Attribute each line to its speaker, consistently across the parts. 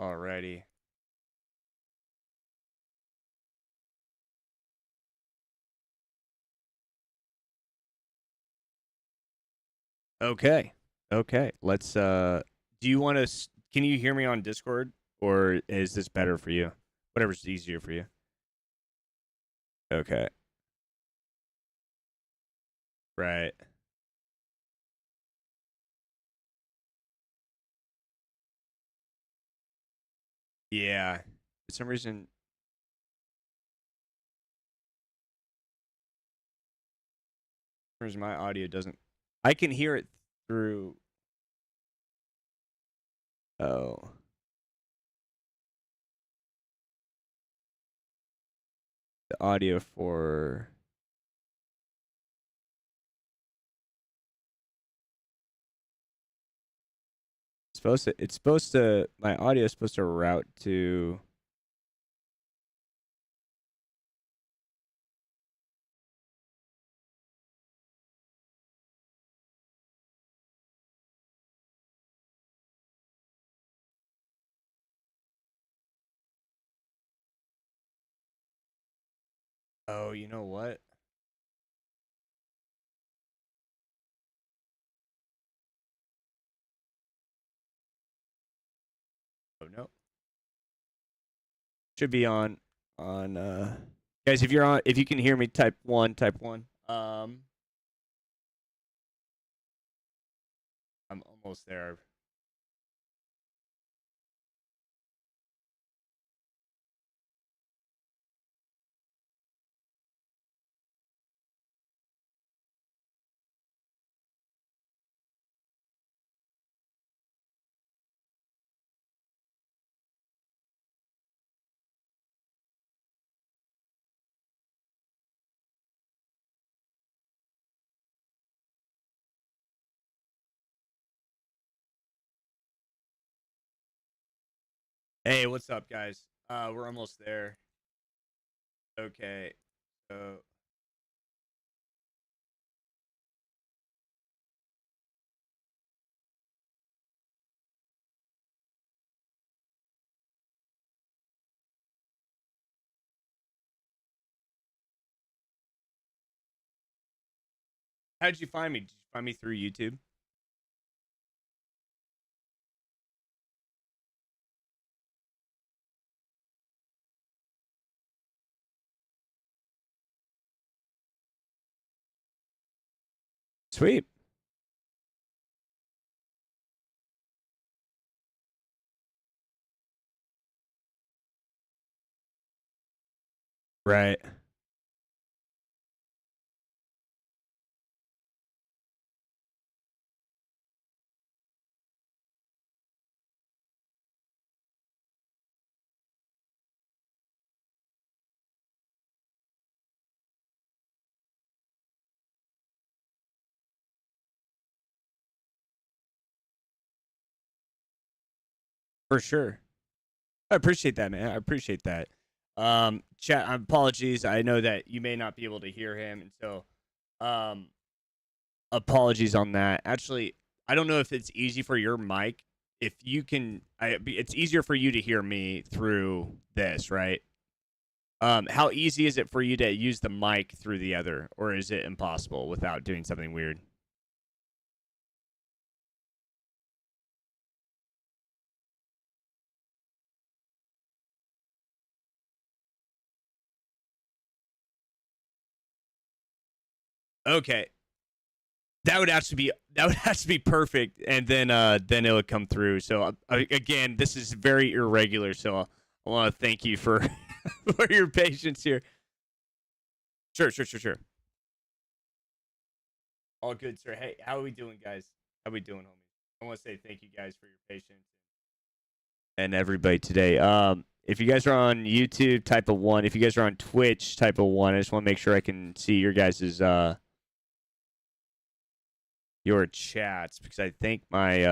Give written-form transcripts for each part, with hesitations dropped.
Speaker 1: Alrighty. Okay. Okay. Let's do you want to can you hear me on Discord or is this better for you? Whatever's easier for you. Okay. Right. Yeah. For some reason my audio doesn't I can hear it through oh. The audio for it's supposed to my audio is supposed to route to oh, you know what? Oh no. Should be on guys, if you're on if you can hear me, type one, type one. I'm almost there. Hey, what's up, guys? We're almost there. Okay. So how did you find me? Did you find me through YouTube? Sweet. Right. For sure. I appreciate that, man. I appreciate that. Chat, apologies. I know that you may not be able to hear him, and so um apologies on that. Actually, I don't know if it's easy for your mic. If you can it's easier for you to hear me through this, right? How easy is it for you to use the mic through the other, or is it impossible without doing something weird? Okay, that would have to be perfect, and then it would come through. So again, this is very irregular. So I want to thank you for for your patience here. Sure, sure, sure, sure. All good, sir. Hey, how are we doing, guys? How we doing, homies? I want to say thank you guys for your patience and everybody today. If you guys are on YouTube, type a one. If you guys are on Twitch, type a one. I just want to make sure I can see your guys's your chats because I think my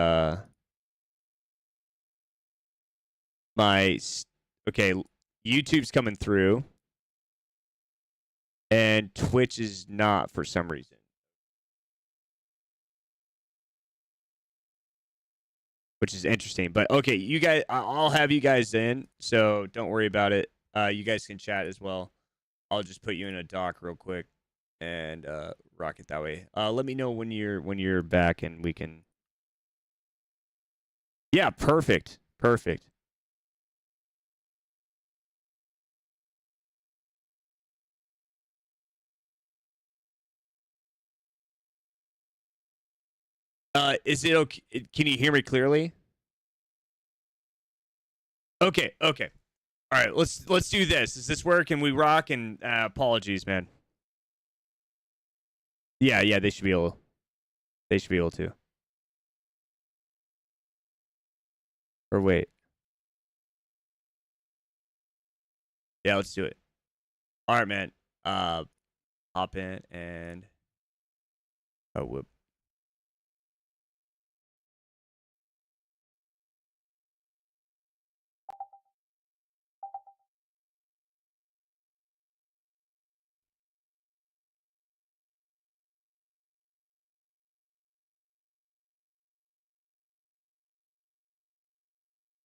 Speaker 1: okay, YouTube's coming through and Twitch is not for some reason. which is interesting. But okay, you guys, I'll have you guys in, so don't worry about it. You guys can chat as well. I'll just put you in a doc real quick and rock it that way. Let me know when you're back and we can. Yeah, perfect, perfect. Is it okay? Can you hear me clearly? Okay, okay. All right, let's do this. Does this work? And we rock? And apologies, man. Yeah, yeah, they should be able. They should be able to. Or wait. Yeah, let's do it. All right, man. Hop in and oh whoop.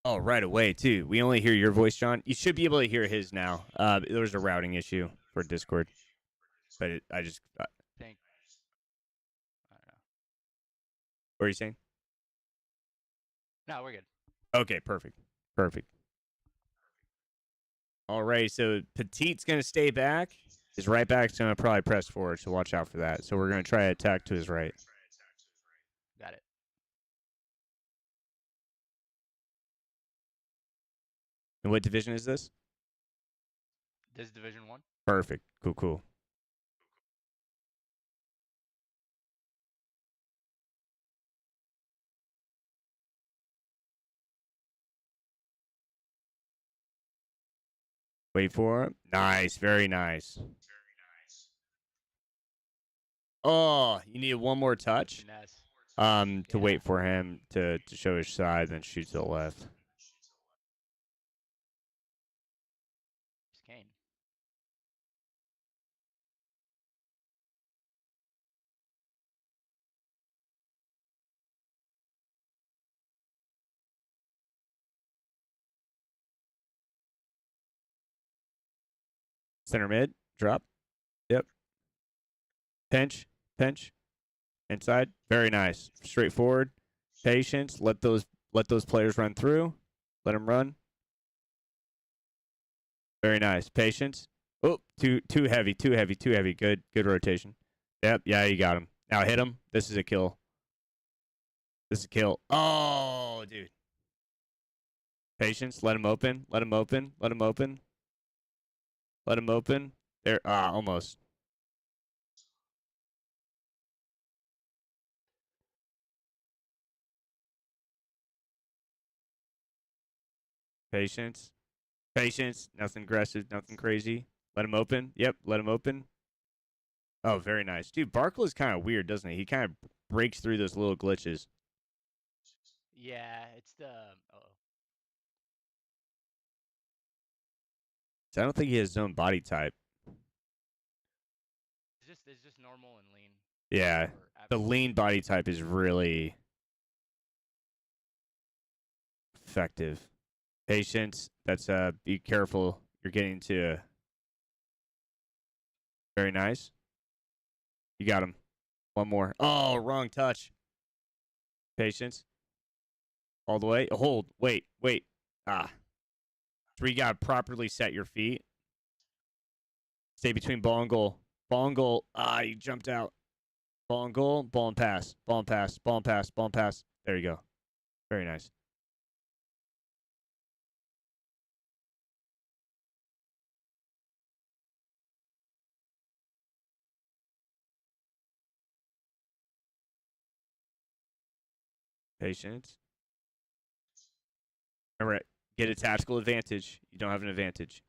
Speaker 1: Oh, right away too. We only hear your voice, John. You should be able to hear his now. There was a routing issue for Discord, but I just.
Speaker 2: Think. I don't know.
Speaker 1: What are you saying?
Speaker 2: No, we're good.
Speaker 1: Okay, perfect, perfect. All right, so Petite's gonna stay back. His right back's gonna probably press forward, so watch out for that. So we're gonna try to attack to his right.
Speaker 2: Got it.
Speaker 1: And what division is this?
Speaker 2: This is Division 1.
Speaker 1: Perfect. Cool, cool. Wait for him. Nice, very nice. Oh, you need one more touch.
Speaker 2: Finesse.
Speaker 1: To wait for him to show his side, then shoot to the left.
Speaker 2: Kane.
Speaker 1: Center mid, drop. Yep. Pinch, pinch. Inside. Very nice. Straightforward. Patience. Let those players run through. Let them run. Very nice. Patience. Oh, too heavy, too heavy, too heavy. Good rotation. Yep, yeah, you got him. Now hit him. This is a kill. This is a kill. Oh, dude. Patience. Let him open. Let him open. Let him open. Let him open. There. Almost. Patience. Patience. Nothing aggressive. Nothing crazy. Let him open. Yep. Let him open. Oh, very nice. Dude, Barkley's kind of weird, doesn't he? He kind of breaks through those little glitches.
Speaker 2: Yeah, it's the. Oh.
Speaker 1: So I don't think he has his own body type.
Speaker 2: It's just normal and lean.
Speaker 1: Yeah. The lean body type is really effective. Patience. That's be careful. You're getting to very nice. You got him. One more. Oh, wrong touch. Patience. All the way. Hold. Wait. Ah. So you gotta properly set your feet. Stay between ball and goal. Ball and goal. Ah, you jumped out. Ball and goal. Ball and pass. Ball and pass. Ball and pass. Ball and pass. There you go. Very nice. Patience. All right. Get a tactical advantage. You don't have an advantage.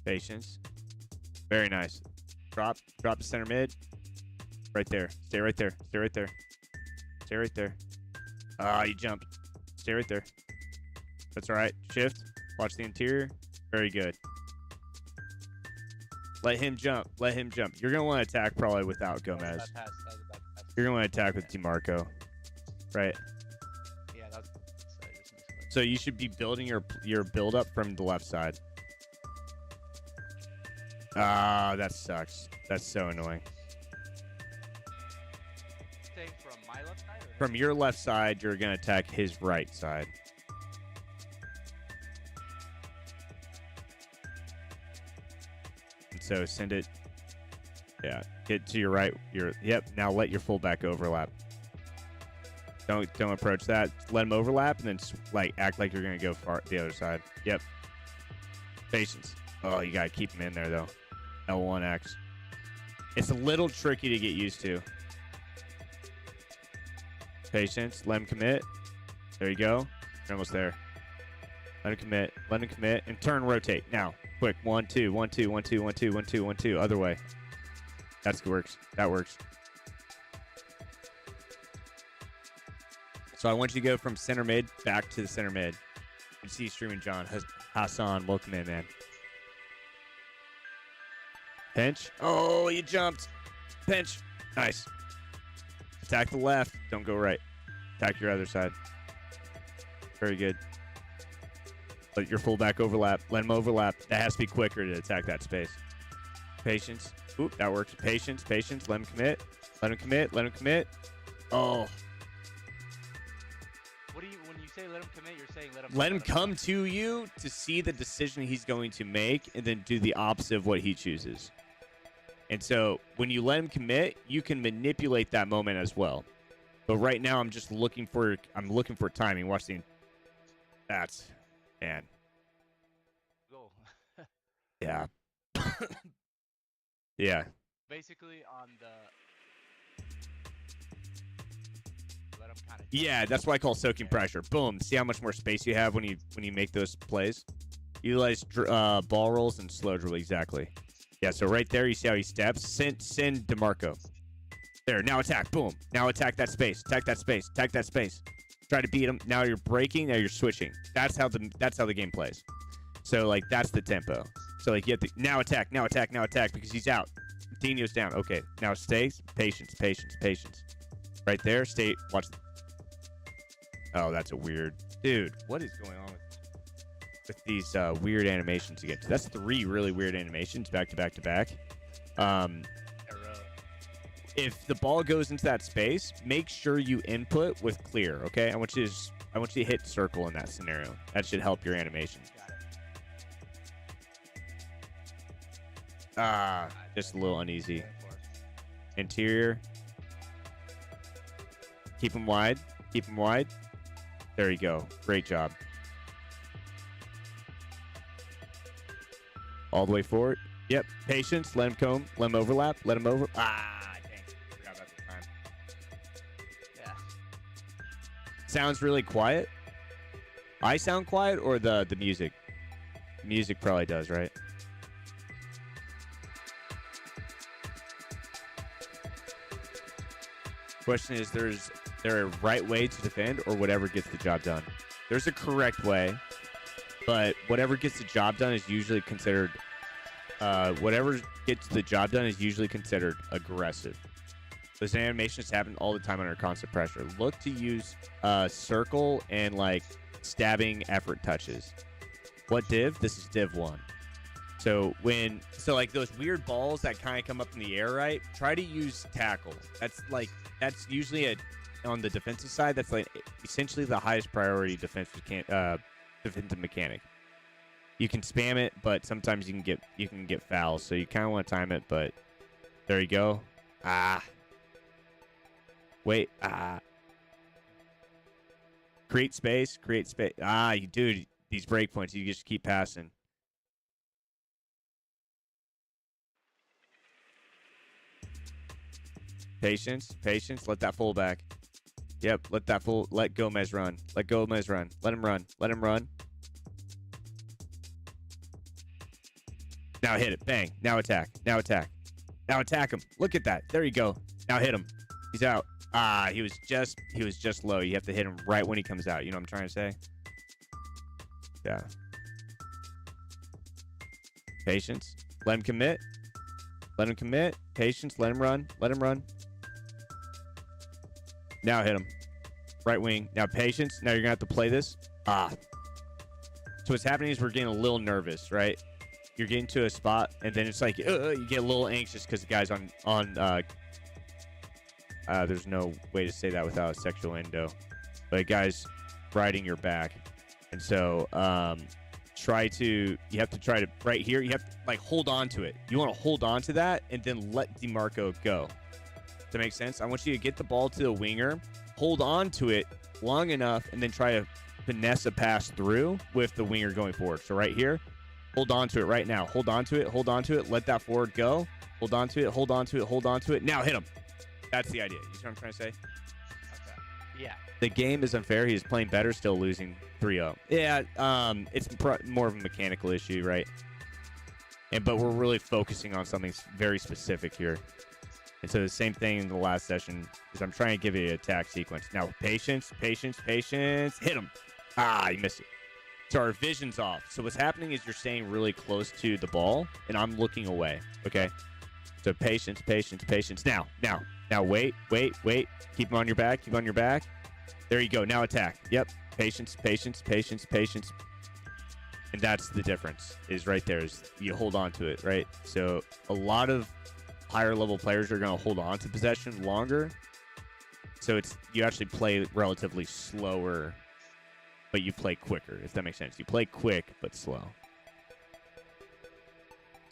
Speaker 1: Patience. Very nice. Drop the center mid. Right there. Stay right there. Stay right there. Stay right there. Ah, you jumped. Stay right there. That's all right. Shift. Watch the interior. Very good. Let him jump. Let him jump. You're going to want to attack probably without Gomez. You're going to want to attack with DeMarco. Right.
Speaker 2: Yeah, that's. I just misclicked.
Speaker 1: So you should be building your build up from the left side. Ah, that sucks. That's so annoying.
Speaker 2: Say from my left side or
Speaker 1: From your left side, you're going to attack his right side. And so send it. Yeah, get to your right. Yep. Now let your fullback overlap. Don't approach that. Let him overlap and then like act like you're gonna go far the other side. Yep. Patience. Oh, you gotta keep him in there though. L1X. It's a little tricky to get used to. Patience. Let him commit. There you go. You're almost there. Let him commit. Let him commit and turn. Rotate now. Quick. 1 2 1 2 1 2 1 2 1 2 1 2. Other way. That works. That works. So I want you to go from center mid back to the center mid. You see streaming John. Hassan, welcome in, man. Pinch. Oh, you jumped. Pinch. Nice. Attack the left. Don't go right. Attack your other side. Very good. Let your fullback overlap. Let him overlap. That has to be quicker to attack that space. Patience. Oop, that works. Patience. Patience. Let him commit. Let him commit. Let him commit. Oh.
Speaker 2: what do you when you say let him commit? You're saying
Speaker 1: Let him come to you to see the decision he's going to make and then do the opposite of what he chooses. And so when you let him commit, you can manipulate that moment as well. But right now I'm just looking for timing. Watch the that's man.
Speaker 2: Go.
Speaker 1: Yeah. Yeah.
Speaker 2: Basically on the. Let him kind of.
Speaker 1: Yeah, that's why I call soaking pressure. Boom. See how much more space you have when you make those plays. Utilize ball rolls and slow dribble. Exactly. Yeah. So right there, you see how he steps. Send DeMarco. There. Now attack. Boom. Now attack that space. Attack that space. Attack that space. Try to beat him. Now you're breaking. Now you're switching. That's how the game plays. So like that's the tempo. So like you have to now attack. Now attack. Now attack because he's out. Dino's down. Okay. Now stay. Patience. Patience. Patience. Right there. Stay. Watch. Oh, that's a weird dude. What is going on with these weird animations again? That's 3 really weird animations back to back to back. If the ball goes into that space, make sure you input with clear. Okay, I want you to hit circle in that scenario. That should help your animation. Just a little uneasy. Interior. Keep him wide. Keep him wide. There you go. Great job. All the way forward. Yep. Patience. Let him come. Let him overlap. Let him over. Dang. Forgot about the time.
Speaker 2: Yeah.
Speaker 1: Sounds really quiet. I sound quiet or the music? Music probably does, right? Question is, there a right way to defend or whatever gets the job done? There's a correct way, but whatever gets the job done is usually considered whatever gets the job done is usually considered aggressive. Those animations happen all the time under constant pressure. Look to use circle and like stabbing effort touches. What div? This is div 1. So like those weird balls that kind of come up in the air, right? Try to use tackle. That's usually on the defensive side. That's like essentially the highest priority defensive mechanic. You can spam it, but sometimes you can get fouls. So you kind of want to time it, but there you go. Wait. Create space. You dude, these breakpoints, you just keep passing. Patience. Let that fullback. Yep. Let Gomez run. Let him run. Now hit it. Bang. Now attack. Now attack him. Look at that. There you go. Now hit him. He's out. He was just low. You have to hit him right when he comes out. You know what I'm trying to say? Yeah. Patience. Let him commit. Let him commit. Patience. Let him run. Let him run. Now hit him. Right wing. Now patience. Now you're gonna have to play this. So what's happening is we're getting a little nervous, right? You're getting to a spot, and then it's like you get a little anxious because the guy's on. There's no way to say that without a sexual endo, but a guy's riding your back, and so you have to try to right here. You have to like hold on to it. You want to hold on to that, and then let DeMarco go. Does that make sense? I want you to get the ball to the winger, hold on to it long enough, and then try to finesse a pass through with the winger going forward. So right here, hold on to it right now. Hold on to it. Hold on to it. Let that forward go. Hold on to it. Hold on to it. Hold on to it. Now hit him. That's the idea. You see what I'm trying to say?
Speaker 2: Okay. Yeah.
Speaker 1: The game is unfair. He's playing better, still losing 3-0. Yeah, it's more of a mechanical issue, right? But we're really focusing on something very specific here. And so the same thing in the last session is I'm trying to give you an attack sequence. Now, patience, patience, patience. Hit him. You missed it. So our vision's off. So what's happening is you're staying really close to the ball, and I'm looking away, okay? So patience, patience, patience. Now, wait. Keep him on your back. Keep on your back. There you go. Now attack. Yep. Patience, patience, patience, patience. And that's the difference is right there is you hold on to it, right? So a lot of higher level players are going to hold on to possession longer. So you actually play relatively slower, but you play quicker, if that makes sense. You play quick, but slow.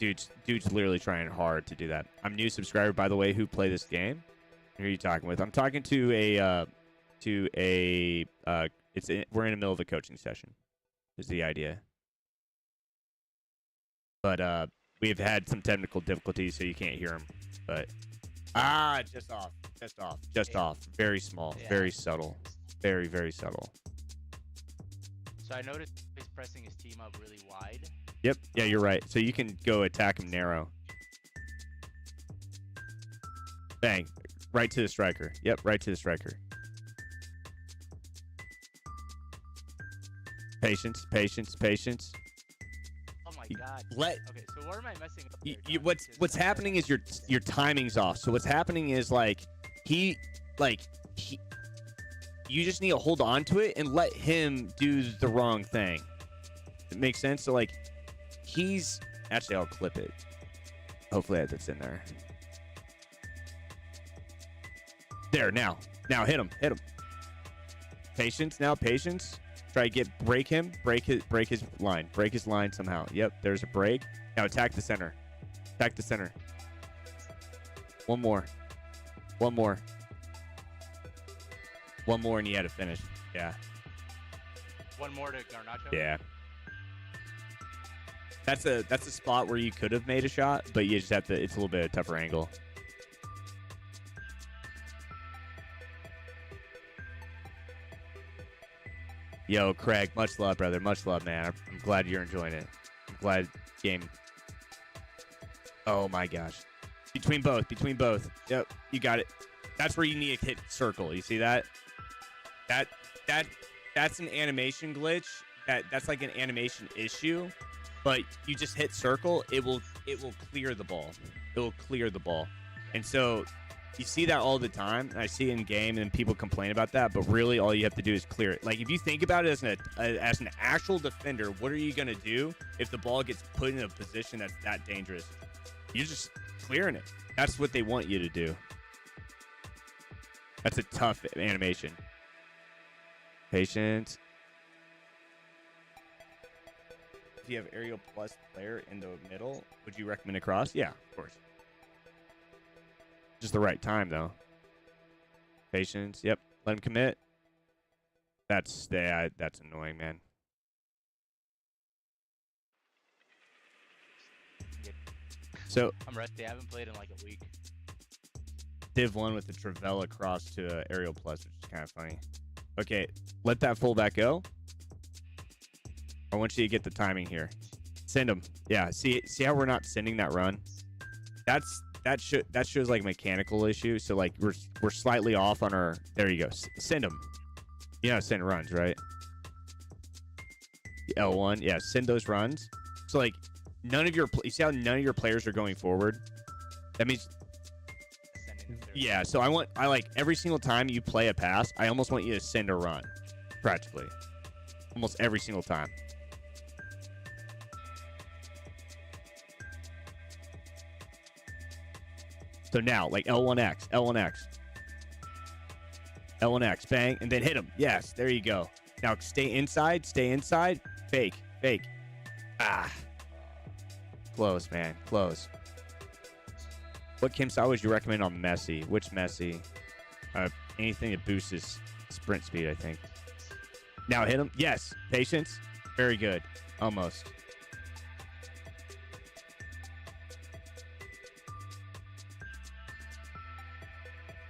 Speaker 1: Dude's literally trying hard to do that. I'm a new subscriber, by the way, who play this game. Who are you talking with? I'm talking to we're in the middle of a coaching session is the idea. But we've had some technical difficulties, so you can't hear him. But just off. Very small, very subtle, very, very subtle.
Speaker 2: So I noticed he's pressing his team up really wide.
Speaker 1: Yep. Yeah, you're right. So you can go attack him narrow. Bang. Right to the striker. Yep, right to the striker. Patience, patience, patience.
Speaker 2: Oh my god. Okay, so what am I messing up there,
Speaker 1: what's happening is your timing's off. So what's happening is you just need to hold on to it and let him do the wrong thing. It makes sense. So actually I'll clip it. Hopefully that's in there. There, now hit him. Patience, now patience. Try to break his line somehow. Yep, there's a break. Now attack the center. One more, and you had to finish. Yeah.
Speaker 2: One more to Garnacho?
Speaker 1: Yeah. That's a spot where you could have made a shot, but you just have to. It's a little bit of a tougher angle. Yo, Craig, much love, brother. Much love, man. I'm glad you're enjoying it. I'm glad game. Oh my gosh. Between both. Yep, you got it. That's where you need to hit circle. You see that? That's an animation glitch. That's like an animation issue. But you just hit circle, it will clear the ball. It will clear the ball. And so you see that all the time. And I see it in game and people complain about that, but really all you have to do is clear it. Like if you think about it as an actual defender, what are you going to do if the ball gets put in a position that's that dangerous? You're just clearing it. That's what they want you to do. That's a tough animation. Patience. If you have aerial plus player in the middle, would you recommend a cross? Yeah, of course. Just the right time, though. Patience. Yep. Let him commit. That's annoying, man. So
Speaker 2: I'm rusty. I haven't played in like a week.
Speaker 1: Div 1 with the Travella cross to aerial plus, which is kind of funny. Okay, let that fullback go. I want you to get the timing here. Send him. Yeah, see how we're not sending that run? That's that shows like mechanical issue. So like we're slightly off on our. There you go. Send them. You know how to send runs, right? L1, yeah. Send those runs. So like none of your you see how none of your players are going forward. That means. Yeah. So I like every single time you play a pass, I almost want you to send a run, practically, almost every single time. So now, like L1X, bang, and then hit him. Yes, there you go. Now stay inside, fake. Ah. Close, man, close. What Kim style would you recommend on Messi? Which Messi? Anything that boosts his sprint speed, I think. Now hit him. Yes, patience. Very good. Almost.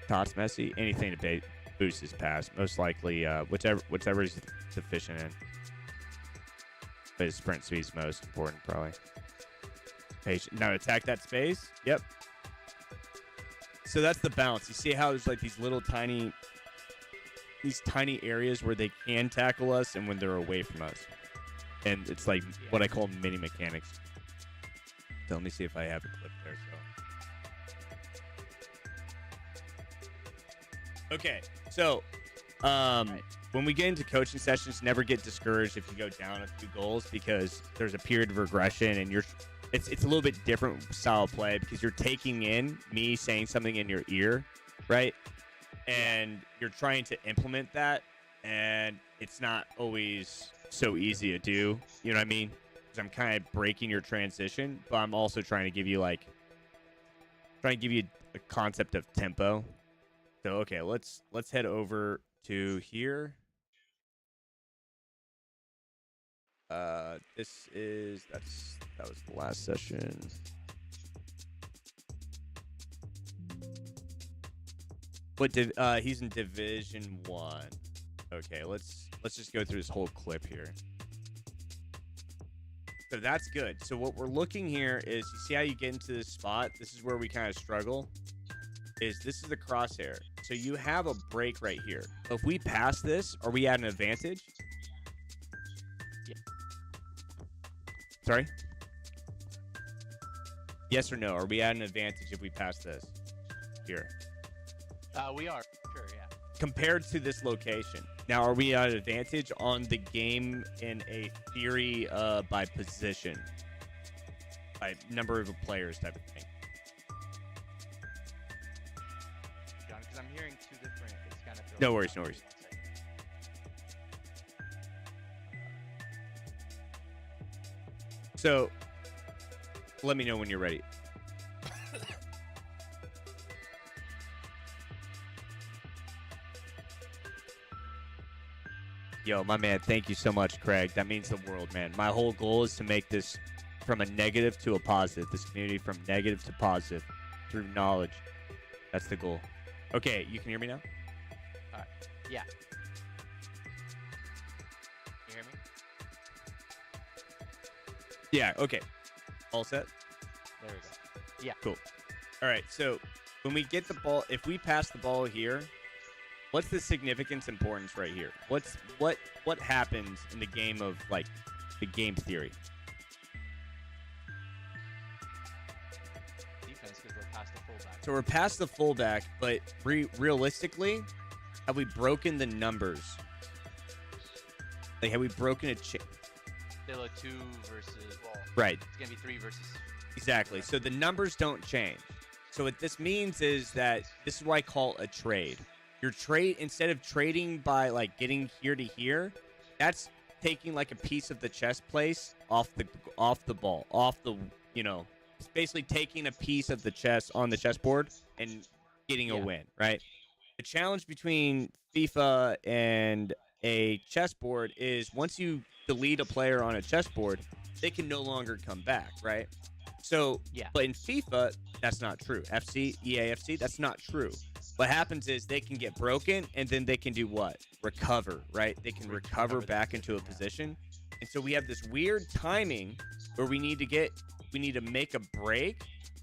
Speaker 1: Toss Messi, anything to boost his pass. Most likely, whichever he's deficient in. But his sprint speed is most important, probably. Patient. Now attack that space. Yep. So that's the balance. You see how there's like these tiny areas where they can tackle us and when they're away from us. And it's like what I call mini mechanics. So let me see if I have a clip there. Okay, so when we get into coaching sessions, never get discouraged if you go down a few goals because there's a period of regression and it's a little bit different style of play because you're taking in me saying something in your ear, right? And you're trying to implement that, and it's not always so easy to do. You know what I mean? Because I'm kind of breaking your transition, but I'm also trying to give you a concept of tempo. So okay, let's head over to here. That was the last session. He's in Division 1. Okay, let's just go through this whole clip here. So that's good. So what we're looking here is, you see how you get into this spot? This is where we kind of struggle. This is the crosshair. So you have a break right here. So if we pass this, are we at an advantage?
Speaker 2: Yeah.
Speaker 1: Sorry? Yes or no? Are we at an advantage if we pass this? Here.
Speaker 2: We are. Sure, yeah.
Speaker 1: Compared to this location. Now, are we at an advantage on the game in a theory by position? By number of players type of thing?
Speaker 2: Because I'm hearing two different. It's kind of.
Speaker 1: No worries, no worries. So, let me know when you're ready. Yo, my man, thank you so much, Craig. That means the world, man. My whole goal is to make this from a negative to a positive. This community from negative to positive through knowledge. That's the goal. Okay, you can hear me now?
Speaker 2: All right. Yeah. You hear me?
Speaker 1: Yeah, okay. All set?
Speaker 2: There we go. Yeah.
Speaker 1: Cool. All right, so when we get the ball, if we pass the ball here, what's the significance importance right here? What happens in the game of, like, the game theory?
Speaker 2: Defense, because we're past the fullback.
Speaker 1: So we're past the fullback, but realistically, have we broken the numbers? Like, have we broken a
Speaker 2: Still a 2 versus. Well,
Speaker 1: right.
Speaker 2: It's gonna be 3 versus.
Speaker 1: Exactly. So the numbers don't change. So what this means is that this is what I call a trade. Your trade, instead of trading by like getting here to here, that's taking like a piece of the chess place off the ball, it's basically taking a piece of the chess on the chessboard and getting a win, right? The challenge between FIFA and a chessboard is once you delete a player on a chessboard, they can no longer come back, right? So, but in FIFA, that's not true. EAFC, that's not true. What happens is they can get broken and then they can do what? Recover, right? They can recover back into a position. And so we have this weird timing where we need to make a break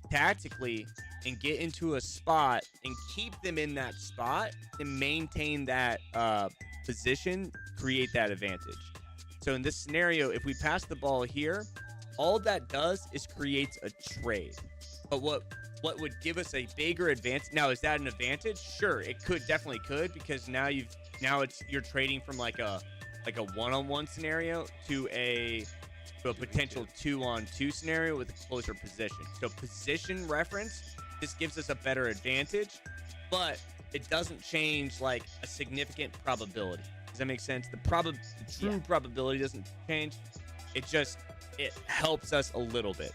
Speaker 1: tactically and get into a spot and keep them in that spot and maintain that position, create that advantage. So in this scenario, if we pass the ball here, all that does is creates a trade. But what would give us a bigger advantage? Now, is that an advantage? Sure, it definitely could, because now you're trading from like a one-on-one scenario to a potential 2-on-2 scenario with a closer position. So position reference, this gives us a better advantage, but it doesn't change like a significant probability. Does that make sense? The true probability doesn't change. It helps us a little bit.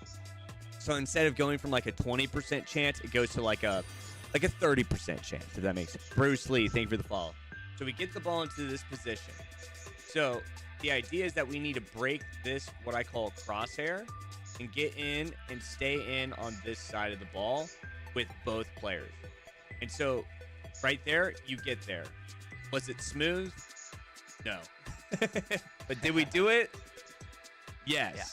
Speaker 1: So instead of going from like a 20% chance, it goes to like a 30% chance, if that makes sense. Bruce Lee, thank you for the follow. So we get the ball into this position. So the idea is that we need to break this, what I call crosshair, and get in and stay in on this side of the ball with both players. And so right there, you get there. Was it smooth? No. But did we do it? Yes. Yeah.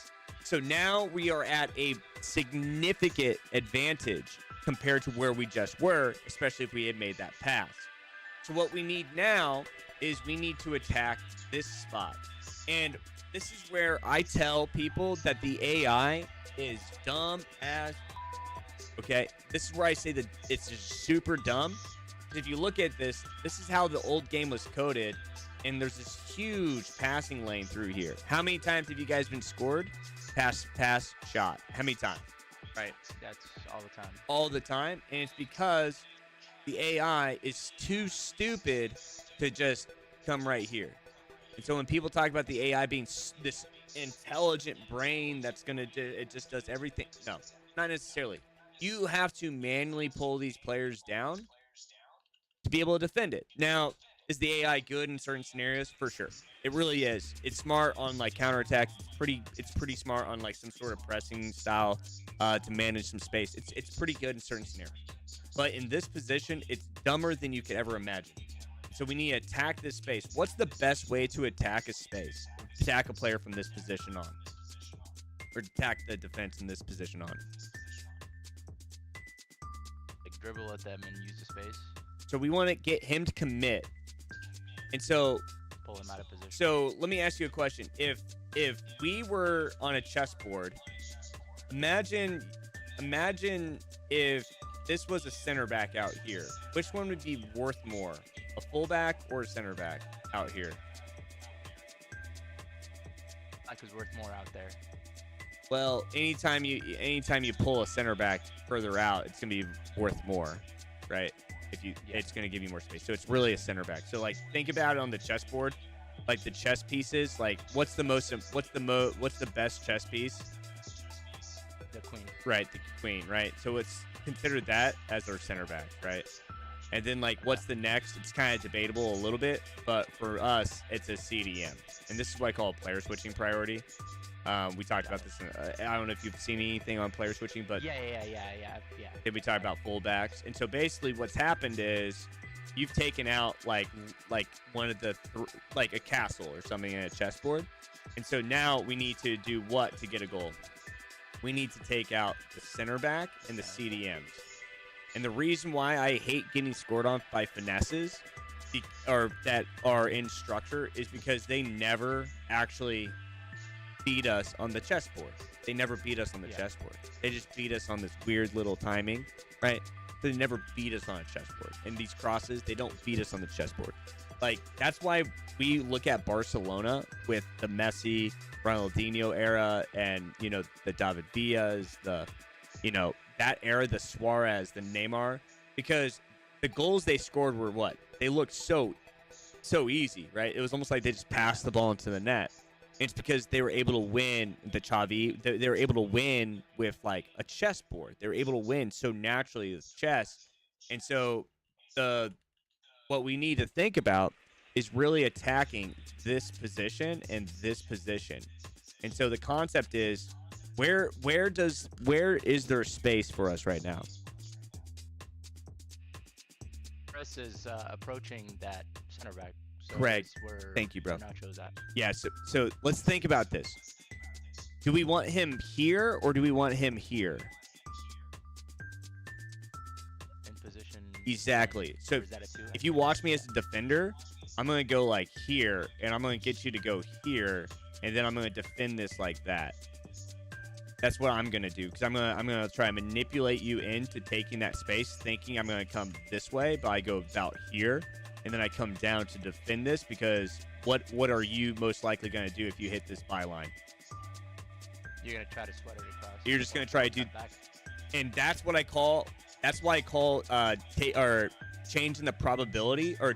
Speaker 1: So now we are at a significant advantage compared to where we just were, especially if we had made that pass. So what we need now is we need to attack this spot. And this is where I tell people that the AI is dumb as... Okay? This is where I say that it's just super dumb. If you look at this, this is how the old game was coded, and there's this huge passing lane through here. How many times have you guys been scored? Pass, shot. How many times? Right?
Speaker 2: That's all the time.
Speaker 1: All the time. And it's because the AI is too stupid to just come right here. And so when people talk about the AI being this intelligent brain that's going to it just does everything. No, not necessarily. You have to manually pull these players down to be able to defend it. Now, is the AI good in certain scenarios? For sure. It really is. It's smart on like counterattack. It's pretty smart on like some sort of pressing style to manage some space. It's pretty good in certain scenarios. But in this position, it's dumber than you could ever imagine. So we need to attack this space. What's the best way to attack a space? Attack a player from this position on. Or attack the defense in this position on.
Speaker 2: Like dribble at them and use the space.
Speaker 1: So we want to get him to commit. And so
Speaker 2: pull him out of position.
Speaker 1: So let me ask you a question. If we were on a chessboard, imagine if this was a center back out here. Which one would be worth more? A fullback or a center back out here?
Speaker 2: Back is worth more out there.
Speaker 1: Well, anytime you pull a center back further out, it's gonna be worth more, right? It's gonna give you more space. So it's really a center back. So like think about it on the chessboard, like the chess pieces. Like what's the best chess piece?
Speaker 2: The queen.
Speaker 1: Right, the queen. Right. So it's considered that as our center back, right? And then like what's the next? It's kind of debatable a little bit, but for us, it's a CDM, and this is what I call a player switching priority. We talked about this. I don't know if you've seen anything on player switching, but
Speaker 2: yeah.
Speaker 1: Did we talk about fullbacks? And so basically, what's happened is you've taken out like one of the like a castle or something in a chessboard, and so now we need to do what to get a goal? We need to take out the center back and the CDMs. And the reason why I hate getting scored on by finesses or that are in structure is because they never actually beat us on the chessboard. They never beat us on the chessboard. They just beat us on this weird little timing, right? They never beat us on a chessboard. And these crosses, they don't beat us on the chessboard. Like, that's why we look at Barcelona with the Messi, Ronaldinho era and, you know, the David Villas, that era, the Suarez, the Neymar, because the goals they scored were what? They looked so easy, right? It was almost like they just passed the ball into the net. It's because they were able to win the Xavi. They were able to win with like a chessboard. They were able to win so naturally with chess. And so what we need to think about is really attacking this position and this position. And so the concept is where is there space for us right now?
Speaker 2: Chris is approaching that center back. So
Speaker 1: Correct. Thank you, bro.
Speaker 2: Nacho's at.
Speaker 1: Yeah, so let's think about this. Do we want him here or do we want him here? Exactly. So
Speaker 2: Or is that a 2?
Speaker 1: if you watch me as a defender, I'm going to go like here, and I'm going to get you to go here, and then I'm going to defend this like that. That's what I'm going to do, because I'm going to try and manipulate you into taking that space, thinking I'm going to come this way, but I go about here, and then I come down to defend this, because what are you most likely going to do if you hit this byline?
Speaker 2: You're going to try to sweat it across.
Speaker 1: You're just going to try to do,
Speaker 2: back.
Speaker 1: and that's what I call, that's why I call changing the probability, or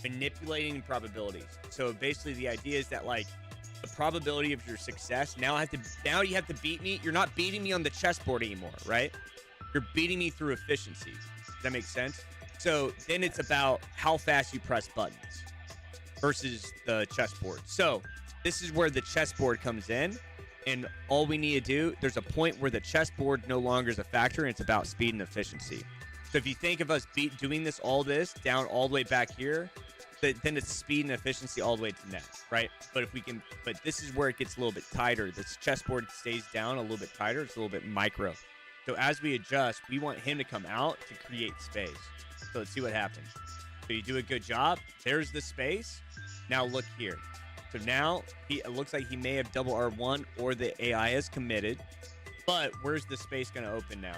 Speaker 1: manipulating probabilities. So basically the idea is that like the probability of your success, now you have to beat me. You're not beating me on the chessboard anymore, right? You're beating me through efficiency. Does that make sense? So then it's about how fast you press buttons versus the chessboard. So this is where the chessboard comes in, and all we need to do, there's a point where the chessboard no longer is a factor, and it's about speed and efficiency. So if you think of us doing all this down all the way back here, then it's speed and efficiency all the way to net, right? But this is where it gets a little bit tighter. This chessboard stays down a little bit tighter. It's a little bit micro. So as we adjust, we want him to come out to create space. So let's see what happens. So you do a good job. There's the space. Now look here. So now it looks like he may have double R1, or the AI is committed. But where's the space going to open now?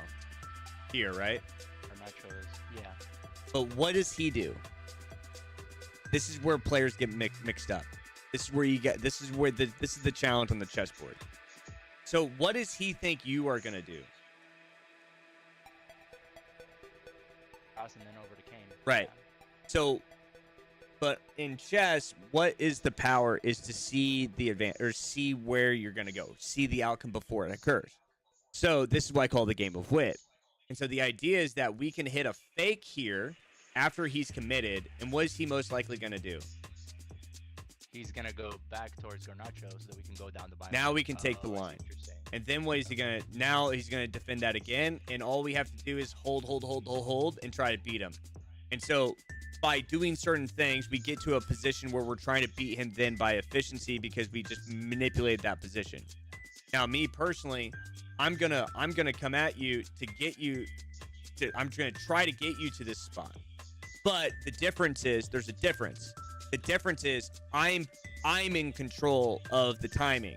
Speaker 1: Here, right?
Speaker 2: Or natural is, yeah.
Speaker 1: But what does he do? This is where players get mixed up. This is where this is the challenge on the chessboard. So what does he think you are going to do?
Speaker 2: Cross and then over to Kane.
Speaker 1: Right.
Speaker 2: Yeah.
Speaker 1: So, but in chess, what is the power is to see the advance, or see where you're going to go, see the outcome before it occurs. So this is what I call the game of wit. And so the idea is that we can hit a fake here after he's committed, and what is he most likely going to do?
Speaker 2: He's going to go back towards Garnacho so that we can go down the byline.
Speaker 1: Now we can take the line. And then what is he going to... Now he's going to defend that again, and all we have to do is hold, and try to beat him. And so by doing certain things, we get to a position where we're trying to beat him then by efficiency, because we just manipulated that position. Now, me personally, I'm gonna come at you to get you to... I'm going to try to get you to this spot. But the difference is, there's a difference. The difference is I'm in control of the timing.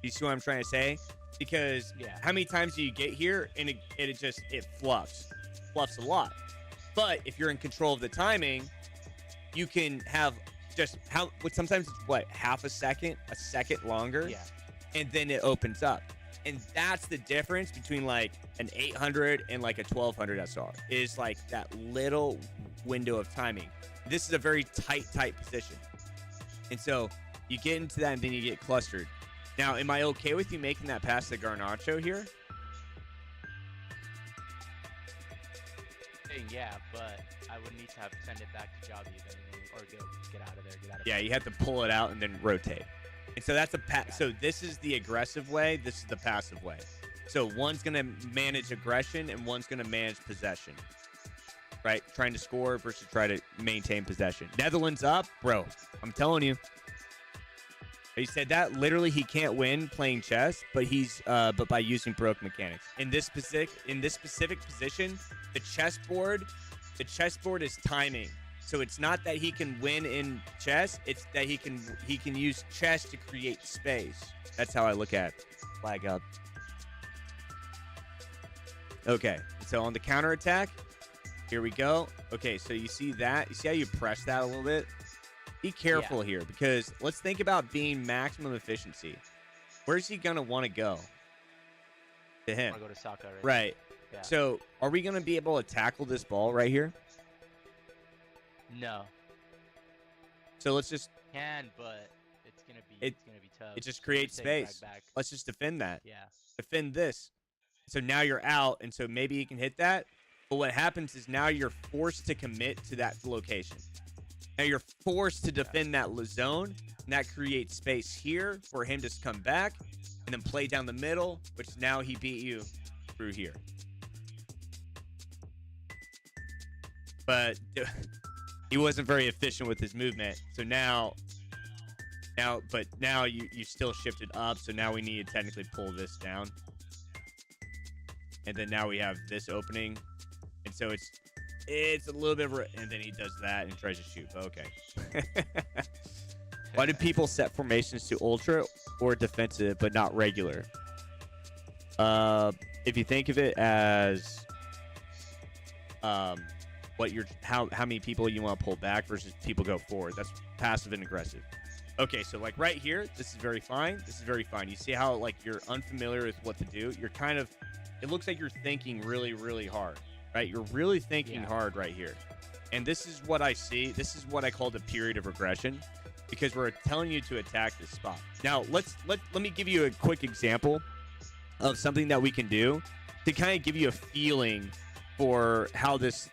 Speaker 1: You see what I'm trying to say? Because how many times do you get here and it fluffs a lot. But if you're in control of the timing, you can have sometimes it's half a second longer, and then it opens up. And that's the difference between like an 800 and like a 1200 SR, is like that little window of timing. This is a very tight position. And so you get into that and then you get clustered. Now, am I okay with you making that pass to Garnacho here?
Speaker 2: Yeah, but I would need to send it back to Javi or get out of there.
Speaker 1: Yeah, you have to pull it out and then rotate. And so that's so this is the aggressive way. This is the passive way. So one's going to manage aggression and one's going to manage possession. Right? Trying to score versus try to maintain possession. Netherlands up, bro. I'm telling you. He said that literally he can't win playing chess, but by using Baroque mechanics. In this specific position, the chessboard is timing. So it's not that he can win in chess, it's that he can use chess to create space. That's how I look at it. Flag up. Okay, so on the counterattack, here we go. Okay, so you see that? You see how you press that a little bit? Be careful here, because let's think about being maximum efficiency. Where's he going to want to go? To him.
Speaker 2: I want to go to Saka,
Speaker 1: right?
Speaker 2: Yeah.
Speaker 1: So are we going to be able to tackle this ball right here?
Speaker 2: No.
Speaker 1: So let's just...
Speaker 2: Can, but it's going to be tough.
Speaker 1: It just creates space. Let's just defend that.
Speaker 2: Yeah.
Speaker 1: Defend this. So now you're out, and so maybe you can hit that. But what happens is now you're forced to commit to that location. Now you're forced to defend that zone, and that creates space here for him to come back and then play down the middle, which now he beat you through here. But he wasn't very efficient with his movement. So now you still shifted up, so now we need to technically pull this down. And then now we have this opening. And so it's a little bit of and then he does that and tries to shoot. Okay. Why do people set formations to ultra or defensive but not regular? If you think of it as what you're how many people you want to pull back versus people go forward, that's passive and aggressive. Okay, so like right here, this is very fine. This is very fine. You see how like you're unfamiliar with what to do. You're kind of, it looks like you're thinking really, really hard, right? You're really thinking hard right here. And this is what I see. This is what I call the period of regression, because we're telling you to attack this spot. Now, let me give you a quick example of something that we can do to kind of give you a feeling for how this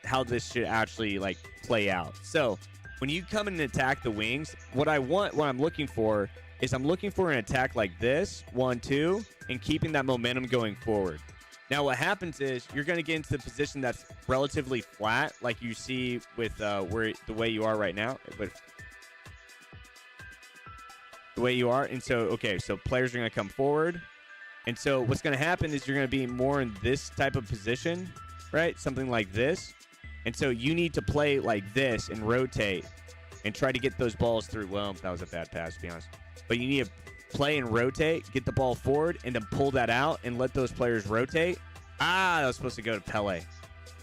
Speaker 1: should actually like play out. So when you come in and attack the wings, what I'm looking for is I'm looking for an attack like this, 1, 2, and keeping that momentum going forward. Now what happens is you're going to get into the position that's relatively flat, like you see with the way you are right now, but the way you are. And so, okay, so players are going to come forward. And so what's going to happen is you're going to be more in this type of position, right? Something like this. And so you need to play like this and rotate and try to get those balls through. Well, that was a bad pass, to be honest. But you need to play and rotate, get the ball forward, and then pull that out and let those players rotate. That was supposed to go to Pele.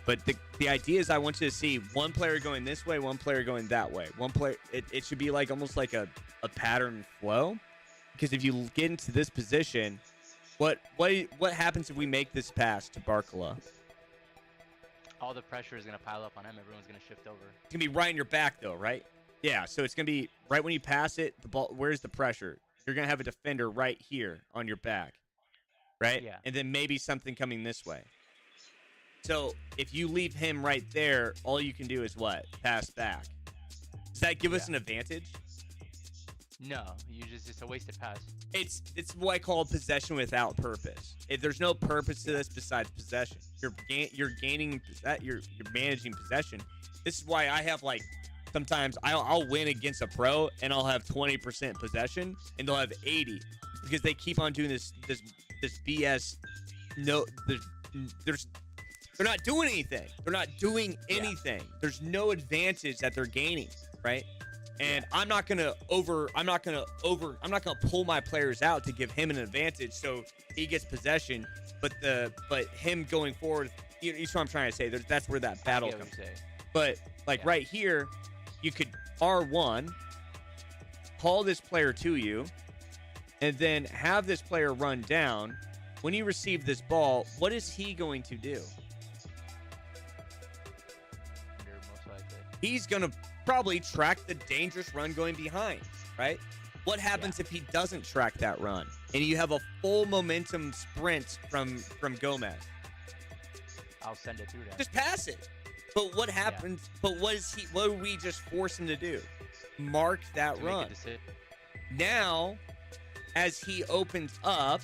Speaker 1: But the idea is I want you to see one player going this way, one player going that way. One player, it should be like almost like a pattern flow. Because if you get into this position, what happens if we make this pass to Barcola?
Speaker 2: All the pressure is going to pile up on him. Everyone's going to shift over.
Speaker 1: It's going to be right in your back, though, right? Yeah, so it's going to be right when you pass it, the ball. Where's the pressure? You're going to have a defender right here on your back, right?
Speaker 2: Yeah.
Speaker 1: And then maybe something coming this way. So if you leave him right there, all you can do is what? Pass back. Does that give us an advantage?
Speaker 2: No, it's a wasted pass.
Speaker 1: It's what I call possession without purpose. If there's no purpose to this besides possession, you're gaining, you're managing possession. This is why I have like sometimes I'll win against a pro and I'll have 20% possession and they'll have 80 because they keep on doing this BS. No, they're not doing anything. They're not doing anything. Yeah. There's no advantage that they're gaining, right? And I'm not gonna pull my players out to give him an advantage so he gets possession, but him going forward, you know what I'm trying to say. That's where that battle comes in. But like right here, you could R1, call this player to you, and then have this player run down. When you receive this ball, what is he going to do? He's gonna probably track the dangerous run going behind, right? What happens if he doesn't track that run and you have a full momentum sprint from Gomez?
Speaker 2: I'll send it through that.
Speaker 1: Just pass it. But what happens? But what do we just force him to do? Mark that run. Now, as he opens up,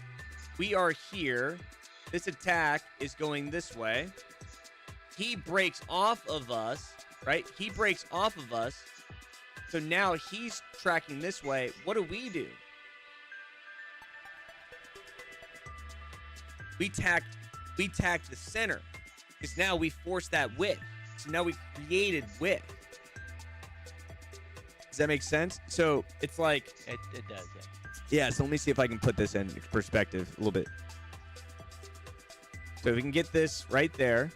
Speaker 1: we are here. This attack is going this way. He breaks off of us. Right? He breaks off of us. So now he's tracking this way. What do? We tacked the center. Because now we forced that width. So now we created width. Does that make sense? So it's like
Speaker 2: it does,
Speaker 1: yeah, so let me see if I can put this in perspective a little bit. So we can get this right there.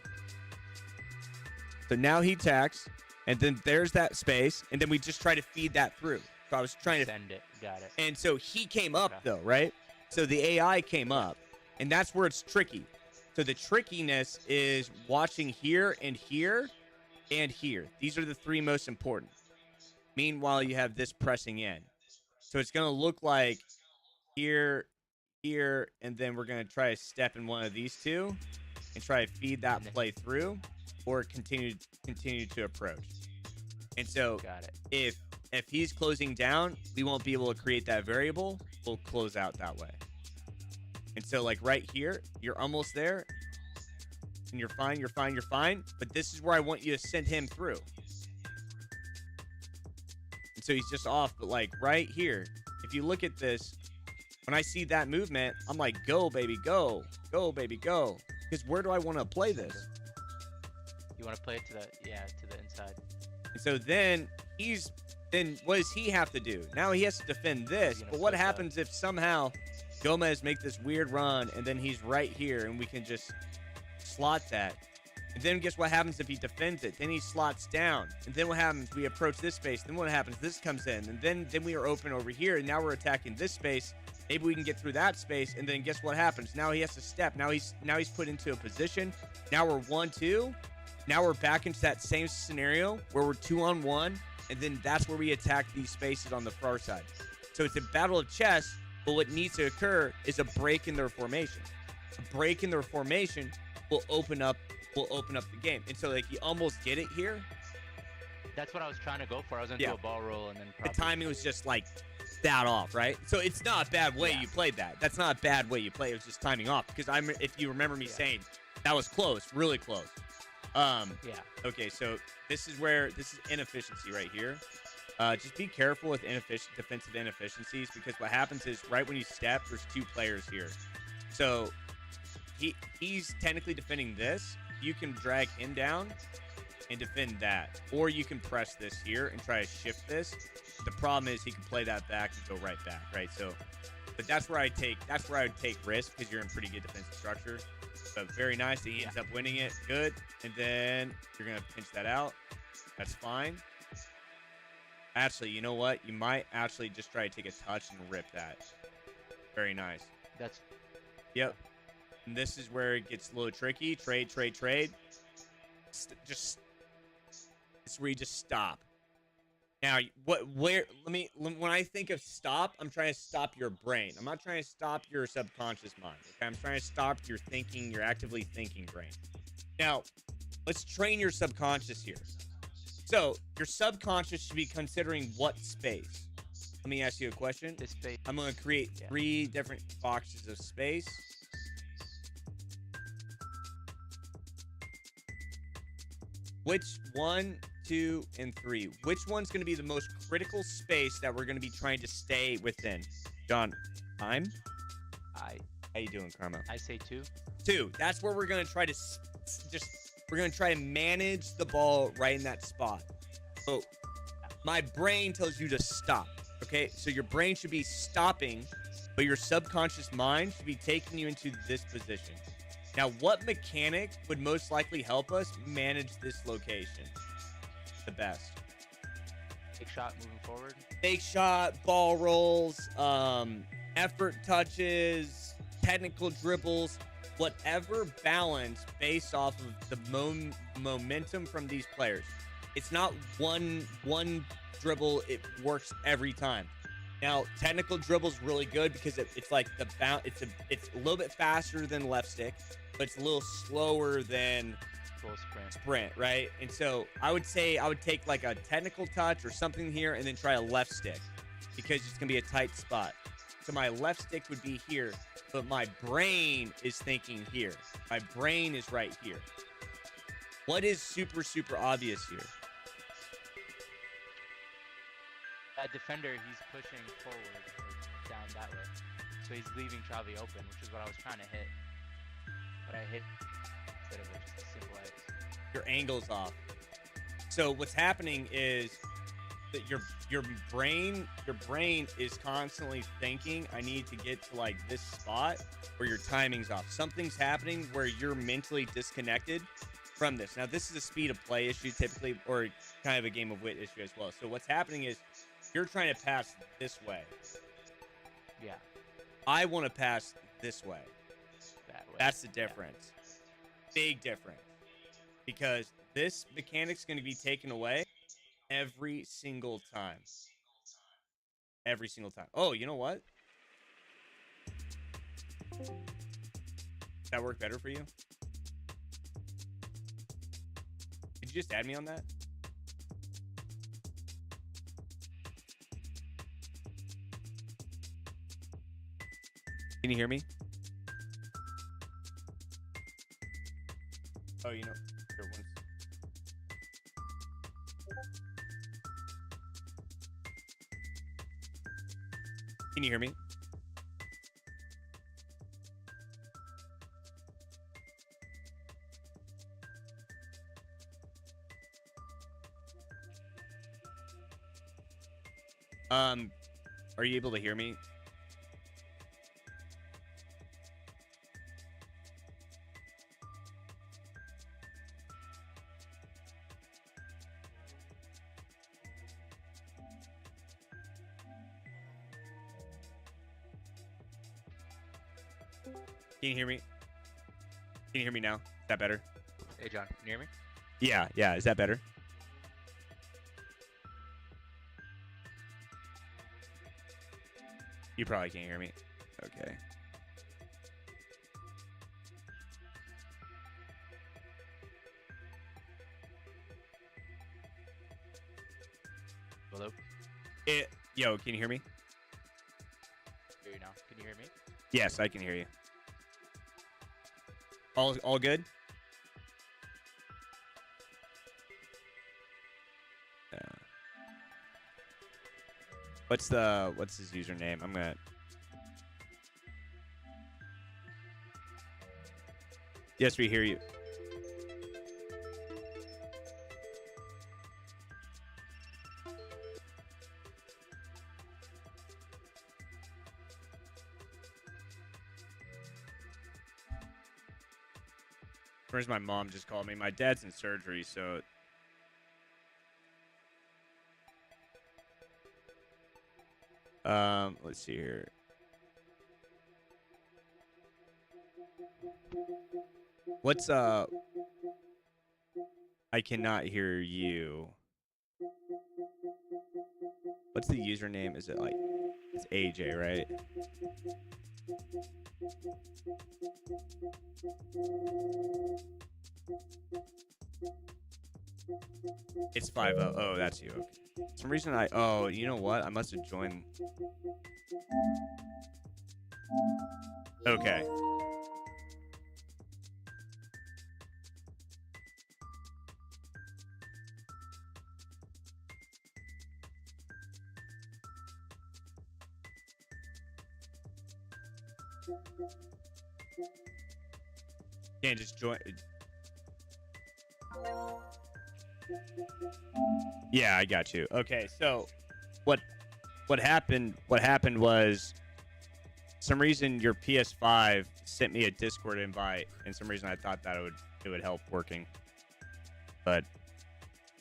Speaker 1: So now he tacks, and then there's that space, and then we just try to feed that through. So I was trying to
Speaker 2: send it. Got it.
Speaker 1: And so he came up though, right? So the AI came up, and that's where it's tricky. So the trickiness is watching here and here and here. These are the three most important. Meanwhile, you have this pressing in. So it's going to look like here, here, and then we're going to try to step in one of these two and try to feed that play through. Or continue to approach. And so if he's closing down, we won't be able to create that variable. We'll close out that way. And so like right here, you're almost there. And you're fine. But this is where I want you to send him through. And so he's just off. But like right here, if you look at this, when I see that movement, I'm like, go, baby, go. Go, baby, go. Because where do I want to play this?
Speaker 2: You want to play it to the inside.
Speaker 1: And so then what does he have to do? Now he has to defend this. But what happens if somehow Gomez make this weird run and then he's right here and we can just slot that? And then guess what happens if he defends it? Then he slots down. And then what happens? We approach this space. Then what happens? This comes in. And then we are open over here. And now we're attacking this space. Maybe we can get through that space. And then guess what happens? Now he has to step. Now he's put into a position. Now we're 1-2. Now we're back into that same scenario where we're 2-on-1. And then that's where we attack these spaces on the far side. So it's a battle of chess. But what needs to occur is a break in their formation. A break in their formation will open up the game. And so like you almost get it here.
Speaker 2: That's what I was trying to go for. I was gonna do a ball roll and then
Speaker 1: the timing was just like that off, right? So it's not a bad way you played that. That's not a bad way you play. It was just timing off. Because if you remember me saying that was close, really close. Okay, so this is inefficiency right here. Just be careful with defensive inefficiencies, because what happens is right when you step, there's two players here. So he's technically defending this. You can drag him down and defend that, or you can press this here and try to shift this. The problem is he can play that back and go right back, right? So, but that's where I would take risk, because you're in pretty good defensive structure. But very nice. He ends up winning it. Good. And then you're gonna pinch that out. That's fine. Actually, you know what? You might actually just try to take a touch and rip that. Very nice. Yep. And this is where it gets a little tricky. Trade. It's where you just stop. Now, when I think of stop, I'm trying to stop your brain. I'm not trying to stop your subconscious mind. Okay? I'm trying to stop your thinking, your actively thinking brain. Now, let's train your subconscious here. So, your subconscious should be considering what space? Let me ask you a question.
Speaker 2: This space.
Speaker 1: I'm going to create 3 different boxes of space. Which 1, 2, and 3? Which one's going to be the most critical space that we're going to be trying to stay within? John, time? How you doing, Karma?
Speaker 2: I say 2.
Speaker 1: 2. That's where we're going to try to we're going to try to manage the ball right in that spot. So my brain tells you to stop. Okay, so your brain should be stopping, but your subconscious mind should be taking you into this position. Now, what mechanic would most likely help us manage this location the best?
Speaker 2: Fake shot moving forward.
Speaker 1: Fake shot, ball rolls, effort touches, technical dribbles, whatever balance based off of the momentum from these players. It's not one dribble, it works every time. Now, technical dribble is really good because it's like it's a little bit faster than left stick, but it's a little slower than
Speaker 2: full
Speaker 1: sprint, right? And so I would say I would take like a technical touch or something here and then try a left stick, because it's gonna be a tight spot. So my left stick would be here, but my brain is thinking here. My brain is right here. What is super obvious here?
Speaker 2: That defender, he's pushing forward or down that way. So he's leaving Travi open, which is what I was trying to hit. But I hit instead of just a simple X.
Speaker 1: Your angle's off. So what's happening is that your brain is constantly thinking, I need to get to like this spot where your timing's off. Something's happening where you're mentally disconnected from this. Now, this is a speed of play issue typically, or kind of a game of wit issue as well. So what's happening is you're trying to pass this way.
Speaker 2: Yeah.
Speaker 1: I want to pass this way.
Speaker 2: That way.
Speaker 1: That's the difference. Big difference. Because this mechanic's going to be taken away every single time. Every single time. Oh, you know what? Does that work better for you? Did you just add me on that? Can you hear me? Oh, you know, here once. Can you hear me? Are you able to hear me? Can you hear me? Can you hear me now? Is that better?
Speaker 2: Hey, John, can you hear me?
Speaker 1: Yeah, yeah. Is that better? You probably can't hear me. Okay.
Speaker 2: Hello?
Speaker 1: Yo, can you hear me?
Speaker 2: Hear you now. Can you hear me?
Speaker 1: Yes, I can hear you. All good? What's his username? I'm gonna. Yes, we hear you. Where's my mom just called me? My dad's in surgery, so. Let's see here. What's I cannot hear you. What's the username? Is it like it's AJ, right? It's 50. Oh, that's you. Okay. For some reason oh, you know what? I must have joined. Okay. Can't just join. Yeah, I got you. Okay, so what happened was some reason your PS5 sent me a Discord invite, and some reason I thought that it would help working. But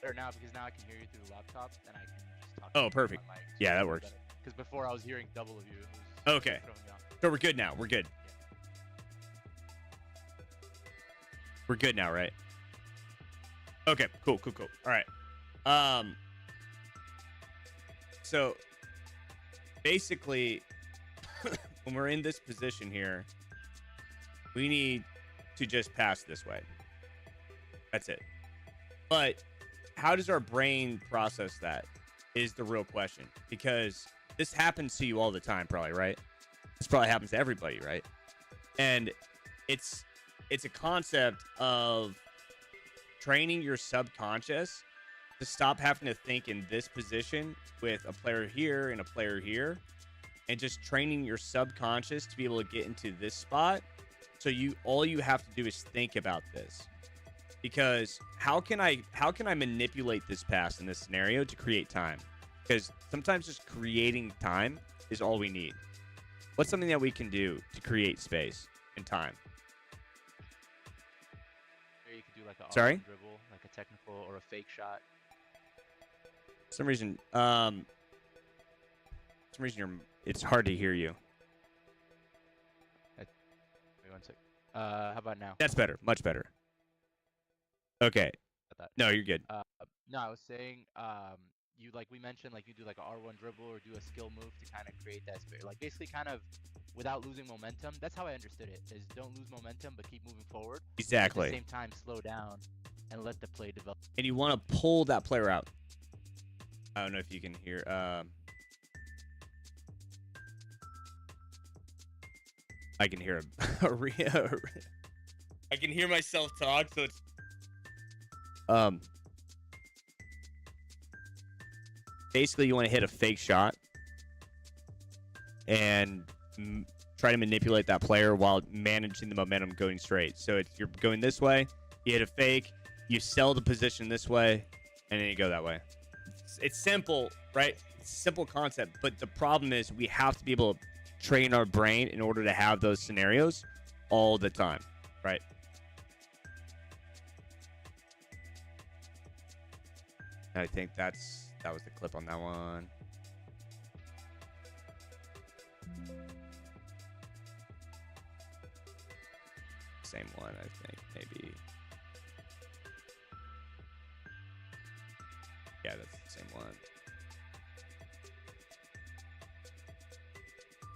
Speaker 2: Better now because now I can hear you through the laptop and I can just talk.
Speaker 1: Oh, perfect.
Speaker 2: Mic, so
Speaker 1: yeah, that works.
Speaker 2: Because before I was hearing double of you. It was
Speaker 1: Okay.
Speaker 2: throwing me off.
Speaker 1: So we're good now. We're good. We're good now, right? Okay, cool. All right. So basically, when we're in this position here, we need to just pass this way. That's it. But how does our brain process that is the real question. Because this happens to you all the time, probably, right? This probably happens to everybody, right? And it's a concept of training your subconscious to stop having to think in this position with a player here and a player here, and just training your subconscious to be able to get into this spot. So all you have to do is think about this. Because how can I manipulate this pass in this scenario to create time? Because sometimes just creating time is all we need. What's something that we can do to create space and time?
Speaker 2: Or you could do like a
Speaker 1: Sorry?
Speaker 2: dribble, like a technical or a fake shot.
Speaker 1: For some reason, it's hard to hear you.
Speaker 2: Wait one sec. How about now?
Speaker 1: That's better, much better. Okay. No, you're good.
Speaker 2: No, I was saying, you like we mentioned, like you do like a R1 dribble or do a skill move to kind of create that space, like basically kind of without losing momentum. That's how I understood it. Is don't lose momentum, but keep moving forward.
Speaker 1: Exactly.
Speaker 2: At the same time, slow down and let the play develop.
Speaker 1: And you want to pull that player out. I don't know if you can hear. I can hear I can hear myself talk, so it's basically you want to hit a fake shot and try to manipulate that player while managing the momentum going straight. So if you're going this way, you hit a fake, you sell the position this way, and then you go that way. It's simple, right? It's a simple concept, but the problem is we have to be able to train our brain in order to have those scenarios all the time, right? I think that was the clip on that one. Same one, I think, maybe. Yeah, that's the same one.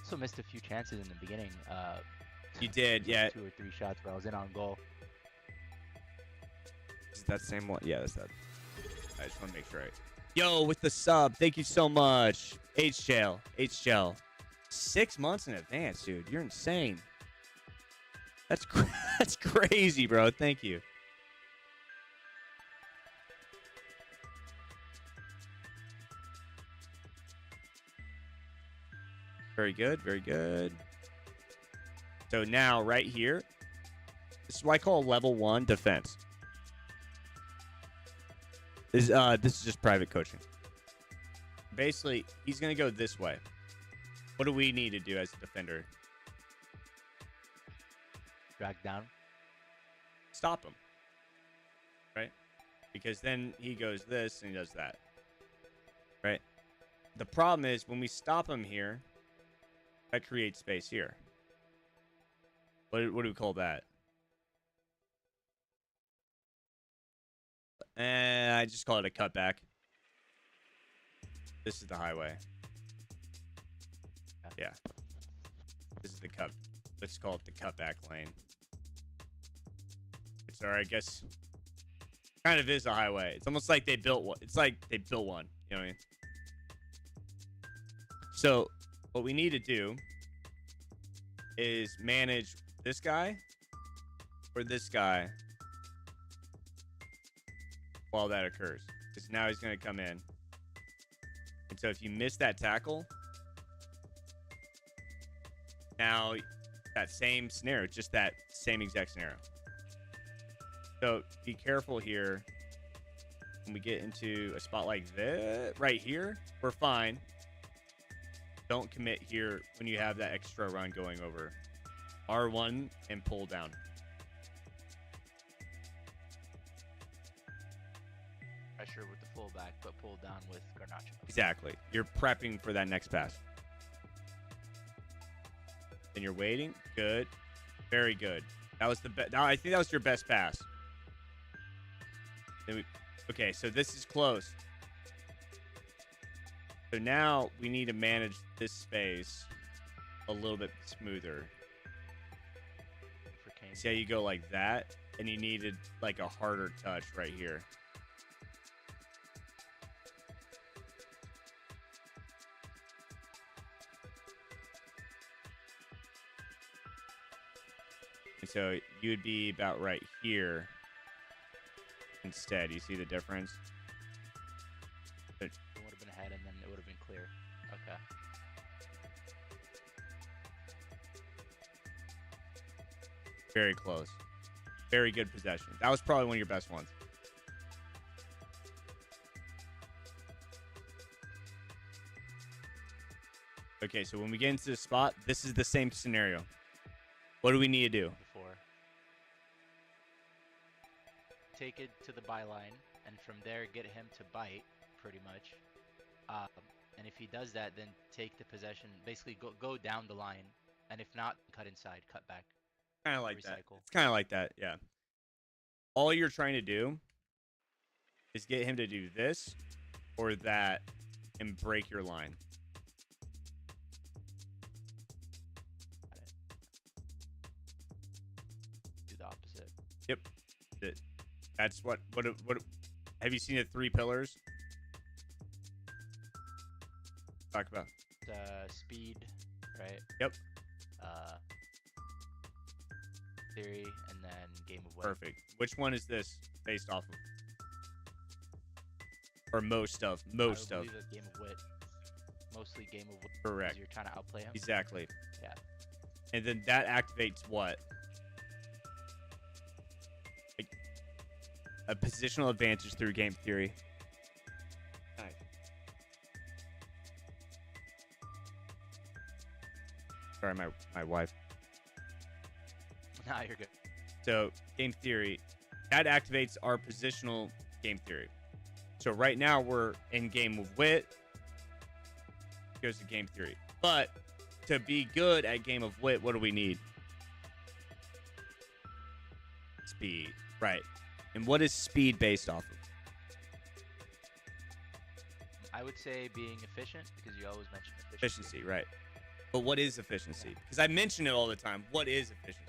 Speaker 2: Also missed a few chances in the beginning.
Speaker 1: You did, yeah.
Speaker 2: 2 or 3 shots where I was in on goal.
Speaker 1: Is that the same one? Yeah, that's that. I just want to make sure. Yo, with the sub, thank you so much. H-Shell. 6 months in advance, dude. You're insane. That's crazy, bro. Thank you. Very good, very good. So now, right here, this is what I call level 1 defense. This is just private coaching. Basically, he's going to go this way. What do we need to do as a defender?
Speaker 2: Drag down.
Speaker 1: Stop him. Right? Because then he goes this and he does that. Right? The problem is when we stop him here, that creates space here. What do we call that? I just call it a cutback. This is the highway. Yeah. This is the cut. Let's call it the cutback lane. Sorry, I guess kind of is a highway. It's almost like they built one. It's like they built one. You know what I mean? So what we need to do is manage this guy or this guy while that occurs. Because now he's going to come in. And so if you miss that tackle, now that same scenario, just that same exact scenario. So be careful here. When we get into a spot like this, right here, we're fine. Don't commit here when you have that extra run going over. R1 and pull down.
Speaker 2: Pressure with the fullback, but pull down with Garnacho.
Speaker 1: Exactly. You're prepping for that next pass. And you're waiting. Good. Very good. That was the best. I think that was your best pass. Then okay, so this is close. So now we need to manage this space a little bit smoother. See how you go like that? And you needed like a harder touch right here. And so you'd be about right here instead. You see the difference?
Speaker 2: It would have been ahead and then it would have been clear. Okay.
Speaker 1: Very close. Very good possession. That was probably one of your best ones. Okay, so when we get into the spot, this is the same scenario. What do we need to do?
Speaker 2: Before. Take it to the byline, and from there get him to bite, pretty much. And if he does that, then take the possession. Basically, go down the line, and if not, cut inside, cut back.
Speaker 1: Kind of like that. It's kind of like that, yeah. All you're trying to do is get him to do this or that and break your line.
Speaker 2: Do the opposite.
Speaker 1: Yep. That's what have you seen the 3 pillars? Talk about.
Speaker 2: Speed, right?
Speaker 1: Yep.
Speaker 2: Theory, and then game of wit.
Speaker 1: Perfect. Which one is this based off of? Or most of? Most
Speaker 2: I
Speaker 1: of.
Speaker 2: believe it's game of wit. Mostly game of wit.
Speaker 1: Correct.
Speaker 2: You're trying to outplay him.
Speaker 1: Exactly.
Speaker 2: Yeah.
Speaker 1: And then that activates what? Like a positional advantage through game theory. Nice. Sorry, my wife.
Speaker 2: Nah, you're good.
Speaker 1: So game theory, that activates our positional game theory. So right now we're in game of wit. Goes to game theory. But to be good at game of wit, what do we need? Speed. Right. And what is speed based off of?
Speaker 2: I would say being efficient, because you always mention
Speaker 1: Efficiency, right. But what is efficiency? Because I mention it all the time. What is efficiency?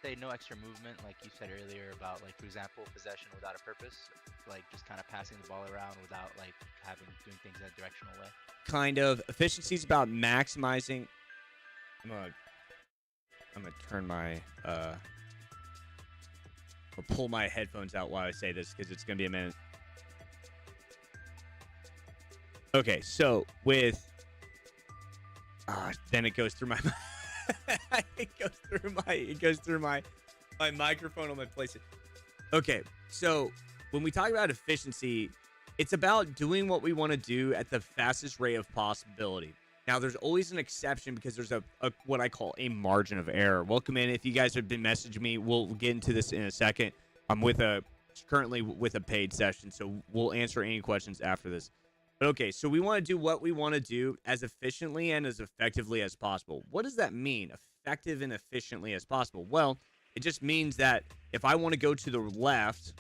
Speaker 2: Say no extra movement, like you said earlier about, like, for example, possession without a purpose, like just kind of passing the ball around without like doing things in a directional way.
Speaker 1: Kind of. Efficiency is about maximizing. I'm gonna turn my I'll pull my headphones out while I say this because it's gonna be a minute. Okay, so with then it goes through my it goes through my microphone on my place. Okay, so when we talk about efficiency, it's about doing what we want to do at the fastest rate of possibility. Now, there's always an exception because there's a what I call a margin of error. Welcome in. If you guys have been messaging me, we'll get into this in a second. I'm currently with a paid session, so we'll answer any questions after this. But okay, so we want to do what we want to do as efficiently and as effectively as possible. What does that mean? Effective and efficiently as possible. Well, it just means that if I want to go to the left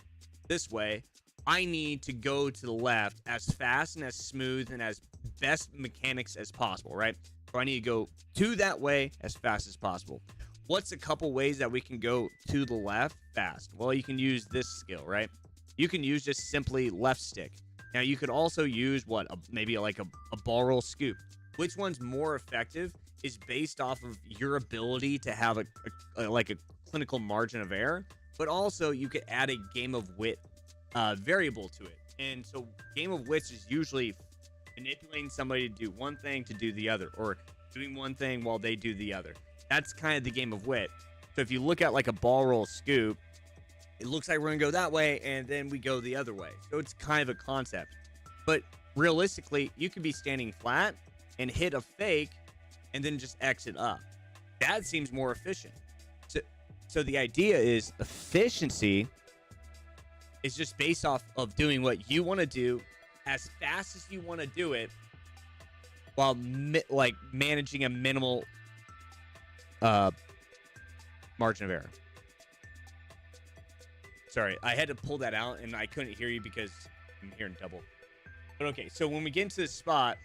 Speaker 1: this way, I need to go to the left as fast and as smooth and as best mechanics as possible, right? So I need to go to that way as fast as possible. What's a couple ways that we can go to the left fast? Well, you can use this skill, right? You can use just simply left stick. Now, you could also use maybe like a ball roll scoop. Which one's more effective is based off of your ability to have a clinical margin of error, but also you could add a game of wit variable to it. And so game of wits is usually manipulating somebody to do one thing to do the other, or doing one thing while they do the other. That's kind of the game of wit. So if you look at like a ball roll scoop, it looks like we're going to go that way, and then we go the other way. So it's kind of a concept. But realistically, you could be standing flat and hit a fake and then just exit up. That seems more efficient. So the idea is efficiency is just based off of doing what you want to do as fast as you want to do it while managing a minimal margin of error. Sorry, I had to pull that out, and I couldn't hear you because I'm hearing double. But okay, so when we get into this spot,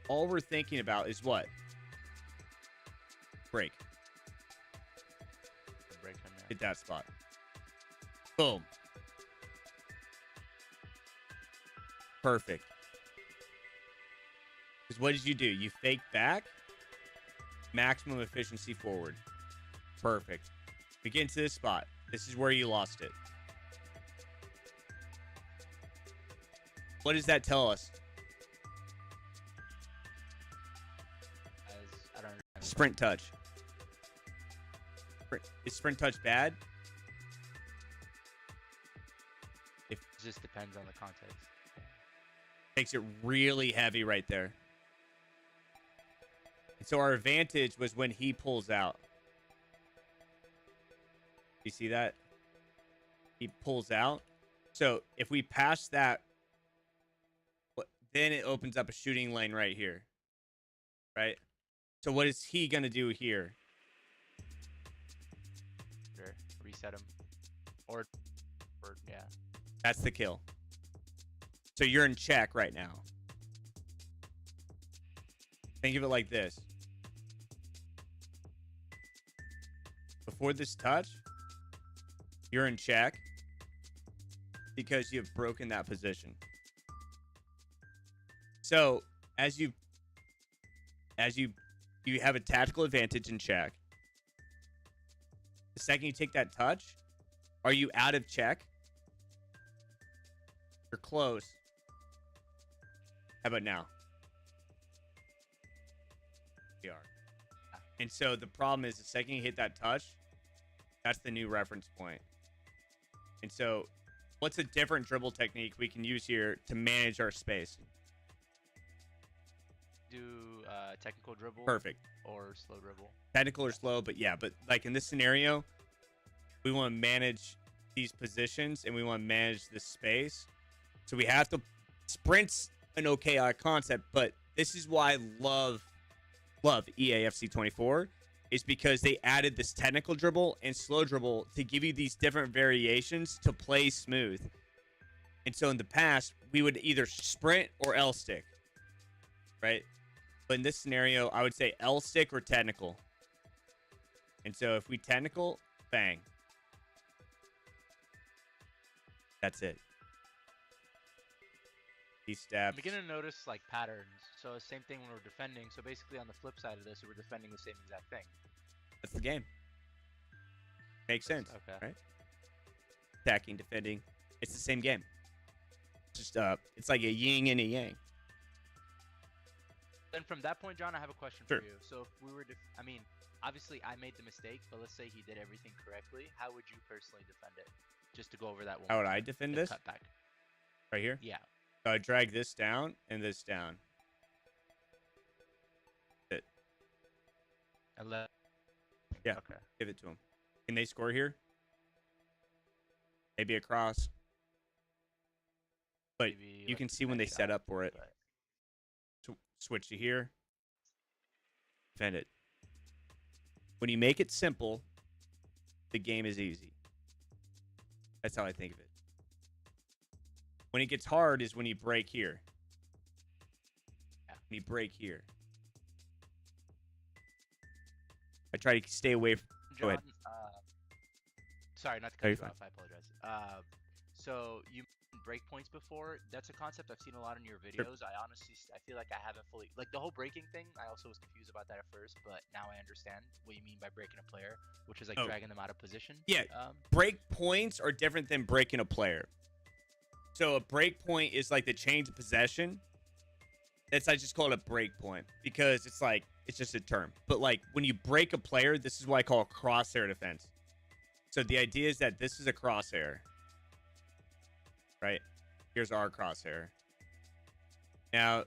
Speaker 1: all we're thinking about is what? Break. Hit that spot. Boom. Perfect. Because what did you do? You fake back. Maximum efficiency forward. Perfect. We get into this spot. This is where you lost it. What does that tell us?
Speaker 2: I don't know.
Speaker 1: Sprint touch. Is sprint touch bad?
Speaker 2: It just depends on the context.
Speaker 1: Makes it really heavy right there. And so our advantage was when he pulls out. You see that? He pulls out. So if we pass that, then it opens up a shooting lane right here. Right? So what is he going to do here?
Speaker 2: Sure. Reset him. Or yeah.
Speaker 1: That's the kill. So you're in check right now. Think of it like this. Before this touch, you're in check because you've broken that position. So as you have a tactical advantage in check. The second you take that touch, are you out of check? You're close. How about now? We are. And so the problem is the second you hit that touch, that's the new reference point. And so what's a different dribble technique we can use here to manage our space?
Speaker 2: do technical dribble.
Speaker 1: Perfect.
Speaker 2: Or slow dribble.
Speaker 1: Technical or slow, but yeah, but like in this scenario, we want to manage these positions and we want to manage the space. So we have to sprint's an okay concept, but this is why I love EAFC 24 is because they added this technical dribble and slow dribble to give you these different variations to play smooth. And so in the past, we would either sprint or L stick, right? But in this scenario, I would say L stick or technical. And so if we technical, bang. That's it. These steps.
Speaker 2: I'm beginning to notice like patterns. So same thing when we're defending. So basically on the flip side of this, we're defending the same exact thing.
Speaker 1: That's the game. Makes sense,
Speaker 2: Okay.
Speaker 1: right? Attacking, defending. It's the same game. Just it's like a yin and a yang.
Speaker 2: Then from that point, John, I have a question
Speaker 1: Sure.
Speaker 2: for you. So if we were, I mean, obviously I made the mistake, but let's say he did everything correctly. How would you personally defend it? Just to go over that one.
Speaker 1: How would
Speaker 2: more
Speaker 1: I
Speaker 2: time,
Speaker 1: defend
Speaker 2: the
Speaker 1: this?
Speaker 2: Cutback.
Speaker 1: Right here?
Speaker 2: Yeah.
Speaker 1: So I drag this down and this down. It.
Speaker 2: And let.
Speaker 1: Yeah.
Speaker 2: Okay.
Speaker 1: Give it to them. Can they score here? Maybe a cross. But
Speaker 2: Maybe
Speaker 1: you
Speaker 2: like
Speaker 1: can see when they
Speaker 2: back
Speaker 1: set
Speaker 2: out,
Speaker 1: up for it.
Speaker 2: but-
Speaker 1: Switch to here. Defend it. When you make it simple, the game is easy. That's how I think of it. When it gets hard is when you break here.
Speaker 2: Yeah.
Speaker 1: When you break here. I try to stay away from... Go ahead.
Speaker 2: Sorry, not to
Speaker 1: No,
Speaker 2: cut
Speaker 1: you're
Speaker 2: you
Speaker 1: fine.
Speaker 2: off. I apologize. So you mentioned breakpoints before. That's a concept I've seen a lot in your videos. I honestly, I feel like I haven't fully like the whole breaking thing. I also was confused about that at first, but now I understand what you mean by breaking a player, which is like
Speaker 1: Oh.
Speaker 2: dragging them out of position.
Speaker 1: Yeah. Break points are different than breaking a player. So a break point is like the change of possession. I just call it a break point because it's like it's just a term. But like when you break a player, this is what I call a crosshair defense. So the idea is that this is a crosshair. Right? Here's our crosshair. Now,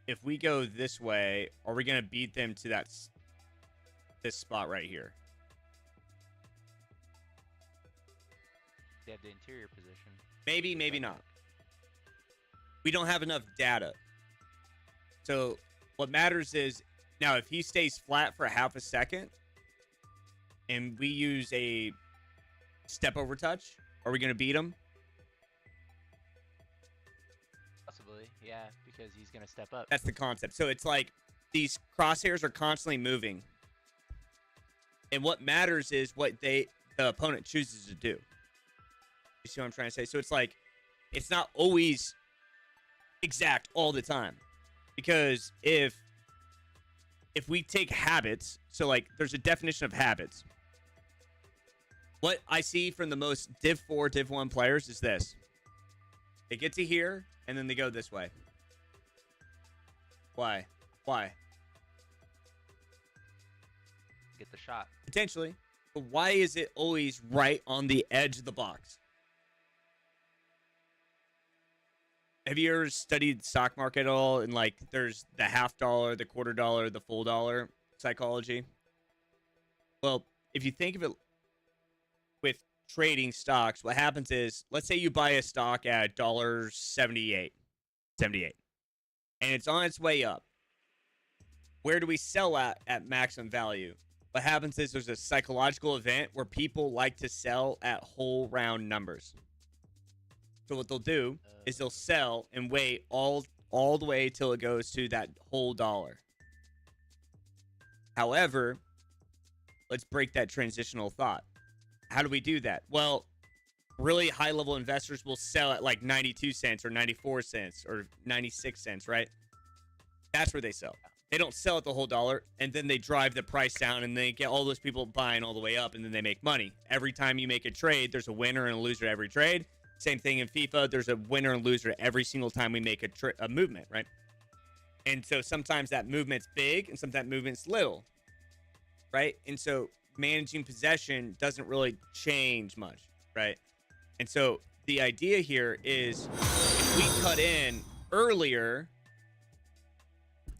Speaker 1: if we go this way, are we going to beat them to this spot right here?
Speaker 2: They have the interior position.
Speaker 1: Maybe, maybe not. We don't have enough data. So what matters is, now if he stays flat for half a second and we use a step over touch, are we going to beat him?
Speaker 2: Possibly, yeah, because he's gonna step up.
Speaker 1: That's the concept. So it's like these crosshairs are constantly moving. And what matters is what the opponent chooses to do. You see what I'm trying to say? So it's like, it's not always exact all the time. Because if we take habits, so like there's a definition of habits. What I see from the most Div 4, Div 1 players is this. They get to here, and then they go this way. Why? Why?
Speaker 2: Get the shot.
Speaker 1: Potentially. But why is it always right on the edge of the box? Have you ever studied stock market at all? And like there's the $50, the $quarter, the full dollar psychology. Well, if you think of it with trading stocks, what happens is, let's say you buy a stock at $78, and it's on its way up. Where do we sell at maximum value? What happens is there's a psychological event where people like to sell at whole round numbers. So what they'll do is they'll sell and wait all the way till it goes to that whole dollar. However, let's break that transitional thought. How do we do that? Well, really high-level investors will sell at like 92 cents or 94 cents or 96 cents, right? That's where they sell. They don't sell at the whole dollar, and then they drive the price down, and they get all those people buying all the way up, and then they make money. Every time you make a trade, there's a winner and a loser every trade. Same thing in FIFA. There's a winner and loser every single time we make a movement, right? And so sometimes that movement's big, and sometimes that movement's little, right? And so managing possession doesn't really change much, right? And so the idea here is if we cut in earlier,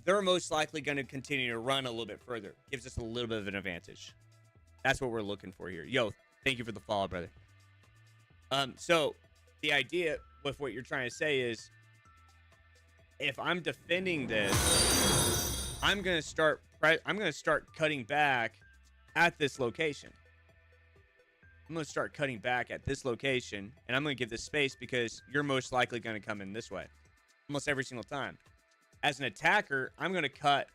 Speaker 1: they're most likely going to continue to run a little bit further. Gives us a little bit of an advantage. That's what we're looking for here. Yo, thank you for the follow, brother. So the idea with what you're trying to say is, if I'm defending this, I'm gonna start cutting back at this location. I'm gonna start cutting back at this location, and I'm gonna give this space because you're most likely gonna come in this way, almost every single time. As an attacker, I'm gonna cut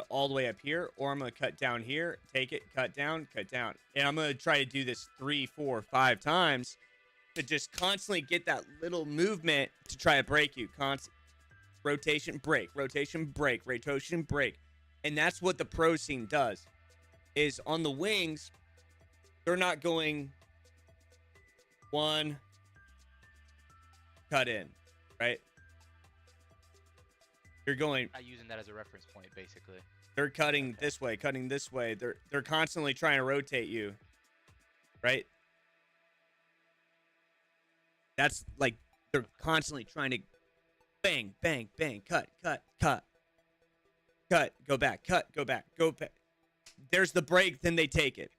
Speaker 1: all the way up here, or I'm gonna cut down here, take it, cut down, and I'm gonna try to do this 3, 4, 5 times to just constantly get that little movement to try to break you. Rotation, break, rotation, break, rotation, break. And that's what the pro scene does, is on the wings, they're not going 1, cut in, right? You're going...
Speaker 2: Not using that as a reference point, basically.
Speaker 1: They're cutting this way, cutting this way. They're constantly trying to rotate you, right? That's like, they're constantly trying to bang, bang, bang, cut, cut, cut, cut, go back, cut, go back, go back. There's the break, then they take it.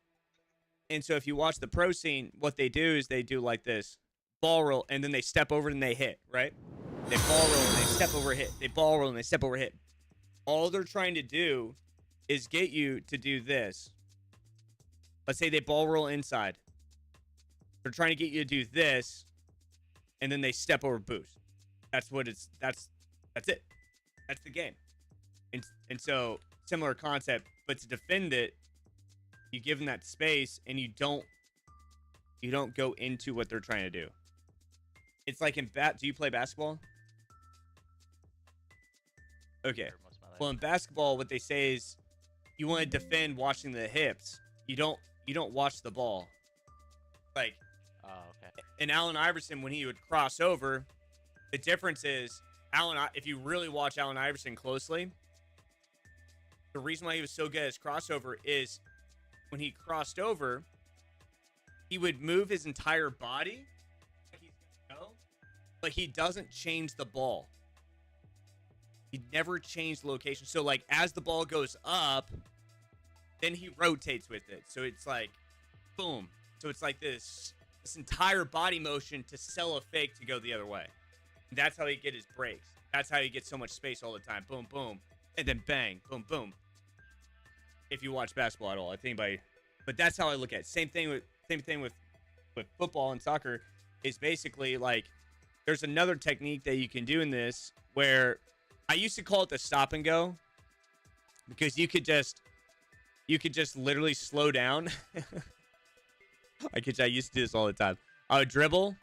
Speaker 1: And so if you watch the pro scene, what they do is they do like this, ball roll, and then they step over and they hit, right? They ball roll and they step over, hit. They ball roll and they step over, hit. All they're trying to do is get you to do this. Let's say they ball roll inside. They're trying to get you to do this, and then they step over boost. That's what it's, that's it. That's the game. And so, similar concept, but to defend it, you give them that space, and you don't go into what they're trying to do. It's like in do you play basketball? Okay. Well, in basketball, what they say is you want to defend watching the hips. You don't watch the ball. Like,
Speaker 2: oh, okay.
Speaker 1: And Allen Iverson, when he would cross over, the difference is if you really watch Allen Iverson closely, the reason why he was so good at his crossover is when he crossed over, he would move his entire body, like he's gonna go, but he doesn't change the ball. He never changed the location. So, like, as the ball goes up, then he rotates with it. So it's like, boom. So it's like this entire body motion to sell a fake to go the other way. And that's how he get his breaks. That's how he gets so much space all the time. Boom, boom, and then bang, boom, boom. If you watch basketball at all, I think but that's how I look at it. Same thing with football and soccer is basically like there's another technique that you can do in this where I used to call it the stop and go because you could just literally slow down. I used to do this all the time. I would dribble,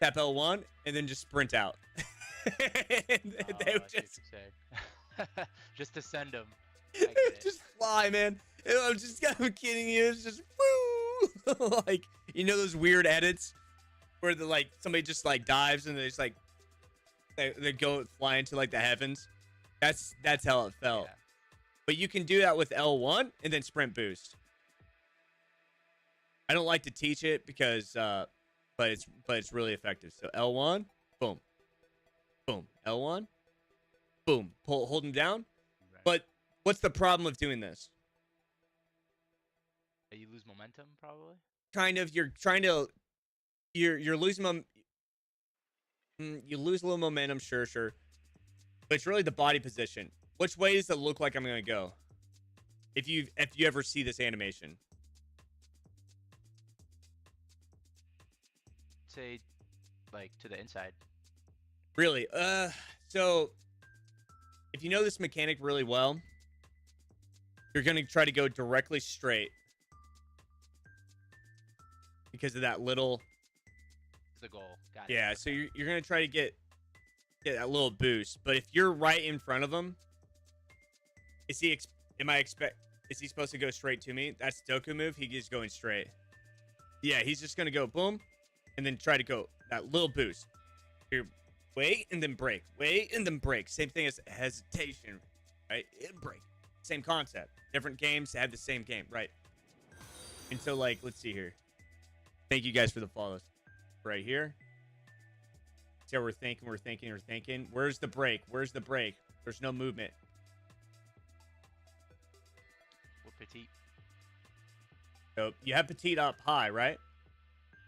Speaker 1: tap L1, and then just sprint out. And they would
Speaker 2: just to send them.
Speaker 1: Just fly, man. I'm kidding you. It's just woo. Like, you know those weird edits where somebody just like dives and they just like they go fly into like the heavens. That's how it felt. Yeah. But you can do that with L1 and then sprint boost. I don't like to teach it because but it's really effective. So L1, boom. Boom. L1, boom. Hold him down. Right. But what's the problem with doing this?
Speaker 2: You lose momentum, probably.
Speaker 1: Kind of. You're losing you lose a little momentum, sure. But it's really the body position. Which way does it look like I'm gonna go? If you ever see this animation.
Speaker 2: Say, like to the inside.
Speaker 1: Really? So if you know this mechanic really well, you're gonna try to go directly straight because of that little.
Speaker 2: It's the goal. Got it.
Speaker 1: Yeah. So you're gonna try to get that little boost, but if you're right in front of him, is he supposed to go straight to me? That's Doku move. He is going straight. Yeah, he's just gonna go boom, and then try to go that little boost. Here, wait and then break. Wait and then break. Same thing as hesitation, right? And break. Same concept. Different games have the same game, right? And so, let's see here. Thank you guys for the follows. Right here. how we're thinking. Where's the break? There's no movement.
Speaker 2: We're petite.
Speaker 1: So you have petite up high, right?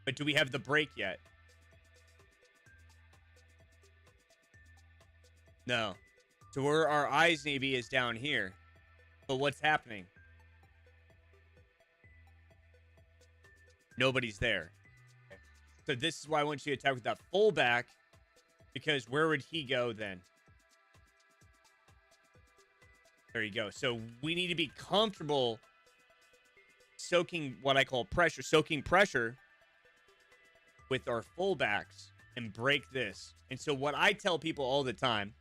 Speaker 1: But do we have the break yet? No. So where our eyes need to be is down here. But what's happening? Nobody's there. So this is why I want you to attack with that fullback, because where would he go then? There you go. So we need to be comfortable soaking what I call pressure, with our fullbacks and break this. And so what I tell people all the time,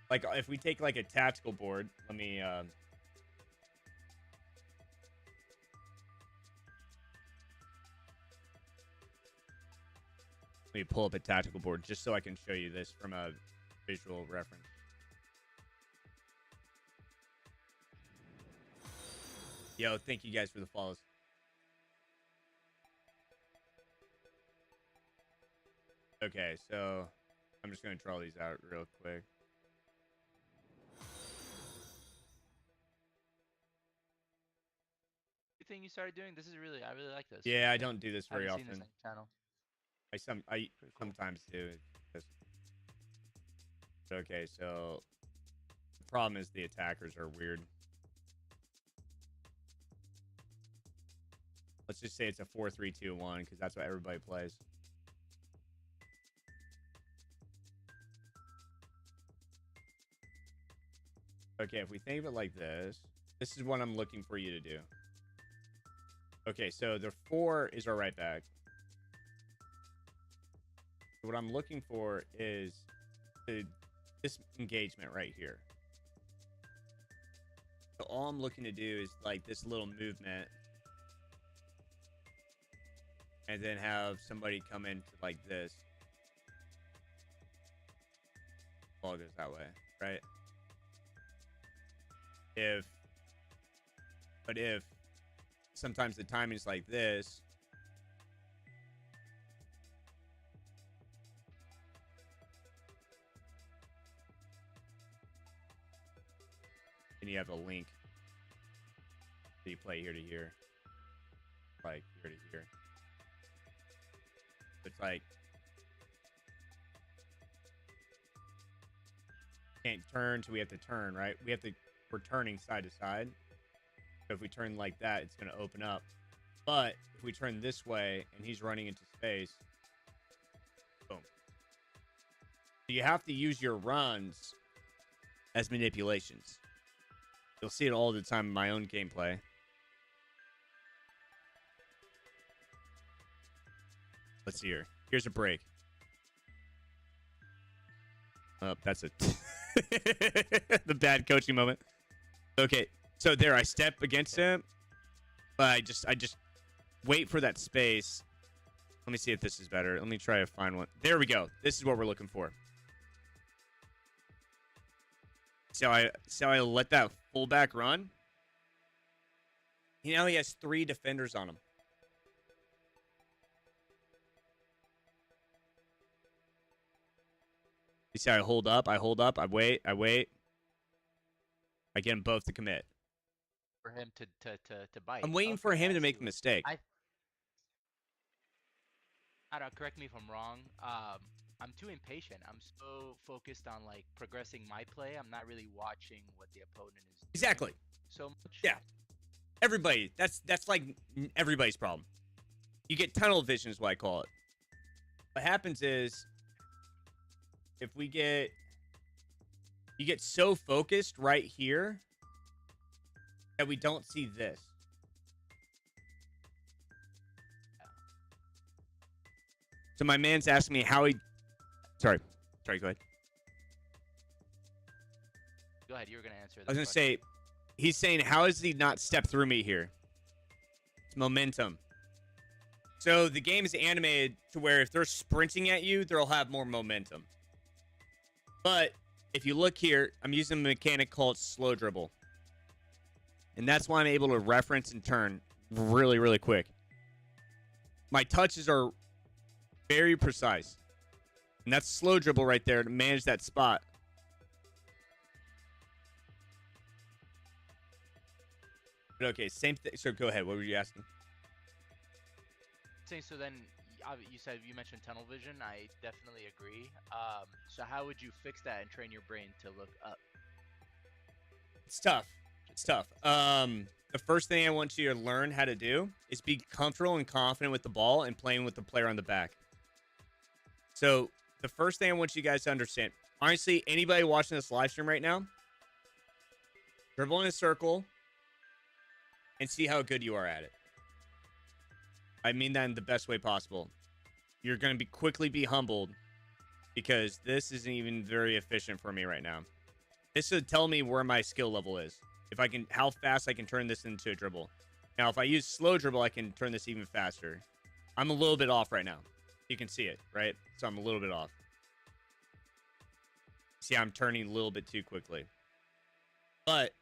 Speaker 1: like if we take like a tactical board, let me pull up a tactical board just so I can show you this from a visual reference. Yo, thank you guys for the follows. Okay, so I'm just going to draw these out real quick.
Speaker 2: Good thing you started doing this. I really like this.
Speaker 1: Yeah, I don't do this very
Speaker 2: haven't seen
Speaker 1: often.
Speaker 2: this on your channel.
Speaker 1: I
Speaker 2: Pretty cool.
Speaker 1: sometimes do. Okay, so the problem is the attackers are weird. Let's just say it's a 4-3-2-1 because that's what everybody plays. Okay, if we think of it like this is what I'm looking for you to do. Okay, so the 4 is our right back. What I'm looking for is this engagement right here. So all I'm looking to do is like this little movement. And then have somebody come into like this. Ball goes that way, right? But if sometimes the timing is like this, and you have a link, so you play here to here, like here to here. It's like can't turn, so we have to turn, right? We're turning side to side. So if we turn like that, it's going to open up. But if we turn this way and he's running into space, boom. So you have to use your runs as manipulations. You'll see it all the time in my own gameplay. Let's see here. Here's a break. Oh, that's a the bad coaching moment. Okay, so there I step against him, but I just wait for that space. Let me see if this is better. Let me try to find one. There we go. This is what we're looking for. So I let that fullback run. He now has 3 defenders on him. You see, I hold up, I wait. I get them both to commit.
Speaker 2: For him to bite.
Speaker 1: I'm waiting for him to make a mistake.
Speaker 2: I don't, correct me if I'm wrong. I'm too impatient. I'm so focused on like progressing my play. I'm not really watching what the opponent is doing
Speaker 1: Exactly.
Speaker 2: so much.
Speaker 1: Yeah. Everybody. That's like everybody's problem. You get tunnel vision is what I call it. What happens is if you get so focused right here that we don't see this. So my man's asking me how he... Sorry, go ahead.
Speaker 2: Go ahead, you were going to answer that.
Speaker 1: I was going to say, he's saying, how does he not step through me here? It's momentum. So the game is animated to where if they're sprinting at you, they'll have more momentum. But if you look here, I'm using a mechanic called slow dribble. And that's why I'm able to reference and turn really, really quick. My touches are very precise. And that's slow dribble right there to manage that spot. But okay, same thing. So go ahead. What were you asking?
Speaker 2: So then you said you mentioned tunnel vision. I definitely agree. So how would you fix that and train your brain to look up?
Speaker 1: It's tough. It's tough. The first thing I want you to learn how to do is be comfortable and confident with the ball and playing with the player on the back. So the first thing I want you guys to understand, honestly, anybody watching this live stream right now, dribble in a circle and see how good you are at it. I mean that in the best way possible. You're going to quickly be humbled because this isn't even very efficient for me right now. This should tell me where my skill level is. If I can, how fast I can turn this into a dribble. Now, if I use slow dribble, I can turn this even faster. I'm a little bit off right now. You can see it, right? So I'm a little bit off. See, I'm turning a little bit too quickly. But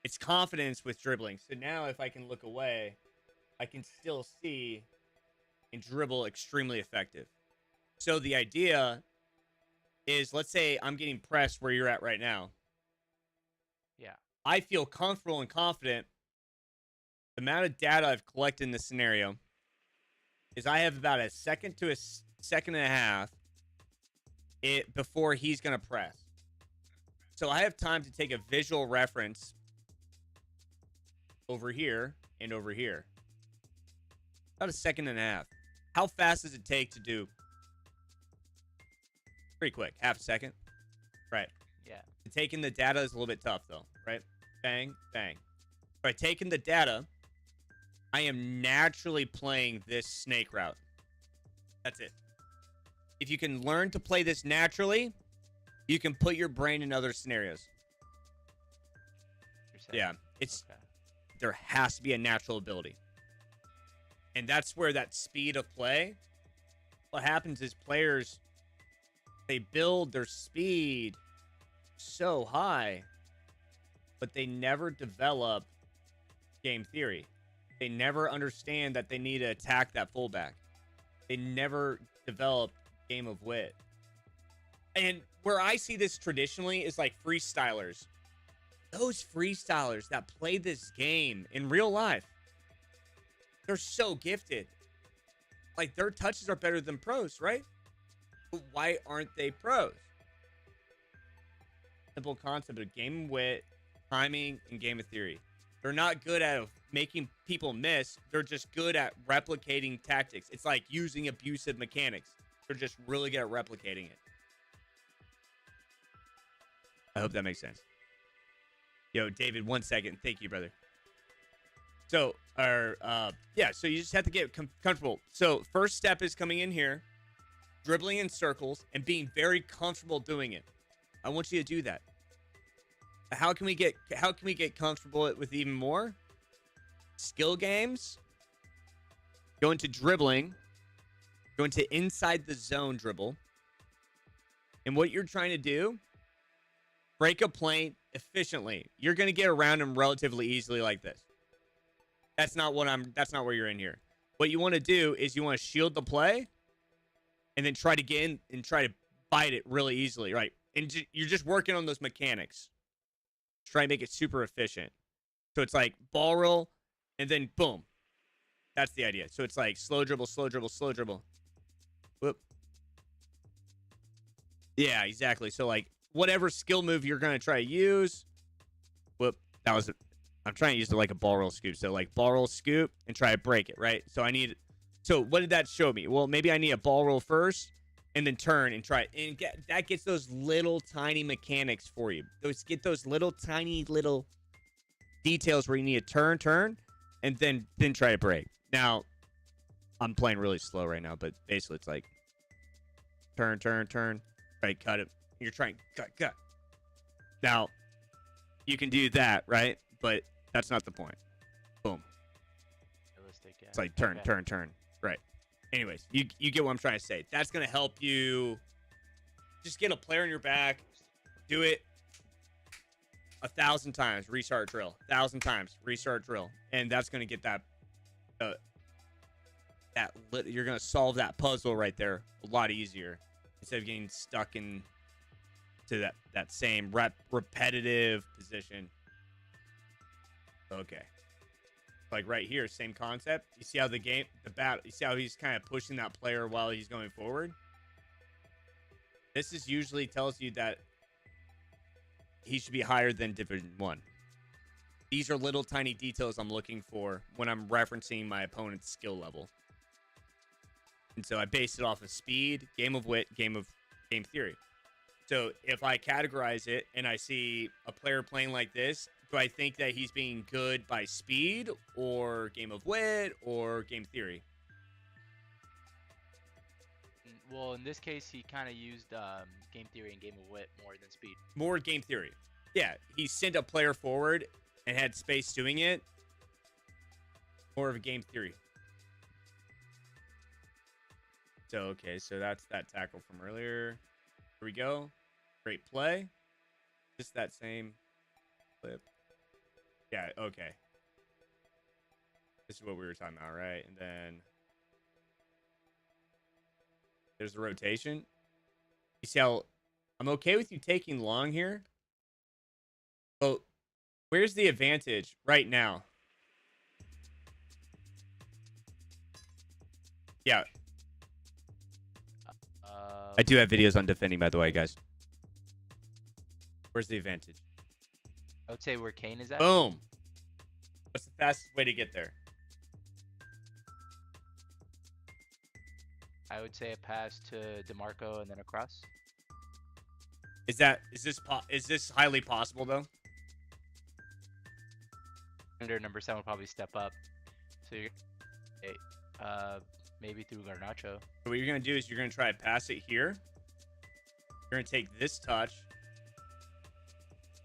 Speaker 1: it's confidence with dribbling. So now if I can look away, I can still see and dribble extremely effective. So the idea is, let's say I'm getting pressed where you're at right now.
Speaker 2: Yeah.
Speaker 1: I feel comfortable and confident. The amount of data I've collected in this scenario is I have about a second to a second and a half before he's going to press. So I have time to take a visual reference over here and over here. About a second and a half. How fast does it take to do? Pretty quick. Half a second. Right.
Speaker 2: Yeah.
Speaker 1: Taking the data is a little bit tough, though. Right? Bang, bang. By taking the data, I am naturally playing this snake route. That's it. If you can learn to play this naturally, you can put your brain in other scenarios. Yeah. It's okay. There has to be a natural ability. And that's where that speed of play, what happens is players, they build their speed so high, but they never develop game theory. They never understand that they need to attack that fullback. They never develop game of wit. And where I see this traditionally is like freestylers. Those freestylers that play this game in real life, they're so gifted. Like, their touches are better than pros, right? But why aren't they pros? Simple concept of game of wit, timing, and game of theory. They're not good at making people miss. They're just good at replicating tactics. It's like using abusive mechanics. They're just really good at replicating it. I hope that makes sense. Yo, David, 1 second. Thank you, brother. So, so you just have to get comfortable. So, first step is coming in here, dribbling in circles, and being very comfortable doing it. I want you to do that. How can we get comfortable with even more? Skill games. Go into dribbling. Go into inside the zone dribble. And what you're trying to do, break a plane efficiently. You're going to get around them relatively easily like this. That's not where you're in here. What you want to do is you want to shield the play and then try to get in and try to bite it really easily, right? And you're just working on those mechanics. Try and make it super efficient. So it's like ball roll and then boom. That's the idea. So it's like slow dribble, slow dribble, slow dribble. Whoop. Yeah, exactly. So like whatever skill move you're going to try to use. Whoop. I'm trying to use it like a ball roll scoop. So like ball roll scoop and try to break it, right? So what did that show me? Well, maybe I need a ball roll first and then turn and try. And that gets those little tiny mechanics for you. Get those little tiny little details where you need to turn, and then try to break. Now, I'm playing really slow right now, but basically it's like turn, right, cut it. You're trying, cut. Now, you can do that, right? But that's not the point. Boom.
Speaker 2: Realistic, yeah.
Speaker 1: It's like turn. Right. Anyways, you get what I'm trying to say. That's going to help you just get a player in your back. Do it 1,000 times. Restart drill. 1,000 times. Restart drill. And that's going to get that you're going to solve that puzzle right there a lot easier. instead of getting stuck in to that same repetitive position. Okay. Like right here, same concept. You see how the battle, you see how he's kind of pushing that player while he's going forward? This is usually tells you that he should be higher than Division 1. These are little tiny details I'm looking for when I'm referencing my opponent's skill level. And so I base it off of speed, game of wit, game theory. So if I categorize it and I see a player playing like this, do I think that he's being good by speed or game of wit or game theory?
Speaker 2: Well, in this case, he kind of used game theory and game of wit more than speed.
Speaker 1: More game theory. Yeah, he sent a player forward and had space doing it. More of a game theory. So, okay, so that's that tackle from earlier. Here we go. Great play. Just that same clip. Yeah, okay. This is what we were talking about, right? And then there's the rotation. You see how I'm okay with you taking long here? But where's the advantage right now? Yeah. I do have videos on defending, by the way, guys. Where's the advantage?
Speaker 2: I would say where Kane is at.
Speaker 1: Boom. What's the fastest way to get there?
Speaker 2: I would say a pass to DeMarco and then across.
Speaker 1: Is this highly possible though?
Speaker 2: Under number 7 will probably step up. So you're maybe through Garnacho.
Speaker 1: So what you're gonna do is you're gonna try to pass it here. You're gonna take this touch,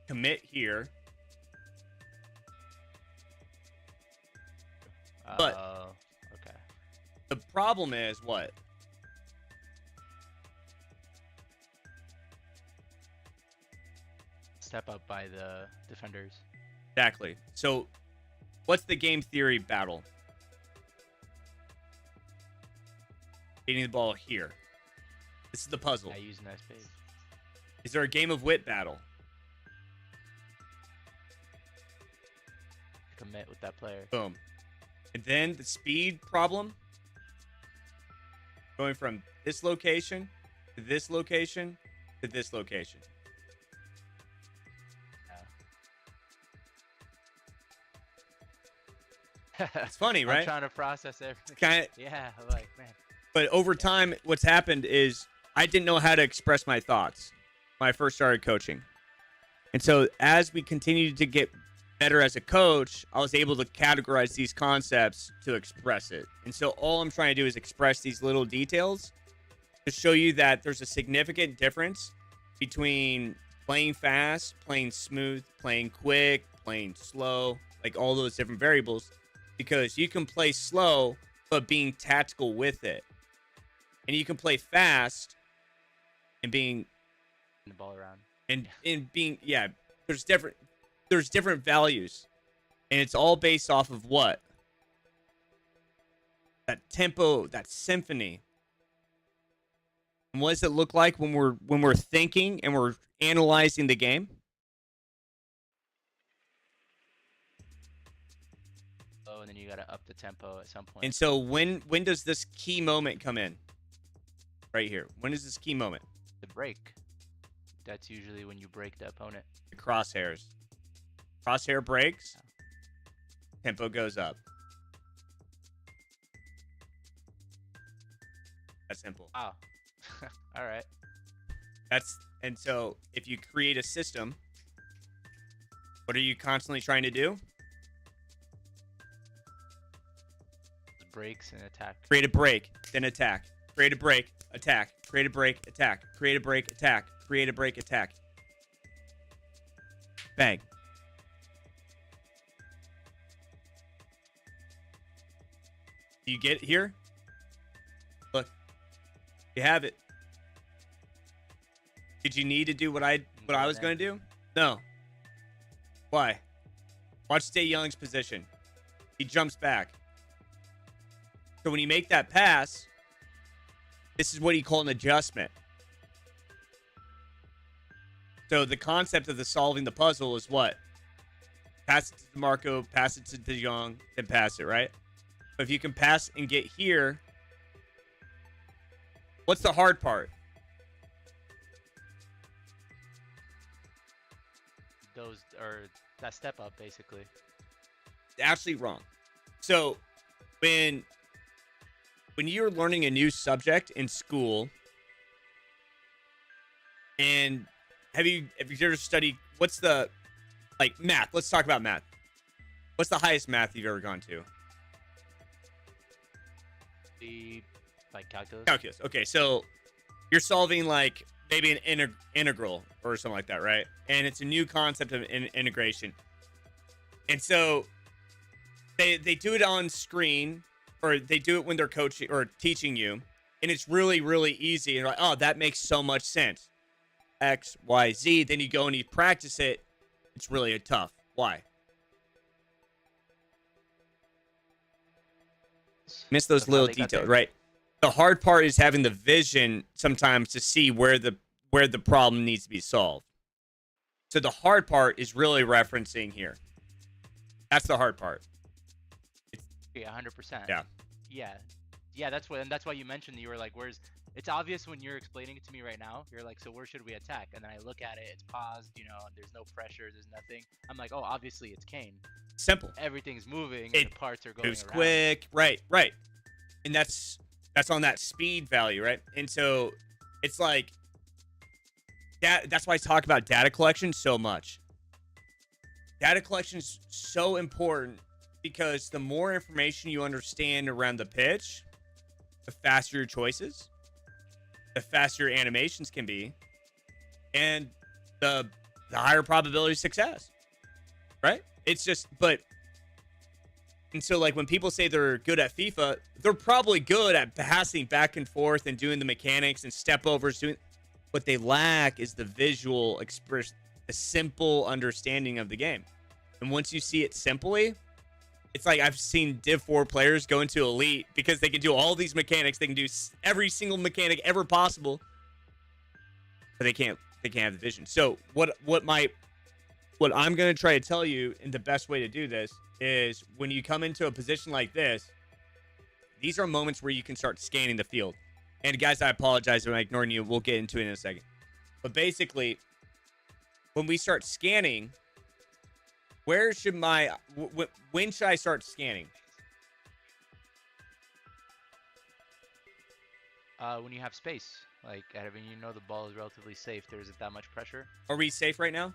Speaker 1: commit here. But
Speaker 2: okay.
Speaker 1: The problem is what?
Speaker 2: Step up by the defenders.
Speaker 1: Exactly. So what's the game theory battle? Getting the ball here. This is the puzzle.
Speaker 2: Yeah, using that space.
Speaker 1: Is there a game of wit battle?
Speaker 2: Commit with that player.
Speaker 1: Boom. And then the speed problem. Going from this location to this location to this location.
Speaker 2: Yeah.
Speaker 1: It's funny, right?
Speaker 2: I'm trying to process everything.
Speaker 1: Kind of.
Speaker 2: Yeah, like, man.
Speaker 1: But over time, what's happened is I didn't know how to express my thoughts when I first started coaching. And so as we continued to get better as a coach, I was able to categorize these concepts to express it. And so all I'm trying to do is express these little details to show you that there's a significant difference between playing fast, playing smooth, playing quick, playing slow, like all those different variables, because you can play slow, but being tactical with it. And you can play fast and being
Speaker 2: The ball around.
Speaker 1: and being, yeah, there's different values, and it's all based off of what? That tempo, that symphony. And what does it look like when we're thinking and we're analyzing the game?
Speaker 2: Oh, and then you gotta up the tempo at some point.
Speaker 1: And so when does this key moment come in? Right here. When is this key moment?
Speaker 2: The break. That's usually when you break the opponent.
Speaker 1: The crosshairs. Crosshair breaks. Tempo goes up. That's simple.
Speaker 2: Oh. All right.
Speaker 1: And so if you create a system, what are you constantly trying to do?
Speaker 2: Breaks and attack.
Speaker 1: Create a break, then attack. Create a break, attack. Create a break, attack. Create a break, attack. Create a break, attack. Bang. You get it here? Look. You have it. Did you need to do what I was going to do? No. Why? Watch Day Young's position. He jumps back. So when you make that pass, this is what you call an adjustment. So the concept of the solving the puzzle is what? Pass it to DeMarco, pass it to De Jong, then pass it, right? But if you can pass and get here, what's the hard part?
Speaker 2: Those are that step up basically.
Speaker 1: Actually wrong. So when you're learning a new subject in school, and have you ever studied what's the like math? Let's talk about math. What's the highest math you've ever gone to?
Speaker 2: The like calculus.
Speaker 1: Calculus. Okay, so you're solving like maybe an integral or something like that, right? And it's a new concept of integration. And so they do it on screen, or they do it when they're coaching or teaching you, and it's really, really easy. And you're like, oh, that makes so much sense. X, Y, Z. Then you go and you practice it. It's really tough. Why? Miss those little details, right? The hard part is having the vision sometimes to see where the problem needs to be solved. So the hard part is really referencing here. That's the hard part.
Speaker 2: Yeah, 100%.
Speaker 1: Yeah.
Speaker 2: Yeah. That's why you mentioned that you were like, "Where's?" It's obvious when you're explaining it to me right now. You're like, "So where should we attack?" And then I look at it. It's paused. There's no pressure. There's nothing. I'm like, "Oh, obviously it's Kane.
Speaker 1: Simple.
Speaker 2: Everything's moving. And the parts are going
Speaker 1: moves
Speaker 2: around.
Speaker 1: quick. Right. And that's on that speed value, right? And so it's like that. That's why I talk about data collection so much. Data collection is so important because the more information you understand around the pitch, the faster your choices, the faster your animations can be, and the higher probability of success, right? It's just, and so like when people say they're good at FIFA, they're probably good at passing back and forth and doing the mechanics and step overs. What they lack is the visual express, the simple understanding of the game. And once you see it simply, it's like I've seen Div 4 players go into Elite because they can do all these mechanics. They can do every single mechanic ever possible, but they can't have the vision. So what I'm going to try to tell you, and the best way to do this is when you come into a position like this, these are moments where you can start scanning the field. And guys, I apologize if I'm ignoring you. We'll get into it in a second. But basically, when we start scanning, when should I start scanning?
Speaker 2: When you have space, like when the ball is relatively safe, there isn't that much pressure.
Speaker 1: Are we safe right now?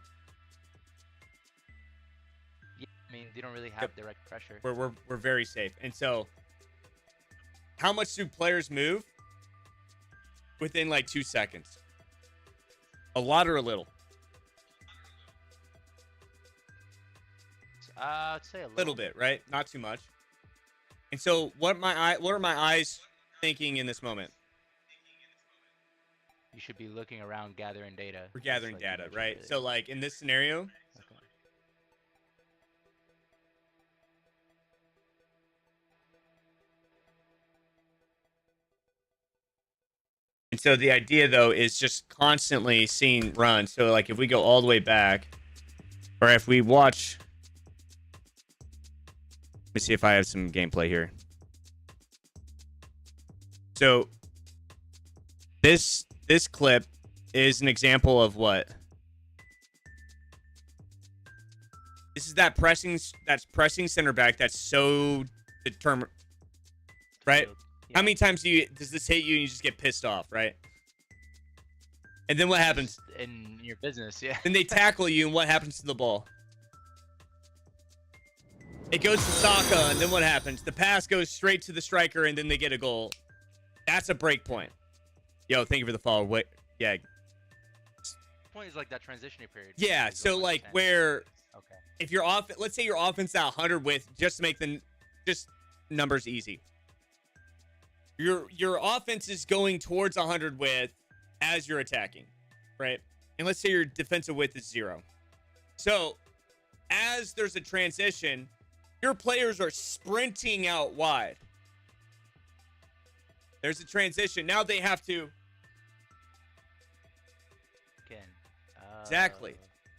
Speaker 2: Yeah, I mean they don't really have direct pressure.
Speaker 1: We're very safe. And so, how much do players move within like 2 seconds? A lot or a little?
Speaker 2: I'd say a
Speaker 1: little bit, right? Not too much. And so, what are my eyes thinking in this moment?
Speaker 2: You should be looking around, gathering data.
Speaker 1: We're gathering data, right? So, like in this scenario,
Speaker 2: okay.
Speaker 1: And so the idea though is just constantly seeing runs. So like if we go all the way back, or if we watch. Let me see if I have some gameplay here. So this clip is an example of what? This is that's pressing center back that's so determined, right?
Speaker 2: Yeah.
Speaker 1: How many times does this hit you and you just get pissed off, right? And then what happens?
Speaker 2: In your business, yeah.
Speaker 1: Then they tackle you, and what happens to the ball? It goes to Saka, and then what happens? The pass goes straight to the striker, and then they get a goal. That's a break point. Yo, thank you for the follow. Wait, yeah.
Speaker 2: Point is like that transitioning period.
Speaker 1: Yeah, so like where,
Speaker 2: okay,
Speaker 1: if you're off, let's say your offense at 100 with, just to make the numbers easy. Your offense is going towards 100 width as you're attacking, right? And let's say your defensive width is 0. So as there's a transition, your players are sprinting out wide. There's a transition. Now they have to.
Speaker 2: Again,
Speaker 1: Exactly.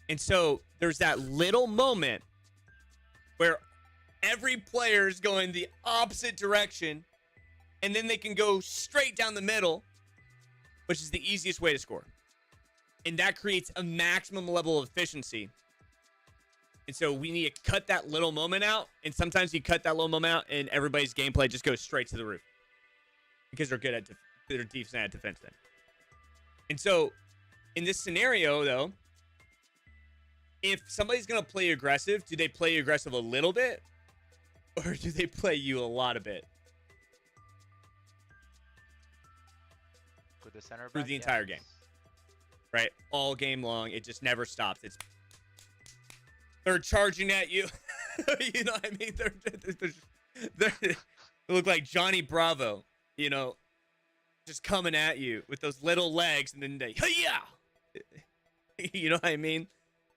Speaker 1: And so there's that little moment where every player is going the opposite direction, and then they can go straight down the middle, which is the easiest way to score. And that creates a maximum level of efficiency. And so we need to cut that little moment out. And sometimes you cut that little moment out, and everybody's gameplay just goes straight to the roof because they're good at their defense and defense then. And so in this scenario, though, if somebody's going to play aggressive, do they play aggressive a little bit, or do they play you a lot of it?
Speaker 2: With the center back,
Speaker 1: through the entire game, right? All game long, it just never stops. They're charging at you. You know what I mean? They look like Johnny Bravo, you know, just coming at you with those little legs, and then they, yeah, you know what I mean?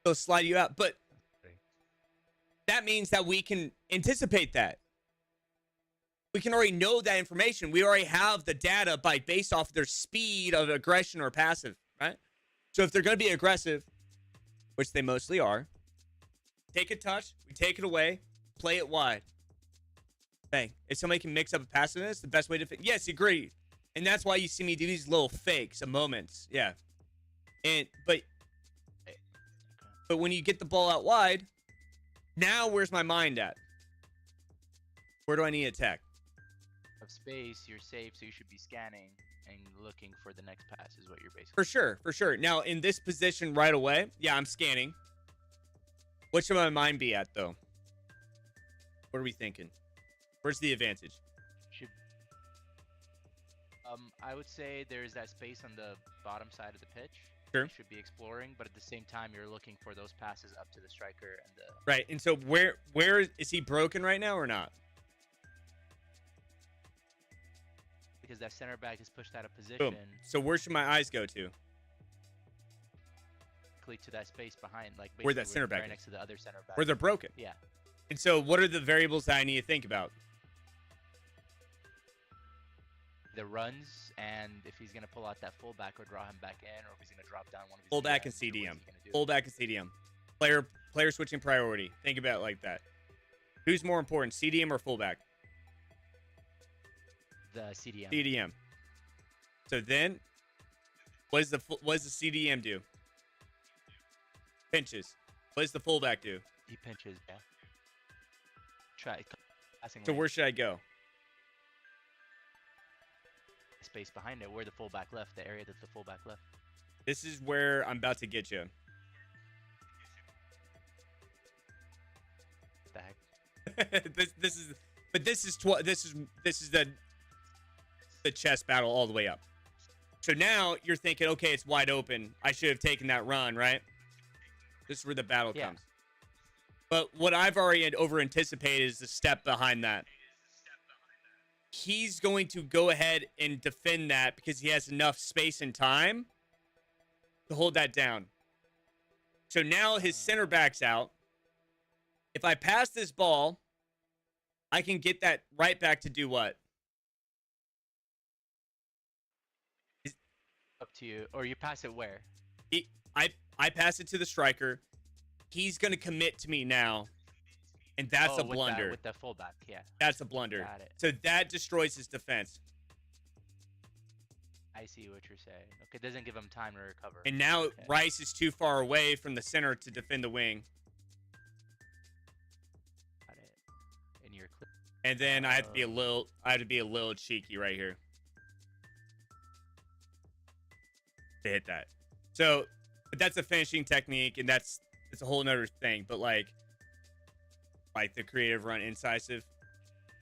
Speaker 1: They'll slide you out, but that means that we can anticipate that. We can already know that information. We already have the data based off their speed of aggression or passive, right? So if they're going to be aggressive, which they mostly are, take a touch, we take it away, play it wide. Bang. If somebody can mix up a passiveness, the best way to... Yes, agree. And that's why you see me do these little fakes of moments. Yeah. But when you get the ball out wide, now where's my mind at? Where do I need to attack?
Speaker 2: Of space, you're safe, so you should be scanning and looking for the next pass is what you're basically...
Speaker 1: For sure, for sure. Now, in this position right away, yeah, I'm scanning. What should my mind be at, though? What are we thinking? Where's the advantage?
Speaker 2: I would say there's that space on the bottom side of the pitch.
Speaker 1: Sure.
Speaker 2: You should be exploring, but at the same time, you're looking for those passes up to the striker and the...
Speaker 1: Right, and so where is he broken right now or not?
Speaker 2: Because that center back is pushed out of position.
Speaker 1: Boom. So where should my eyes go to?
Speaker 2: To that space behind, like
Speaker 1: where that center back
Speaker 2: right
Speaker 1: is.
Speaker 2: next to the other center back.
Speaker 1: Where they're broken.
Speaker 2: Yeah.
Speaker 1: And so what are the variables that I need to think about?
Speaker 2: The runs, and if he's going to pull out that fullback or draw him back in, or if he's going to drop down one of his
Speaker 1: fullback and CDM. Fullback and CDM. Player switching priority. Think about it like that. Who's more important, CDM or fullback?
Speaker 2: The CDM.
Speaker 1: CDM. So then, what does the CDM do? Pinches. What does the fullback do?
Speaker 2: He pinches, yeah. Try.
Speaker 1: So where should I go?
Speaker 2: Space behind it, where the fullback left, the area that the fullback left.
Speaker 1: This is where I'm about to get you.
Speaker 2: What the heck?
Speaker 1: this is the chess battle all the way up. So now you're thinking, okay, it's wide open. I should have taken that run, right? This is where the battle comes. But what I've already over anticipated is the step behind that. He's going to go ahead and defend that because he has enough space and time to hold that down. So now his center back's out. If I pass this ball, I can get that right back to do what?
Speaker 2: Up to you. Or you pass it where?
Speaker 1: I pass it to the striker. He's going to commit to me now. And that's a blunder.
Speaker 2: With the fullback, yeah.
Speaker 1: That's a blunder.
Speaker 2: Got it.
Speaker 1: So that destroys his defense.
Speaker 2: I see what you're saying. Okay, doesn't him time to recover.
Speaker 1: And now Rice is too far away from the center to defend the wing.
Speaker 2: Got it. And you're clear.
Speaker 1: And then I have to be a little cheeky right here to hit that. So, but that's a finishing technique, and it's a whole nother thing. But like the creative run incisive.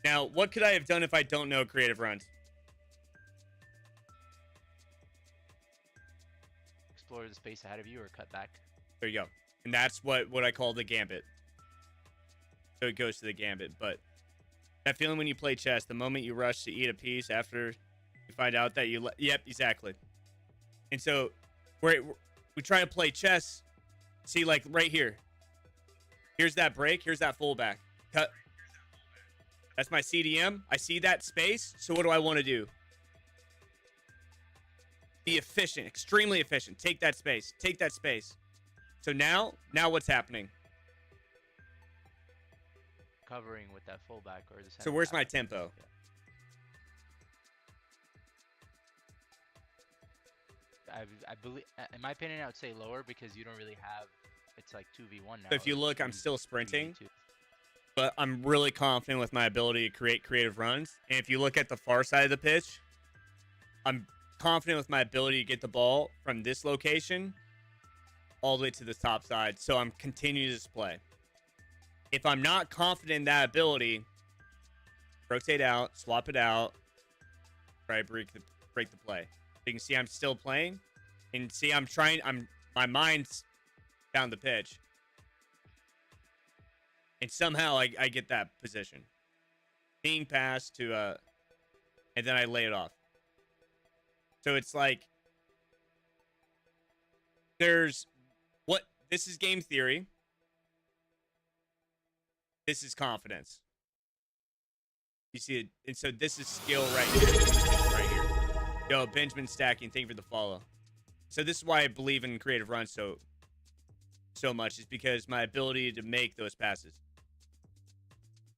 Speaker 1: Now, what could I have done if I don't know creative runs?
Speaker 2: Explore the space ahead of you or cut back.
Speaker 1: There you go. And that's what I call the gambit. So it goes to the gambit. But that feeling when you play chess, the moment you rush to eat a piece after you find out that yep, exactly. And so we try to play chess. See, like right here. Here's that break. Here's that fullback. Cut. That's my CDM. I see that space. So what do I want to do? Be efficient, extremely efficient. Take that space. Take that space. So now what's happening?
Speaker 2: Covering with that fullback or the center.
Speaker 1: So where's my
Speaker 2: back.
Speaker 1: tempo?
Speaker 2: I believe, in my opinion, I would say lower because you don't really have. It's like 2v1 now.
Speaker 1: So if you look, I'm still
Speaker 2: 2v2.
Speaker 1: sprinting, but I'm really confident with my ability to create creative runs. And if you look at the far side of the pitch, I'm confident with my ability to get the ball from this location all the way to the top side. So I'm continuing to display. If I'm not confident in that ability, rotate out, swap it out, try to break the play. You can see I'm still playing, and see my mind's down the pitch, and somehow I get that position, being passed to and then I lay it off. So it's like this is game theory. This is confidence. You see it, and so this is skill right here. Yo, Benjamin Stacking, thank you for the follow. So this is why I believe in creative runs so much, is because my ability to make those passes.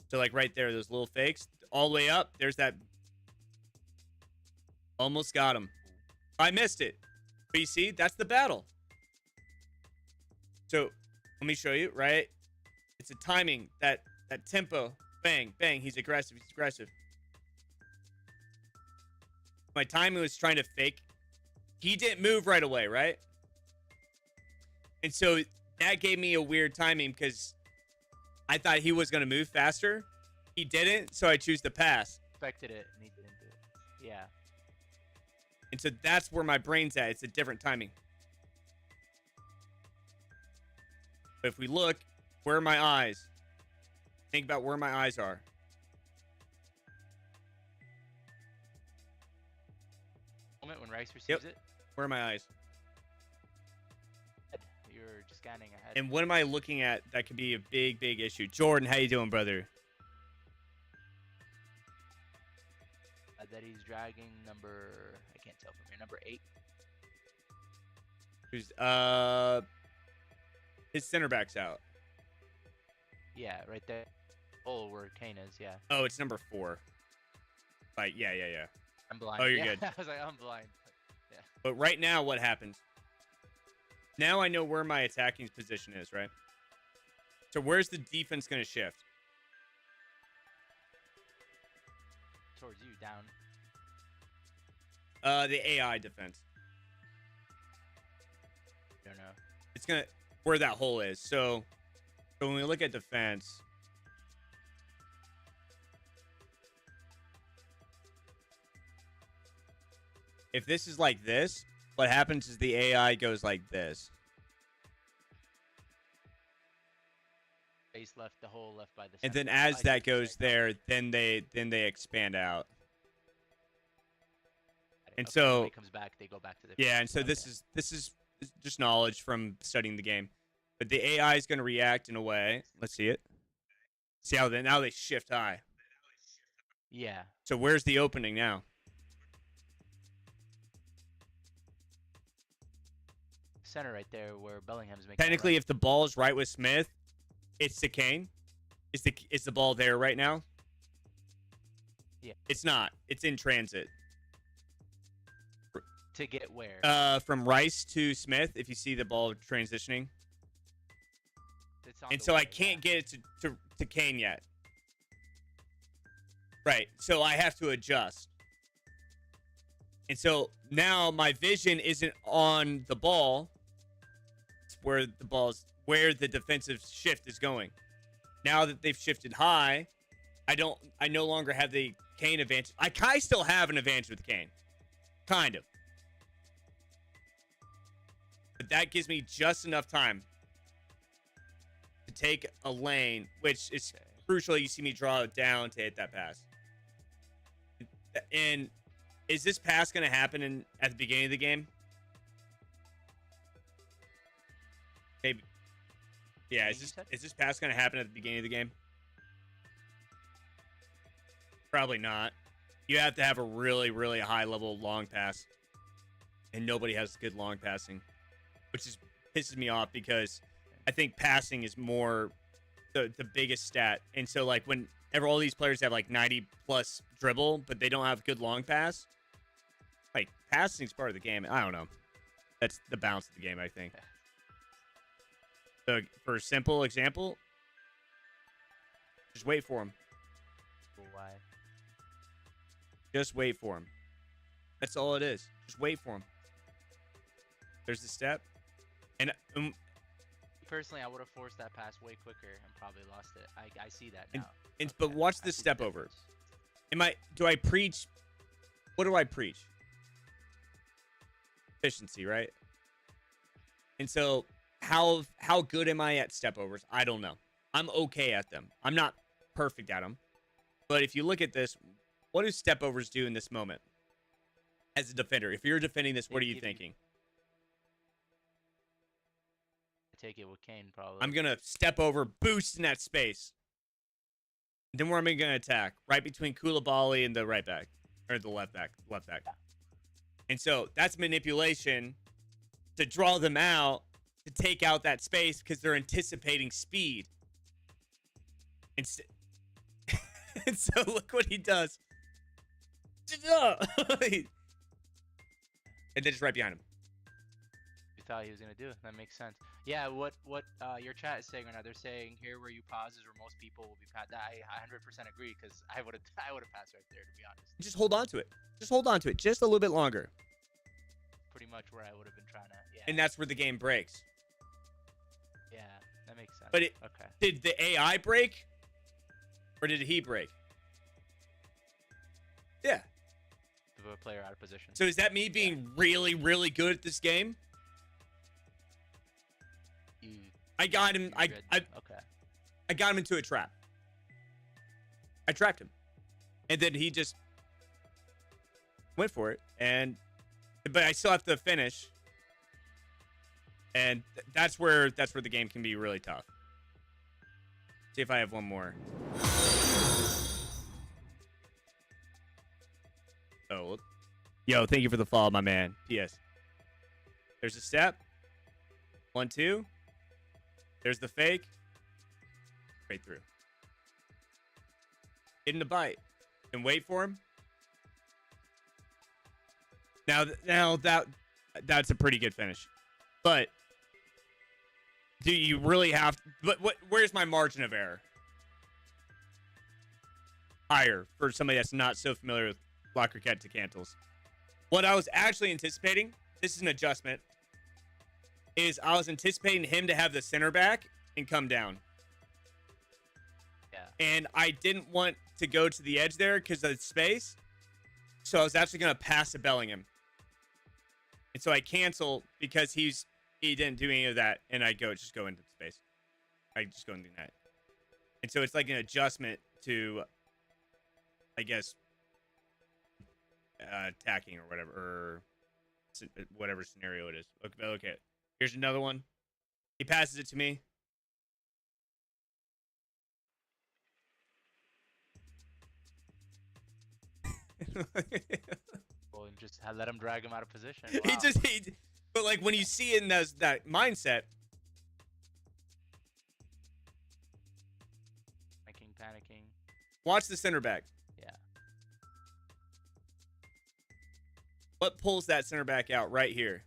Speaker 1: So like right there, those little fakes, all the way up, there's that. Almost got him. I missed it. But you see, that's the battle. So let me show you, right? It's a timing, that tempo. Bang, bang, he's aggressive, My timing was trying to fake. He didn't move right away, right? And so that gave me a weird timing because I thought he was going to move faster. He didn't, so I choose to pass.
Speaker 2: Expected it, and he didn't do it. Yeah.
Speaker 1: And so that's where my brain's at. It's a different timing. But if we look, where are my eyes? Think about where my eyes are.
Speaker 2: Moment when Rice receives it.
Speaker 1: Where are my eyes?
Speaker 2: You're just scanning ahead.
Speaker 1: And what am I looking at that could be a big, big issue? Jordan, how you doing, brother?
Speaker 2: That he's dragging number, I can't tell from here, number 8.
Speaker 1: Who's his center back's out.
Speaker 2: Yeah, right there. Oh, where Kane is, yeah.
Speaker 1: Oh, it's number 4. Like, yeah.
Speaker 2: I'm blind.
Speaker 1: Oh, you're
Speaker 2: yeah,
Speaker 1: good.
Speaker 2: I was like, I'm blind. Yeah.
Speaker 1: But right now, what happens? Now I know where my attacking position is, right? So where's the defense going to shift?
Speaker 2: Towards you, down.
Speaker 1: The AI defense.
Speaker 2: Don't know.
Speaker 1: It's going to, where that hole is. So when we look at defense, if this is like this, what happens is the AI goes like this.
Speaker 2: Base left, the hole left by the.
Speaker 1: And then as that goes there, then they expand out. And so
Speaker 2: when it comes back, they go back to the.
Speaker 1: Yeah, and so this is just knowledge from studying the game. But the AI is going to react in a way. Let's see it. See how now they shift high.
Speaker 2: Yeah.
Speaker 1: So where's the opening now?
Speaker 2: Center right there where Bellingham's making.
Speaker 1: Technically, if the ball is right with Smith, it's to Kane. Is the ball there right now?
Speaker 2: Yeah.
Speaker 1: It's not. It's in transit.
Speaker 2: To get where?
Speaker 1: From Rice to Smith, if you see the ball transitioning. And so I can't get it to Kane yet. Right. So I have to adjust. And so now my vision isn't on the ball. It's where the defensive shift is going. Now that they've shifted high, I no longer have the Kane advantage. I still have an advantage with Kane. Kind of. But that gives me just enough time to take a lane, which is crucial. You see me draw it down to hit that pass. And is this pass going to happen at the beginning of the game? Maybe. Yeah, is this pass going to happen at the beginning of the game? Probably not. You have to have a really, really high level long pass and nobody has good long passing, which is pisses me off because I think passing is more the biggest stat. And so like whenever all these players have like 90 plus dribble, but they don't have good long pass, like passing is part of the game. I don't know. That's the balance of the game, I think. So for a simple example, just wait for him.
Speaker 2: Why?
Speaker 1: Just wait for him. That's all it is. Just wait for him. There's the step. And
Speaker 2: personally, I would have forced that pass way quicker and probably lost it. I see that now.
Speaker 1: But watch this step over. Do I preach? What do I preach? Efficiency, right? And so how good am I at step overs? I don't know. I'm okay at them. I'm not perfect at them. But if you look at this, what do step overs do in this moment? As a defender, if you're defending this, what are you thinking?
Speaker 2: Take it with Kane, probably.
Speaker 1: I'm gonna step over, boost in that space. Then where am I gonna attack? Right between Koulibaly and the right back, or the left back. And so that's manipulation to draw them out, to take out that space because they're anticipating speed. And so look what he does. And then just right behind him.
Speaker 2: You thought he was gonna do it. That makes sense. Yeah, what your chat is saying right now, they're saying here where you pause is where most people will be passed. I 100% agree because I would have passed right there, to be honest.
Speaker 1: Just hold on to it. Just hold on to it just a little bit longer.
Speaker 2: Pretty much where I would have been trying to. Yeah.
Speaker 1: And that's where the game breaks.
Speaker 2: Yeah, that makes sense.
Speaker 1: But
Speaker 2: okay.
Speaker 1: Did the AI break? Or did he break? Yeah.
Speaker 2: The player out of position.
Speaker 1: So is that me being really, really good at this game? I got him. Okay. I got him into a trap. I trapped him, and then he just went for it. But I still have to finish, and that's where the game can be really tough. See if I have one more. Oh, yo, thank you for the follow, my man. P.S. There's a step. 1, 2. There's the fake. Straight through. Get in the bite. And wait for him. Now that's a pretty good finish. But do you really have where's my margin of error? Higher for somebody that's not so familiar with La Croquette to Cantles. What I was actually anticipating, this is an adjustment, is I was anticipating him to have the center back and come down.
Speaker 2: Yeah.
Speaker 1: And I didn't want to go to the edge there because of the space. So I was actually going to pass to Bellingham. And so I cancel because he didn't do any of that. And I just go into space. I just go into that. And so it's like an adjustment to, I guess, attacking or whatever scenario it is. Okay. Here's another one. He passes it to me.
Speaker 2: Well, just let him drag him out of position. Wow.
Speaker 1: But like when you see it in that mindset.
Speaker 2: Panicking.
Speaker 1: Watch the center back.
Speaker 2: Yeah.
Speaker 1: What pulls that center back out right here?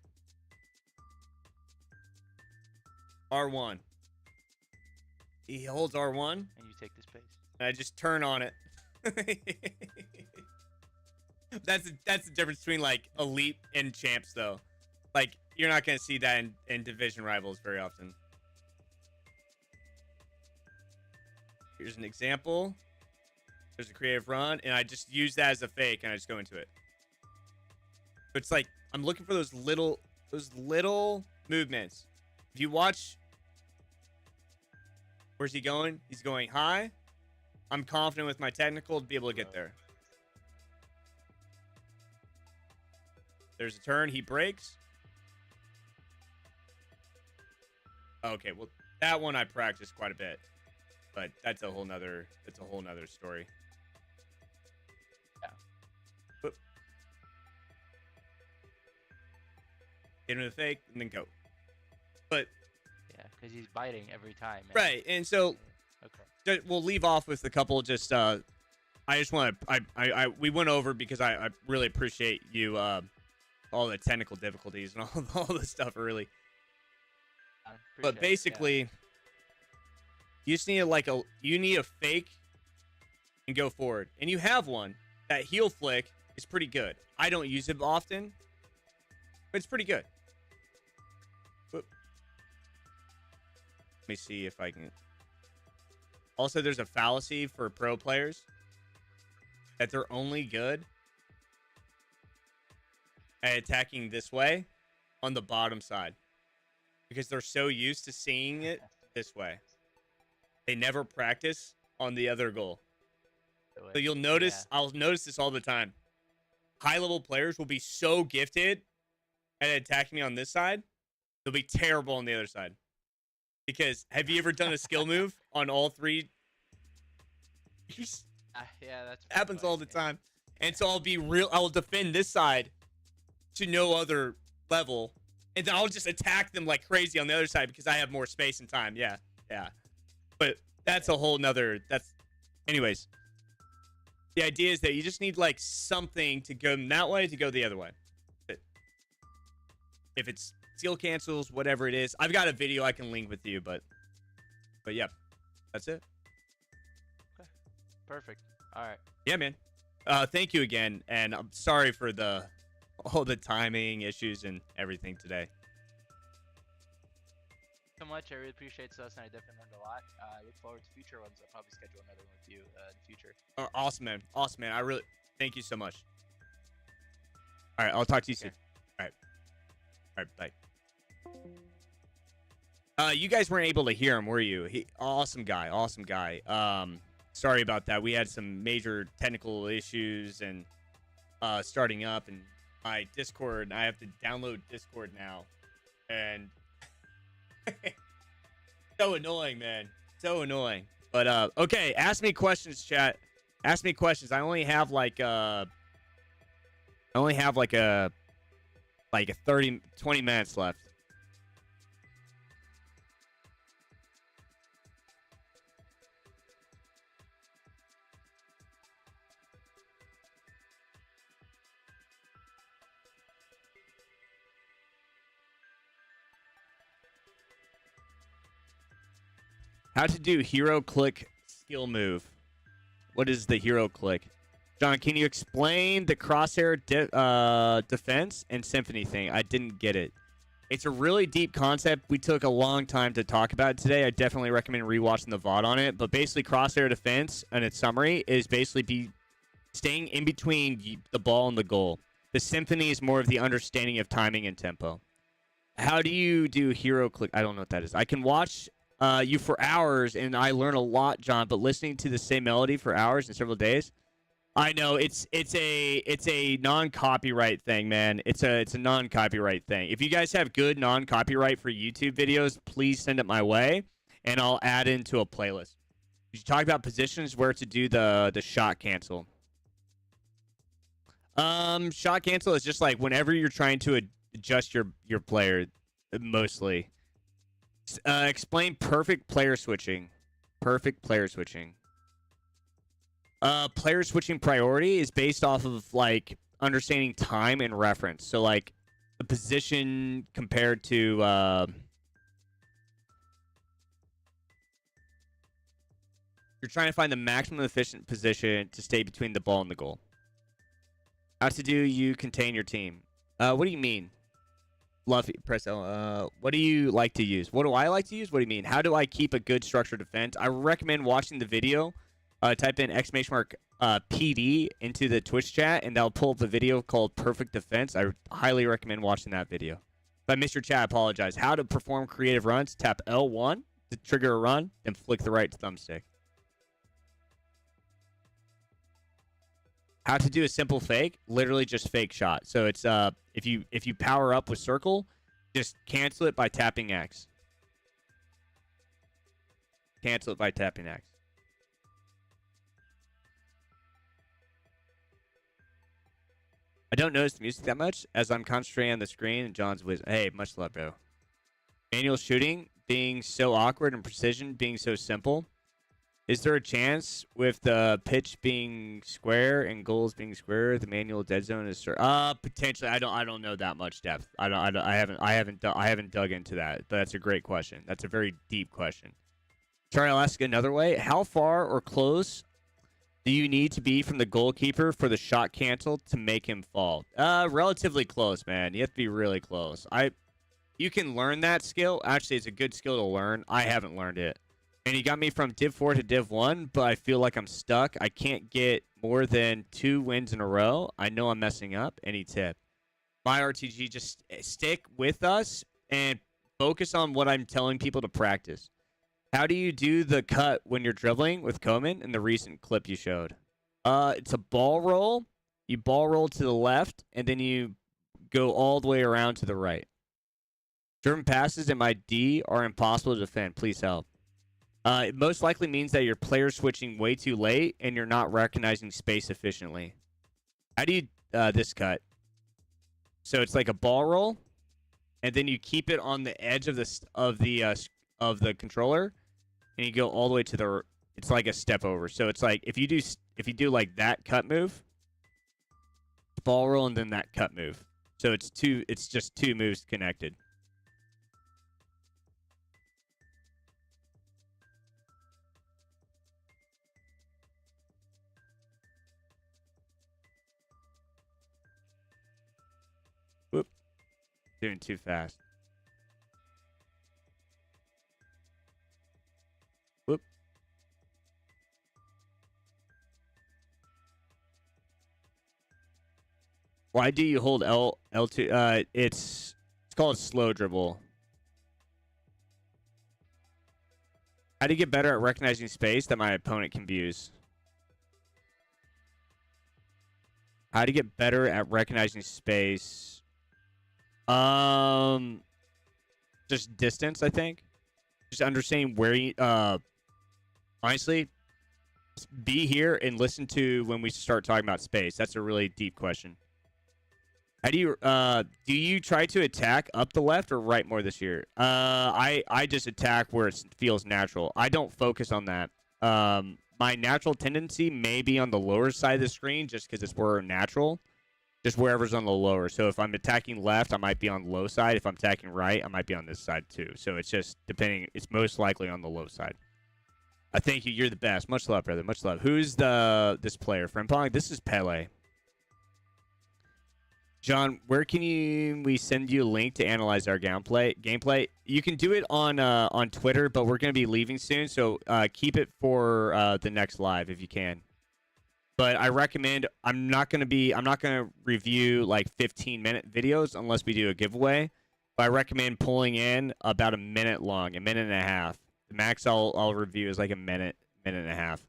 Speaker 1: R1. He holds R1.
Speaker 2: And you take the space.
Speaker 1: And I just turn on it. That's the difference between like elite and champs though. Like you're not gonna see that in division rivals very often. Here's an example. There's a creative run, and I just use that as a fake, and I just go into it. But it's like I'm looking for those little movements. If you watch, where's he going? He's going high. I'm confident with my technical to be able to get there. There's a turn. He breaks. Okay, well, that one I practiced quite a bit, but that's a whole nother story. Yeah. But Hit him with a fake, and then go. But
Speaker 2: Yeah, because he's biting every time. Man.
Speaker 1: right, and so
Speaker 2: Okay.
Speaker 1: we'll leave off with a couple. Just I just want to we went over because I really appreciate you all the technical difficulties and all the stuff early. But basically, you just need a fake and go forward, and you have one. That heel flick is pretty good. I don't use it often, but it's pretty good. Whoop. Let me see if I can. Also, there's a fallacy for pro players that they're only good at attacking this way on the bottom side because they're so used to seeing it this way. They never practice on the other goal. So you'll notice, I'll notice this all the time. High-level players will be so gifted at attacking me on this side, they'll be terrible on the other side. Because have you ever done a skill move on all three?
Speaker 2: Yeah, that's
Speaker 1: happens all the time. And so I'll defend this side to no other level, and then I'll just attack them like crazy on the other side because I have more space and time. Yeah. But that's a whole nother. Anyways. The idea is that you just need like something to go that way to go the other way. If it's seal cancels, whatever it is, I've got a video I can link with you, but yeah, that's it.
Speaker 2: Okay, perfect. All right.
Speaker 1: Yeah, man. Thank you again, and I'm sorry for all the timing issues and everything today.
Speaker 2: So much. I really appreciate this, and I definitely learned a lot. I look forward to future ones. I'll probably schedule another one with you in the future.
Speaker 1: Awesome, man. Awesome, man. I really thank you so much. All right, I'll talk to you soon. All right, bye. You guys weren't able to hear him, were you? Awesome guy. Sorry about that. We had some major technical issues and starting up, and my Discord. I have to download Discord now, and so annoying, man. So annoying. But okay, ask me questions, chat. Ask me questions. I only have like a 20 minutes left. How to do hero click skill move. What is the hero click? John, can you explain the crosshair defense and symphony thing? I didn't get it. It's a really deep concept. We took a long time to talk about it today. I definitely recommend rewatching the VOD on it. But basically, crosshair defense, and its summary, is basically staying in between the ball and the goal. The symphony is more of the understanding of timing and tempo. How do you do hero click? I don't know what that is. I can watch you for hours, and I learn a lot, John. But listening to the same melody for hours and several days, I know it's a non-copyright thing, man. It's a non-copyright thing. If you guys have good non-copyright for YouTube videos, please send it my way, and I'll add into a playlist. You talk about positions where to do the shot cancel. Shot cancel is just like whenever you're trying to adjust your player, mostly. Explain perfect player switching. Perfect player switching. Player switching priority is based off of like understanding time and reference. So like the position compared to you're trying to find the maximum efficient position to stay between the ball and the goal. How to do you contain your team? What do you mean? Luffy, press L. What do you like to use? What do I like to use? What do you mean? How do I keep a good structured defense? I recommend watching the video. Type in ! PD into the Twitch chat, and that'll pull up the video called Perfect Defense. I highly recommend watching that video. If I missed your chat, I apologize. How to perform creative runs. Tap L1 to trigger a run, then flick the right thumbstick. How to do a simple fake. Literally just fake shot. So it's if you power up with circle, just cancel it by tapping X. Cancel it by tapping X. I don't notice the music that much as I'm concentrating on the screen and John's whiz. Hey, much love, bro. Manual shooting being so awkward and precision being so simple. Is there a chance with the pitch being square and goals being square, the manual dead zone is potentially. I don't know that much depth. I haven't dug into that. But that's a great question. That's a very deep question. Sorry, I'll ask another way. How far or close do you need to be from the goalkeeper for the shot canceled to make him fall? Relatively close, man. You have to be really close. You can learn that skill. Actually, it's a good skill to learn. I haven't learned it. And he got me from Div 4 to Div 1, but I feel like I'm stuck. I can't get more than 2 wins in a row. I know I'm messing up. Any tip? My RTG, just stick with us and focus on what I'm telling people to practice. How do you do the cut when you're dribbling with Koeman in the recent clip you showed? It's a ball roll. You ball roll to the left, and then you go all the way around to the right. Driven passes in my D are impossible to defend. Please help. It most likely means that your player's switching way too late and you're not recognizing space efficiently. How do you this cut? So it's like a ball roll, and then you keep it on the edge of the controller, and you go all the way to the. It's like a step over. So it's like if you do like that cut move, ball roll, and then that cut move. So it's just 2 moves connected. Whoop. Doing too fast. Whoop. Why do you hold L2? It's called slow dribble. How do you get better at recognizing space that my opponent can abuse? How to get better at recognizing space? Just distance, I think. Just understanding where you. Honestly, be here and listen to when we start talking about space. That's a really deep question. How do you try to attack up the left or right more this year? I just attack where it feels natural. I don't focus on that. My natural tendency may be on the lower side of the screen just because it's more natural. Just wherever's on the lower. So if I'm attacking left, I might be on the low side. If I'm attacking right, I might be on this side too. So it's just depending. It's most likely on the low side. I thank you. You're the best. Much love, brother. Much love. Who's this player? Frimpong? This is Pele. John, where can we send you a link to analyze our gameplay? You can do it on Twitter, but we're going to be leaving soon, so keep it for the next live if you can. But I recommend I'm not going to review like 15-minute videos unless we do a giveaway. But I recommend pulling in about a minute long, a minute and a half. The max I'll review is like a minute and a half.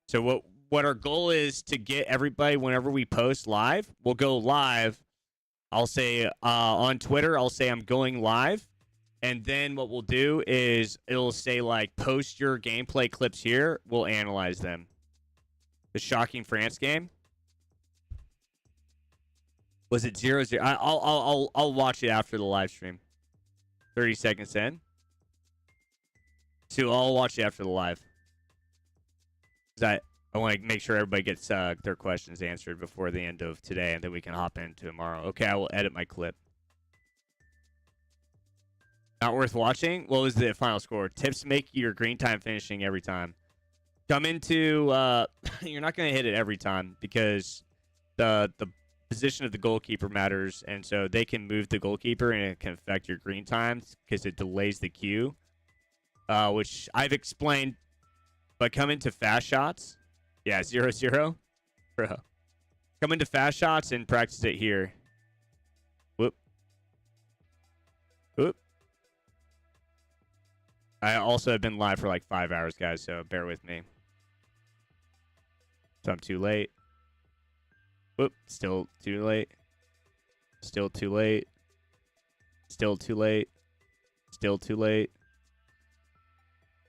Speaker 1: So what our goal is to get everybody, whenever we post live, we'll go live. I'll say on Twitter, I'll say I'm going live. And then what we'll do is it'll say like post your gameplay clips here. We'll analyze them. The shocking France game. Was it 0-0? I'll watch it after the live stream. 30 seconds in. So I'll watch it after the live. I want to make sure everybody gets their questions answered before the end of today, and then we can hop into tomorrow. Okay, I will edit my clip. Not worth watching? What was the final score? Tips to make your green time finishing every time. Come into... you're not going to hit it every time because the position of the goalkeeper matters, and so they can move the goalkeeper, and it can affect your green times because it delays the queue, which I've explained. But come into fast shots... Yeah, 0-0. Bro. Come into fast shots and practice it here. Whoop. Whoop. I also have been live for like 5 hours, guys, so bear with me. So I'm too late. Whoop. Still too late. Still too late. Still too late. Still too late.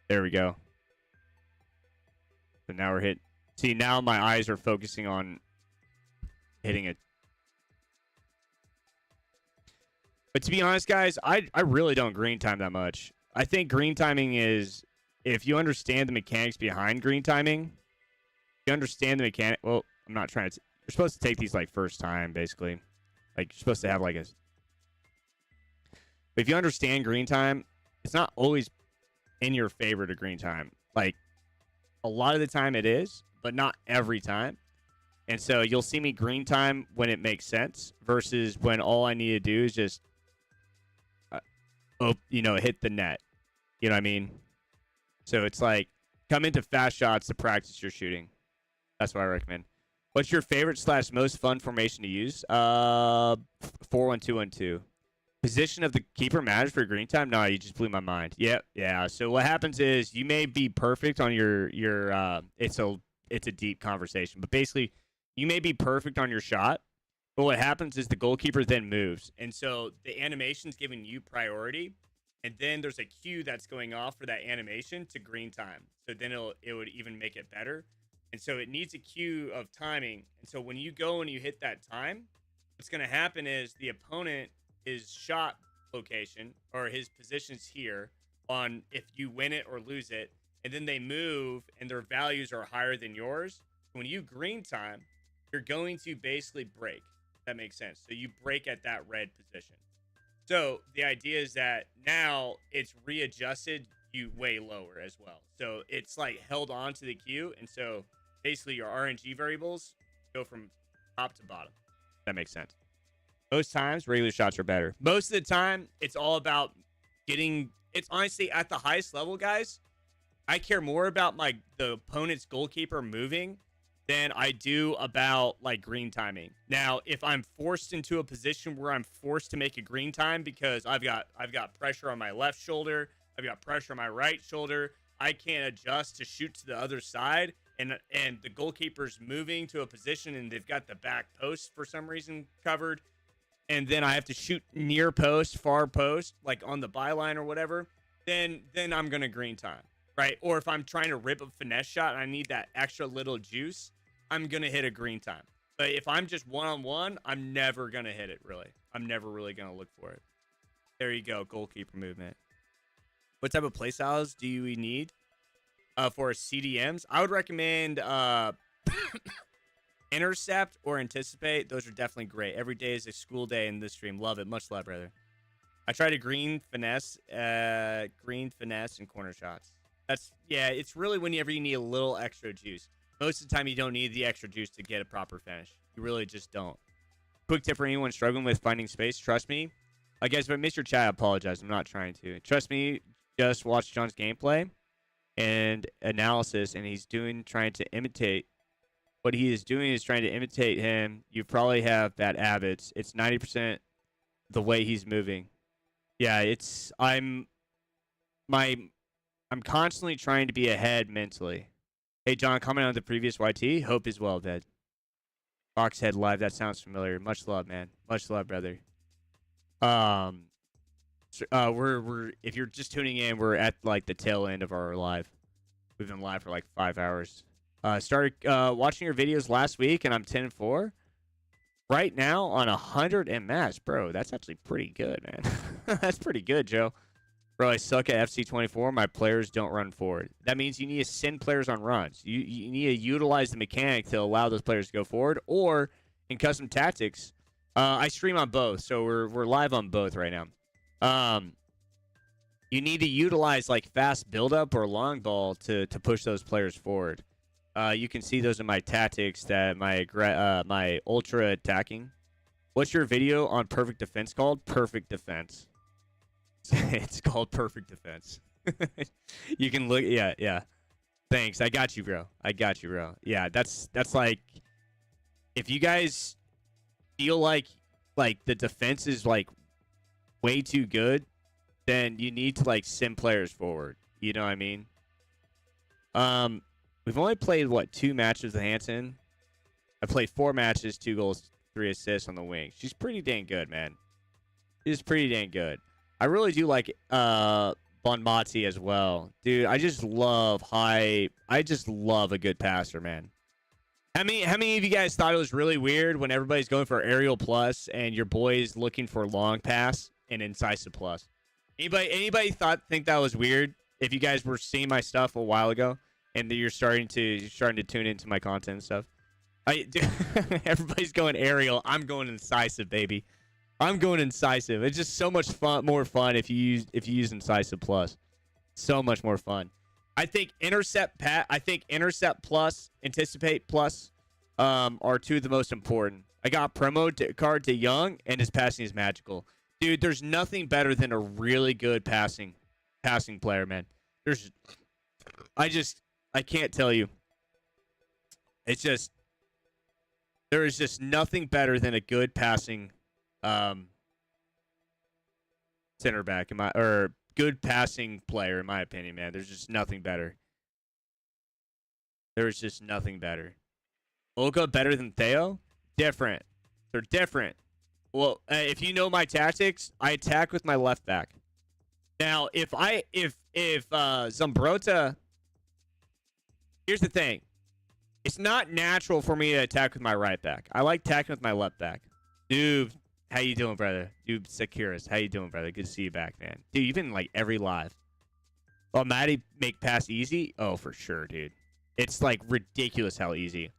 Speaker 1: There we go. So now we're hit. See, now my eyes are focusing on hitting it. But to be honest, guys, I really don't green time that much. I think green timing is, if you understand the mechanics behind green timing, you understand the mechanic. Well, I'm not trying to. You're supposed to take these like first time, basically. Like you're supposed to have like a. But if you understand green time, it's not always in your favor to green time. Like a lot of the time it is, but not every time. And so you'll see me green time when it makes sense versus when all I need to do is just, hit the net. You know what I mean? So it's like come into fast shots to practice your shooting. That's what I recommend. What's your favorite / most fun formation to use? 4-1-2-1-2. Position of the keeper matters for green time? No, you just blew my mind. Yep, yeah. So what happens is you may be perfect on your it's a deep conversation, but basically you may be perfect on your shot, but what happens is the goalkeeper then moves. And so the animation's giving you priority, and then there's a cue that's going off for that animation to green time. So then it would even make it better. And so it needs a cue of timing. And so when you go and you hit that time, what's going to happen is the opponent, his shot location or his position's here on if you win it or lose it, and then they move and their values are higher than yours. When you green time, you're going to basically break. That makes sense. So you break at that red position. So the idea is that now it's readjusted you way lower as well. So it's like held on to the queue. And so basically your RNG variables go from top to bottom. That makes sense. Most times, regular shots are better. Most of the time, it's all about getting... It's honestly, at the highest level, guys, I care more about the opponent's goalkeeper moving than I do about, green timing. Now, if I'm forced into a position where I'm forced to make a green time because I've got pressure on my left shoulder, I've got pressure on my right shoulder, I can't adjust to shoot to the other side, and the goalkeeper's moving to a position and they've got the back post for some reason covered, and then I have to shoot near post, far post, like on the byline or whatever, then I'm going to green time, right? Or if I'm trying to rip a finesse shot and I need that extra little juice, I'm going to hit a green time. But if I'm just one-on-one, I'm never going to hit it, really. I'm never really going to look for it. There you go, goalkeeper movement. What type of play styles do you need for CDMs? I would recommend intercept or anticipate. Those are definitely great. Every day is a school day in this stream. Love it. Much love, brother. I try to green finesse and corner shots. It's really whenever you need a little extra juice. Most of the time, you don't need the extra juice to get a proper finish. You really just don't. Quick tip for anyone struggling with finding space. Trust me. Guys, if I missed your chat, I apologize. I'm not trying to. Trust me, just watch John's gameplay and analysis, and he's trying to imitate. What he is doing is trying to imitate him. You probably have bad habits. It's 90% the way he's moving. Yeah, I'm constantly trying to be ahead mentally. Hey, John, comment on the previous YT. Hope is well, Dad. Foxhead Live, that sounds familiar. Much love, man. Much love, brother. We're if you're just tuning in, we're at the tail end of our live. We've been live for 5 hours. Started watching your videos last week, and I'm 10-4. Right now on 100 MS, bro. That's actually pretty good, man. That's pretty good, Joe. Bro, I suck at FC24. My players don't run forward. That means you need to send players on runs. You need to utilize the mechanic to allow those players to go forward. Or in custom tactics, I stream on both, so we're live on both right now. You need to utilize fast build-up or long ball to push those players forward. You can see those in my tactics that my ultra attacking. What's your video on perfect defense called? Perfect defense. It's called perfect defense. You can look. Yeah. Thanks. I got you, bro. Yeah, that's if you guys feel like the defense is way too good, then you need to send players forward. You know what I mean? We've only played 2 matches with Hanson. I played 4 matches, 2 goals, 3 assists on the wing. She's pretty dang good, man. She's pretty dang good. I really do like Bonmati as well. Dude, I just love a good passer, man. How many of you guys thought it was really weird when everybody's going for aerial plus and your boy's looking for long pass and incisive plus? Anybody think that was weird? If you guys were seeing my stuff a while ago and you're starting to tune into my content and stuff, everybody's going aerial. I'm going incisive, baby. I'm going incisive. It's just so much more fun if you use incisive plus. So much more fun. I think intercept plus, anticipate plus, are two of the most important. I got promo card to Young, and his passing is magical. Dude, there's nothing better than a really good passing player, man. I can't tell you. It's just, there is just nothing better than a good passing center back or good passing player, in my opinion, man. There's just nothing better. There is just nothing better. Olga better than Theo? Different. They're different. Well, if you know my tactics, I attack with my left back. Now, if Zambrotta, here's the thing. It's not natural for me to attack with my right back. I like attacking with my left back. Dude, how you doing, brother? Dude, Sakuras, how you doing, brother? Good to see you back, man. Dude, you've been in, like, every live. Oh, Maddie make pass easy? Oh, for sure, dude. It's, like, ridiculous how easy.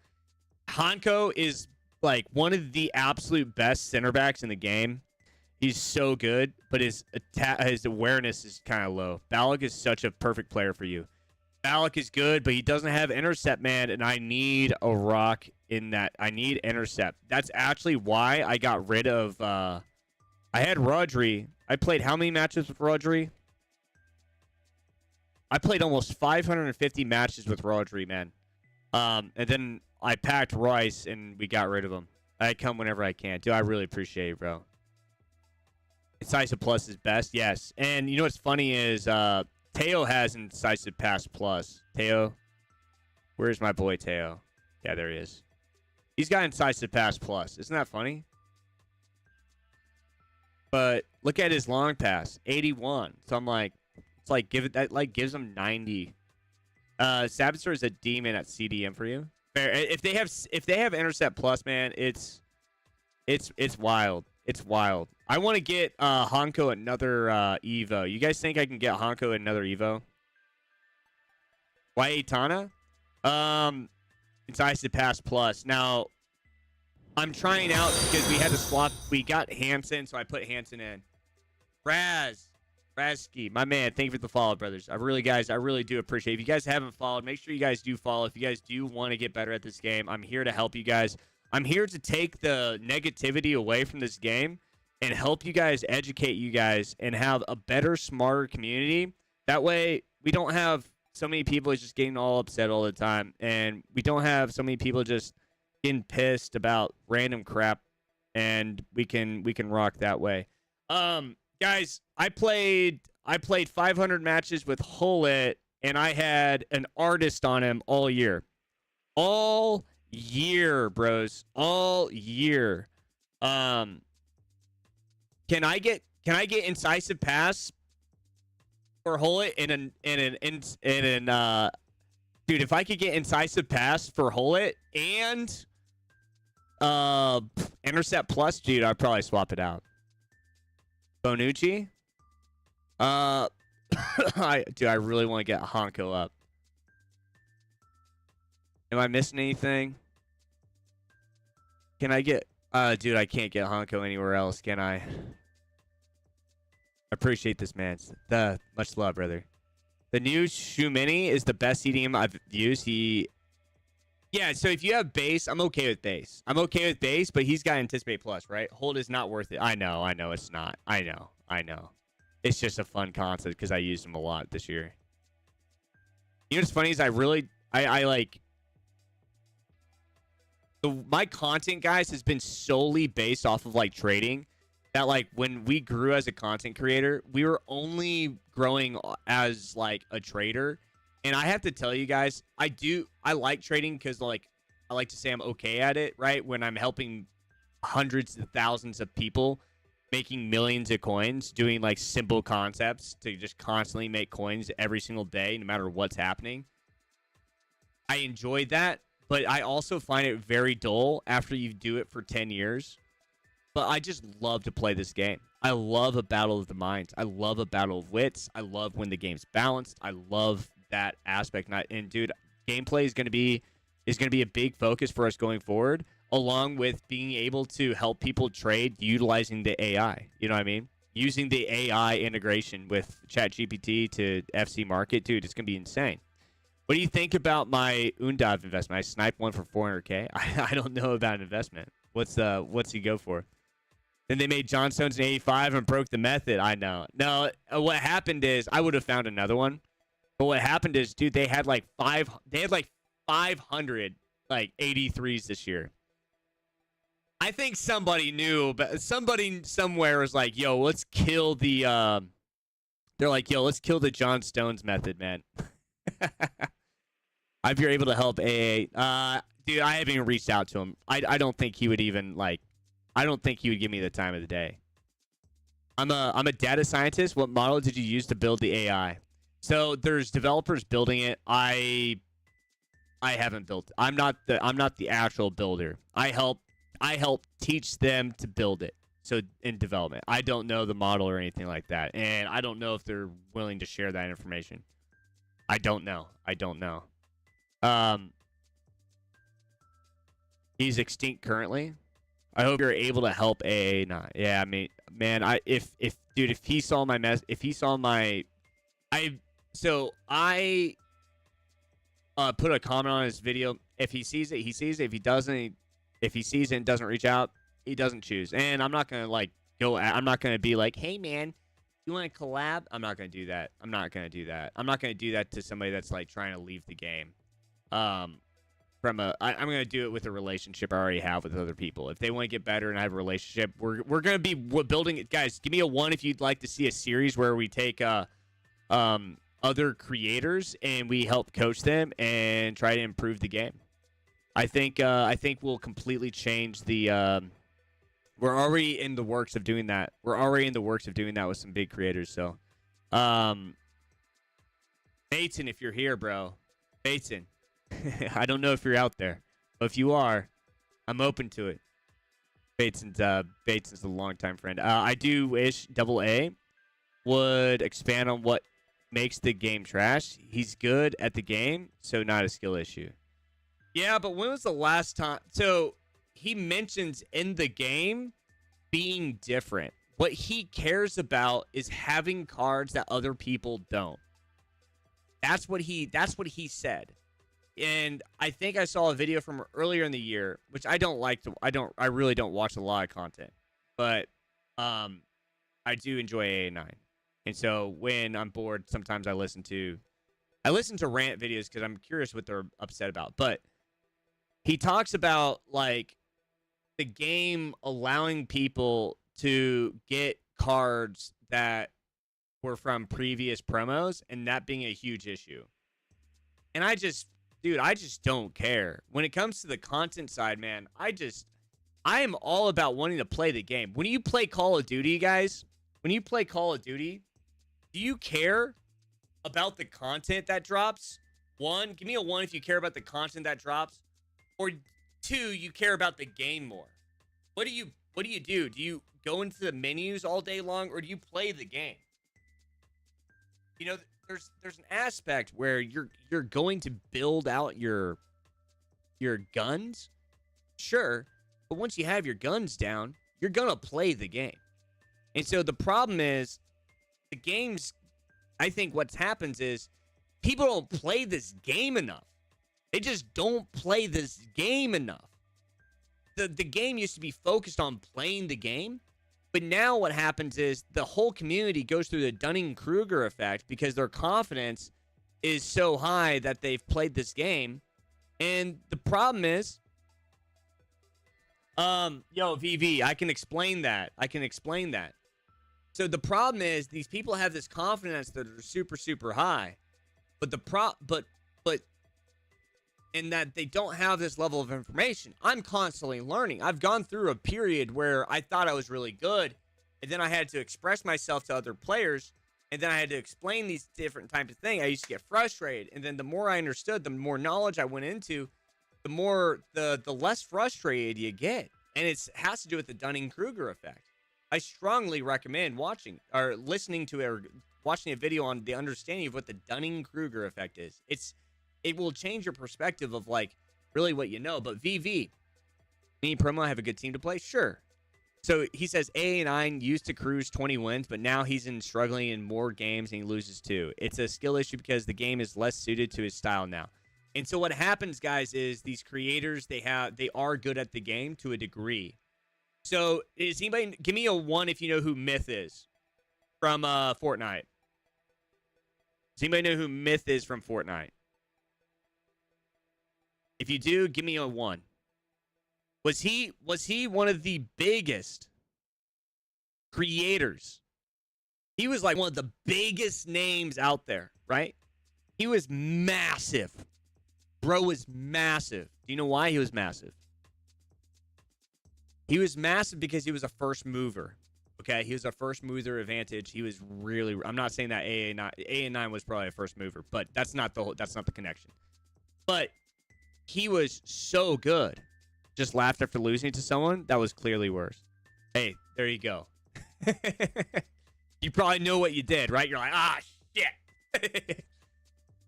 Speaker 1: Hanko is, like, one of the absolute best center backs in the game. He's so good, but his awareness is kind of low. Balak is such a perfect player for you. Balak is good, but he doesn't have intercept, man, and I need a rock in that. I need intercept. That's actually why I got rid of I had Rodri. I played how many matches with Rodri? I played almost 550 matches with Rodri, man. And then I packed Rice, and we got rid of him. I come whenever I can. Dude, I really appreciate it, bro. Incisive plus is best, yes. And you know what's funny is Teo has incisive pass plus. Teo, where's my boy Teo? Yeah, there he is. He's got incisive pass plus. Isn't that funny? But look at his long pass, 81. So I'm like, it's like gives him 90. Saboteur is a demon at CDM for you. Fair. If they have intercept plus, man, it's wild. It's wild. I want to get Honko another Evo. You guys think I can get Honko another Evo? Why Aitana? Incisive pass plus. Now, I'm trying out because we had to swap. We got Hansen, so I put Hansen in. Razski, my man. Thank you for the follow, brothers. I really do appreciate it. If you guys haven't followed, make sure you guys do follow. If you guys do want to get better at this game, I'm here to help you guys. I'm here to take the negativity away from this game and help you guys, educate you guys, and have a better, smarter community. That way, we don't have so many people just getting all upset all the time, and we don't have so many people just getting pissed about random crap, and we can rock that way. Guys, I played 500 matches with Hullet, and I had an artist on him all year. All year, bros. All year. Can I get incisive pass for Hullet dude, if I could get incisive pass for Hullet and intercept plus, dude, I'd probably swap it out. Bonucci? I really want to get Honko up. Am I missing anything? Can I get dude, I can't get Honko anywhere else, can I? Appreciate this, man. Much love, brother. The new Shumini is the best CDM I've used. Yeah, so if you have base, I'm okay with base. But he's got anticipate plus, right? Hold is not worth it. I know, it's not. I know. It's just a fun concept because I used him a lot this year. You know what's funny is I like... my content, guys, has been solely based off of, like, trading. That, like, when we grew as a content creator, we were only growing as, like, a trader. And I have to tell you guys, I like trading because, like, I like to say I'm okay at it, right? When I'm helping hundreds of thousands of people making millions of coins, doing, like, simple concepts to just constantly make coins every single day, no matter what's happening. I enjoyed that. but I also find it very dull after you do it for 10 years. But I just love to play this game. I love a battle of the minds. I love a battle of wits. I love when the game's balanced. I love that aspect. And dude, gameplay is going to be a big focus for us going forward, along with being able to help people trade utilizing the AI. You know what I mean? Using the AI integration with ChatGPT to FC Market, dude, it's going to be insane. What do you think about my Undav investment? I sniped one for 400K. I don't know about an investment. What's he go for? Then they made John Stones in 85 and broke the method. I know. No, what happened is I would have found another one. But what happened is, dude, they had like 500 like 83s this year. I think somebody knew, but somebody somewhere was like, "Yo, let's kill the." They're like, "Yo, let's kill the John Stones method, man." If you're able to help AA, dude, I haven't even reached out to him. I don't think he would even like. I don't think he would give me the time of the day. I'm a data scientist. What model did you use to build the AI? So there's developers building it. I haven't built it. I'm not the actual builder. I help teach them to build it. So in development, I don't know the model or anything like that, and I don't know if they're willing to share that information. I don't know. He's extinct currently. I hope you're able to help AA. Nah, yeah, I mean, man, if he saw my I put a comment on his video. If he sees it, he sees it. If he sees it and doesn't reach out, he doesn't choose. And I'm not gonna I'm not gonna be like, hey man, you want to collab? I'm not gonna do that. I'm not gonna do that to somebody that's like trying to leave the game. I'm gonna do it with a relationship I already have with other people. If they want to get better and I have a relationship, we're gonna be building it. Guys, give me a 1 if you'd like to see a series where we take other creators and we help coach them and try to improve the game. I think we'll completely change the. We're already in the works of doing that. With some big creators. So, Bateson, if you're here, bro, Bateson. I don't know if you're out there, but if you are, I'm open to it. Bateson's a longtime friend. I do wish AA would expand on what makes the game trash. He's good at the game, so not a skill issue. Yeah, but when was the last time? So he mentions in the game being different. What he cares about is having cards that other people don't. That's what he said. And I think I saw a video from earlier in the year, which I really don't watch a lot of content, but I do enjoy AA9. And so when I'm bored, sometimes I listen to rant videos because I'm curious what they're upset about. But he talks about like the game allowing people to get cards that were from previous promos and that being a huge issue. And I just don't care. When it comes to the content side, man, I am all about wanting to play the game. When you play Call of Duty, guys, do you care about the content that drops? 1, give me a 1 if you care about the content that drops. Or 2, you care about the game more. What do you do? Do you go into the menus all day long or do you play the game? You know, there's an aspect where you're going to build out your guns, sure, but once you have your guns down, you're gonna play the game. And so the problem is the games. I think what happens is people don't play this game enough. They just don't play this game enough. The game used to be focused on playing the game. But now what happens is the whole community goes through the Dunning-Kruger effect because their confidence is so high that they've played this game. And the problem is, VV, I can explain that. So the problem is these people have this confidence that are super, super high. But in that they don't have this level of information. I'm constantly learning. I've gone through a period where I thought I was really good, and then I had to express myself to other players, and then I had to explain these different types of things. I used to get frustrated, and then the more I understood, the more knowledge I went into, the less frustrated you get. And it has to do with the Dunning-Kruger effect. I strongly recommend watching or listening to or watching a video on the understanding of what the Dunning-Kruger effect is. It will change your perspective of like really what you know. But VV, me promo, I have a good team to play? Sure. So he says AA9 used to cruise 20 wins, but now he's struggling in more games and he loses 2. It's a skill issue because the game is less suited to his style now. And so what happens, guys, is these creators, they are good at the game to a degree. So is anybody, give me a 1 if you know who Myth is from Fortnite. Does anybody know who Myth is from Fortnite? If you do, give me a 1. Was he one of the biggest creators? He was like one of the biggest names out there, right? He was massive. Bro was massive. Do you know why he was massive? He was massive because he was a first mover. Okay, he was a first mover advantage. He was really. I'm not saying that AA9 was probably a first mover, but that's not the connection. But he was so good. Just laughed after losing to someone that was clearly worse. Hey, there you go. You probably know what you did, right? You're like, shit.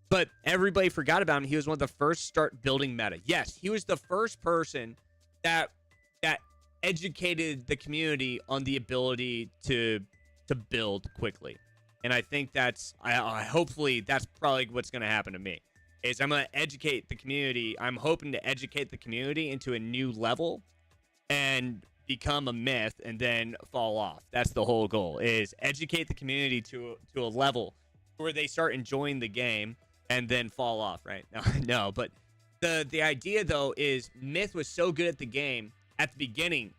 Speaker 1: But everybody forgot about him. He was one of the first to start building meta. Yes, he was the first person that educated the community on the ability to build quickly. And I think hopefully that's probably what's going to happen to me. Is I'm going to educate the community. I'm hoping to educate the community into a new level and become a myth and then fall off. That's the whole goal, is educate the community to a level where they start enjoying the game and then fall off, right? No, but the idea, though, is Myth was so good at the game at the beginning.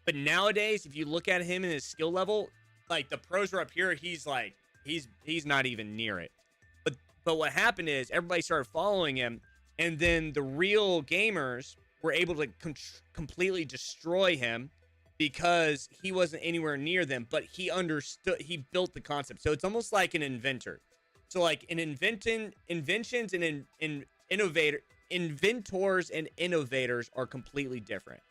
Speaker 1: But nowadays, if you look at him and his skill level, like the pros are up here, he's not even near it. But what happened is everybody started following him, and then the real gamers were able to completely destroy him because he wasn't anywhere near them, but he understood, he built the concept. So it's almost like an inventor. So like inventions and inventors and innovators are completely different.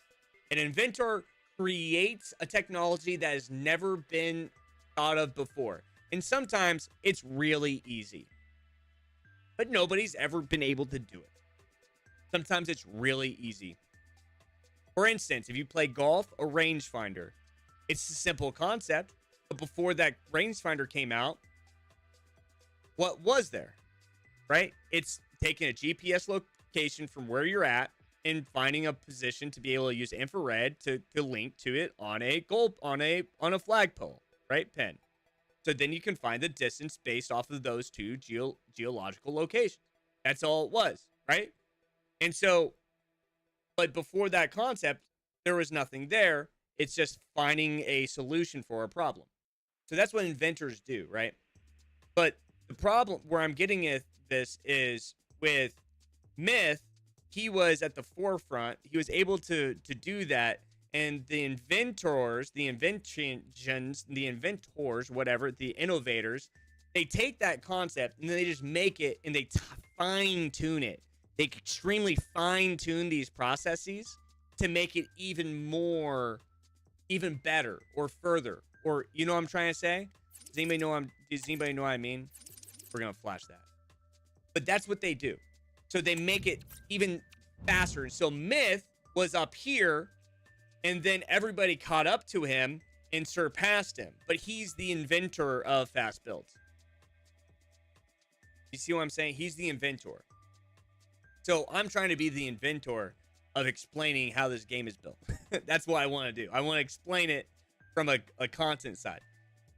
Speaker 1: An inventor creates a technology that has never been thought of before. And sometimes it's really easy, but nobody's ever been able to do it. Sometimes it's really easy. For instance, if you play golf or rangefinder, it's a simple concept, but before that rangefinder came out, what was there, right? It's taking a GPS location from where you're at and finding a position to be able to use infrared to link to it on a flagpole, right? Pin. So then you can find the distance based off of those two geological locations. That's all it was, right? And so, but before that concept, there was nothing there. It's just finding a solution for a problem. So that's what inventors do, right? But the problem where I'm getting at this is with Myth, he was at the forefront. He was able to do that. And the inventors, the inventors, whatever, the innovators, they take that concept and then they just make it and they fine tune it. They extremely fine tune these processes to make it even better or further. Or, you know what I'm trying to say? Does anybody know what I mean? We're going to flash that. But that's what they do. So they make it even faster. So Myth was up here, and then everybody caught up to him and surpassed him. But he's the inventor of fast builds. You see what I'm saying? He's the inventor. So I'm trying to be the inventor of explaining how this game is built. That's what I want to do. I want to explain it from a content side.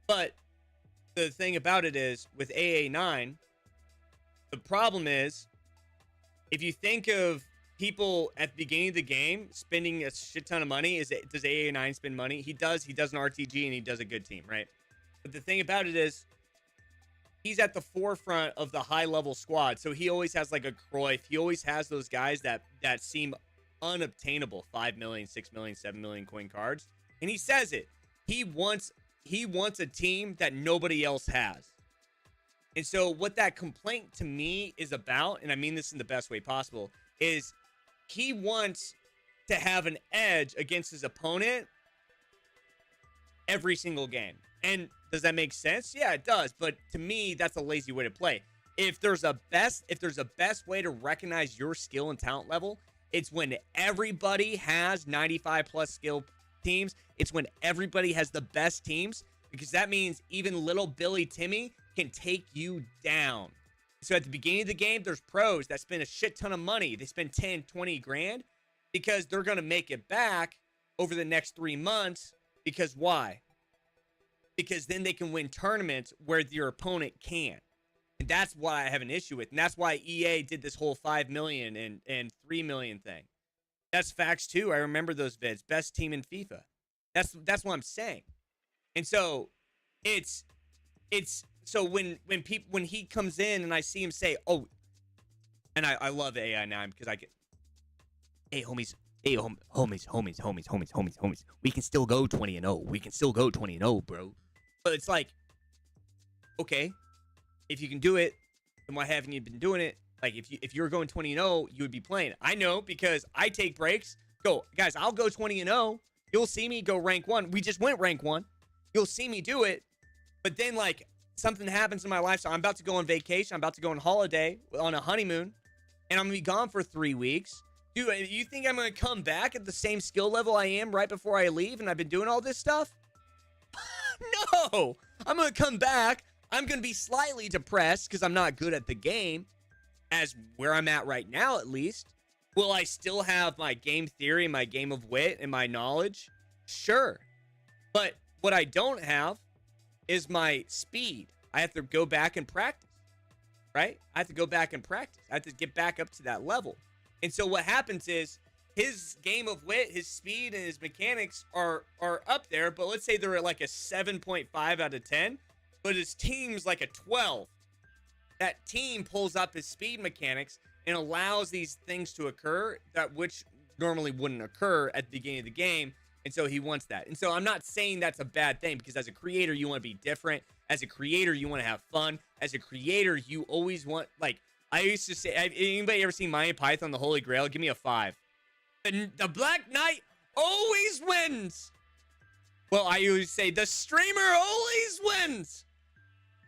Speaker 1: But the thing about it is, with AA9, the problem is, if you think of people at the beginning of the game spending a shit ton of money, does AA9 spend money? He does. He does an RTG and he does a good team, right? But the thing about it is, he's at the forefront of the high-level squad, so he always has like a Cruyff. He always has those guys that seem unobtainable, 5 million, 6 million, 7 million coin cards. And he says it. He wants a team that nobody else has. And so what that complaint to me is about, and I mean this in the best way possible, is he wants to have an edge against his opponent every single game. And does that make sense? Yeah, it does. But to me, that's a lazy way to play. If there's a best way to recognize your skill and talent level, it's when everybody has 95 plus skill teams. It's when everybody has the best teams, because that means even little Billy Timmy can take you down. So at the beginning of the game, there's pros that spend a shit ton of money. They spend 10, 20 grand because they're going to make it back over the next 3 months. Because why? Because then they can win tournaments where your opponent can't. And that's why I have an issue with. And that's why EA did this whole 5 million and 3 million thing. That's facts too. I remember those vids. Best team in FIFA. That's what I'm saying. And so it's so when he comes in and I see him say, oh, and I love AI now because I get, hey homies, homies. We can still go 20-0. We can still go 20-0, bro. But it's like, okay, if you can do it, then why haven't you been doing it? Like if you're going 20-0, you would be playing. I know because I take breaks. Go, guys, I'll go 20-0. You'll see me go rank 1. We just went rank 1. You'll see me do it. But then like something happens in my life. So I'm about to go on vacation. I'm about to go on holiday on a honeymoon. And I'm going to be gone for 3 weeks. Dude, you think I'm going to come back at the same skill level I am right before I leave and I've been doing all this stuff? No! I'm going to come back. I'm going to be slightly depressed because I'm not good at the game, as where I'm at right now at least. Will I still have my game theory, my game of wit, and my knowledge? Sure. But what I don't have is my speed. I have to go back and practice, right? I have to go back and practice. I have to get back up to that level. And so what happens is his game of wit, his speed, and his mechanics are up there, but let's say they're at like a 7.5 out of 10, but his team's like a 12. That team pulls up his speed mechanics and allows these things to occur that which normally wouldn't occur at the beginning of the game. And so he wants that. And so I'm not saying that's a bad thing, because as a creator, you want to be different. As a creator, you want to have fun. As a creator, you always want, like, I used to say, anybody ever seen Monty Python, the Holy Grail? Give me a 5. The Black Knight always wins. Well, I always say the streamer always wins.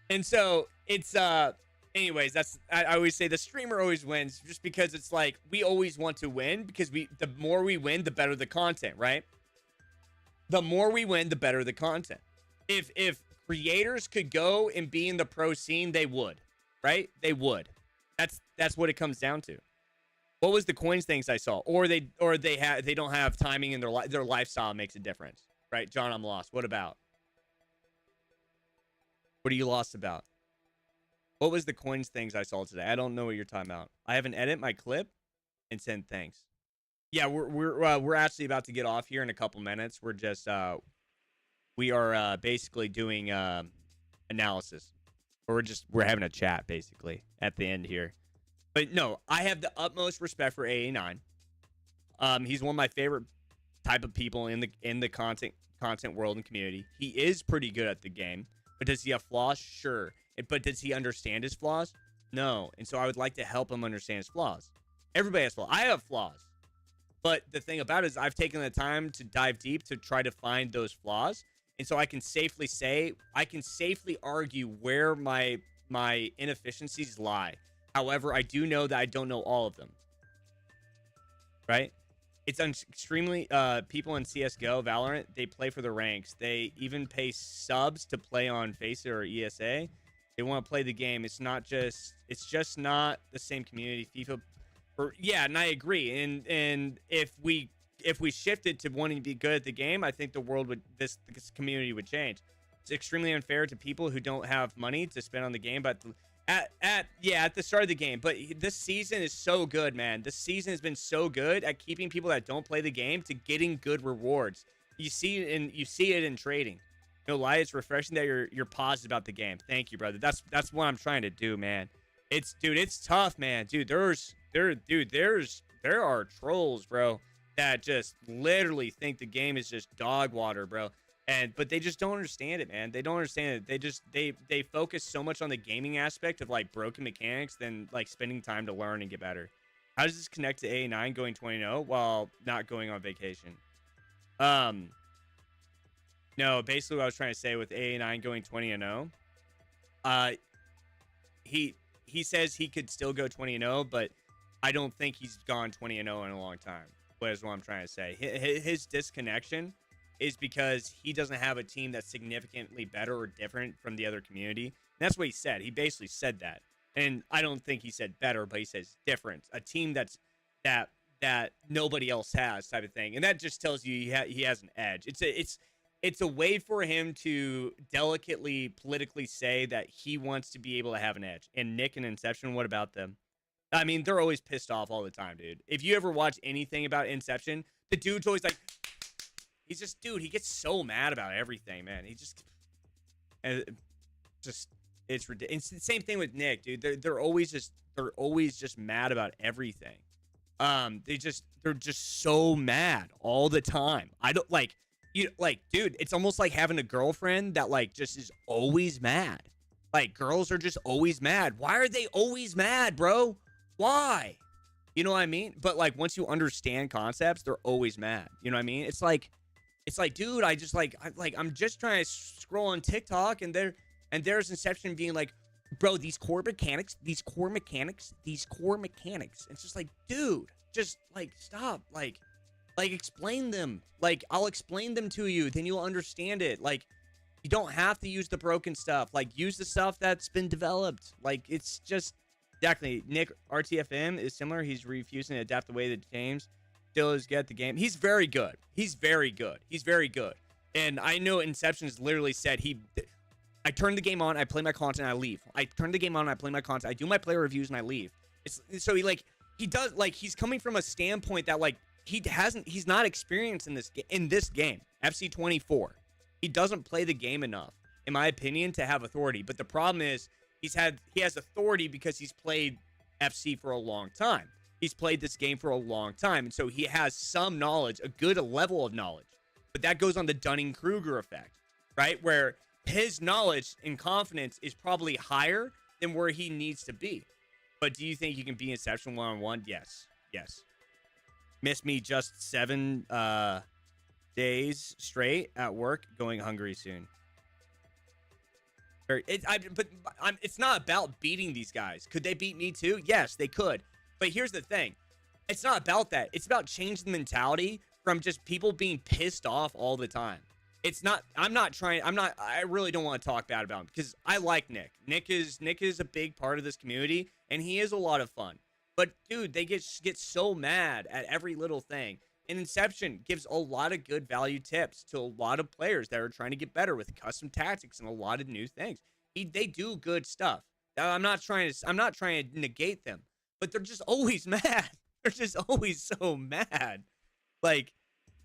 Speaker 1: And so it's, anyways, I always say the streamer always wins, just because it's like, we always want to win, because the more we win, the better the content, right? The more we win, the better the content. If creators could go and be in the pro scene, they would, right? They would. That's what it comes down to. What was the coins things I saw? Or they don't have timing in their lifestyle makes a difference, right? John, I'm lost. What about? What are you lost about? What was the coins things I saw today? I don't know what you're talking about. I haven't edit my clip and send thanks. Yeah, we're actually about to get off here in a couple minutes. We're just we are basically doing analysis, or we're having a chat basically at the end here. But no, I have the utmost respect for AA9. He's one of my favorite type of people in the content world and community. He is pretty good at the game, but does he have flaws? Sure. But does he understand his flaws? No. And so I would like to help him understand his flaws. Everybody has flaws. I have flaws. But the thing about it is I've taken the time to dive deep to try to find those flaws. And so I can safely argue where my inefficiencies lie. However, I do know that I don't know all of them. Right? It's extremely, people in CSGO, Valorant, they play for the ranks. They even pay subs to play on FACEIT or ESA. They want to play the game. It's just not the same community. FIFA, yeah, and I agree. And if we shifted to wanting to be good at the game, I think this community would change. It's extremely unfair to people who don't have money to spend on the game, but at the start of the game. But this season is so good, man. This season has been so good at keeping people that don't play the game to getting good rewards. You see it in trading. No lie, it's refreshing that you're positive about the game. Thank you, brother. That's what I'm trying to do, man. It's tough, man. Dude, there are trolls, bro, that just literally think the game is just dog water, bro. But they just don't understand it, man. They don't understand it. They focus so much on the gaming aspect of like broken mechanics than like spending time to learn and get better. How does this connect to AA9 going 20-0 while not going on vacation? No, basically what I was trying to say with AA9 going 20-0, he says he could still go 20-0, but I don't think he's gone 20-0 in a long time. Is what I'm trying to say. His disconnection is because he doesn't have a team that's significantly better or different from the other community. And that's what he said. He basically said that. And I don't think he said better, but he says different. A team that nobody else has, type of thing. And that just tells you he has an edge. It's a way for him to delicately politically say that he wants to be able to have an edge. And Nick and Inception, what about them? I mean, they're always pissed off all the time, dude. If you ever watch anything about Inception, the dude's always like, he's just, dude, he gets so mad about everything, man. He just, it's ridiculous. It's the same thing with Nick, dude. They're always just mad about everything. They're just so mad all the time. I don't dude, it's almost like having a girlfriend that like just is always mad. Like, girls are just always mad. Why are they always mad, bro? Why? You know what I mean? But like, once you understand concepts, they're always mad. You know what I mean? It's like, dude, I'm just trying to scroll on TikTok, and there's Inception being like, bro, these core mechanics. It's just like, dude, just like, stop. Like explain them. Like, I'll explain them to you, then you'll understand it. Like, you don't have to use the broken stuff. Like, use the stuff that's been developed. Like, it's just exactly. Nick, RTFM is similar. He's refusing to adapt the way that James still is good at the game. He's very good. And I know Inception's literally said I turn the game on, I play my content, I leave. I turn the game on, I play my content, I do my player reviews, and I leave. He's coming from a standpoint that like he's not experienced in this game. FC 24. He doesn't play the game enough, in my opinion, to have authority. But the problem is he has authority because he's played FC for a long time. He's played this game for a long time, and so he has some knowledge, a good level of knowledge. But that goes on the Dunning-Kruger effect, right? Where his knowledge and confidence is probably higher than where he needs to be. But do you think you can be Inception one-on-one? Yes. Miss me just 7 days straight at work, going hungry soon. It's not about beating these guys. Could they beat me too? Yes, they could. But here's the thing. It's not about that. It's about changing the mentality from just people being pissed off all the time. I really don't want to talk bad about him because I like Nick. Nick is a big part of this community, and he is a lot of fun. But dude, they get so mad at every little thing. And Inception gives a lot of good value tips to a lot of players that are trying to get better with custom tactics and a lot of new things. They do good stuff. I'm not trying to negate them, but they're just always mad. They're just always so mad. Like,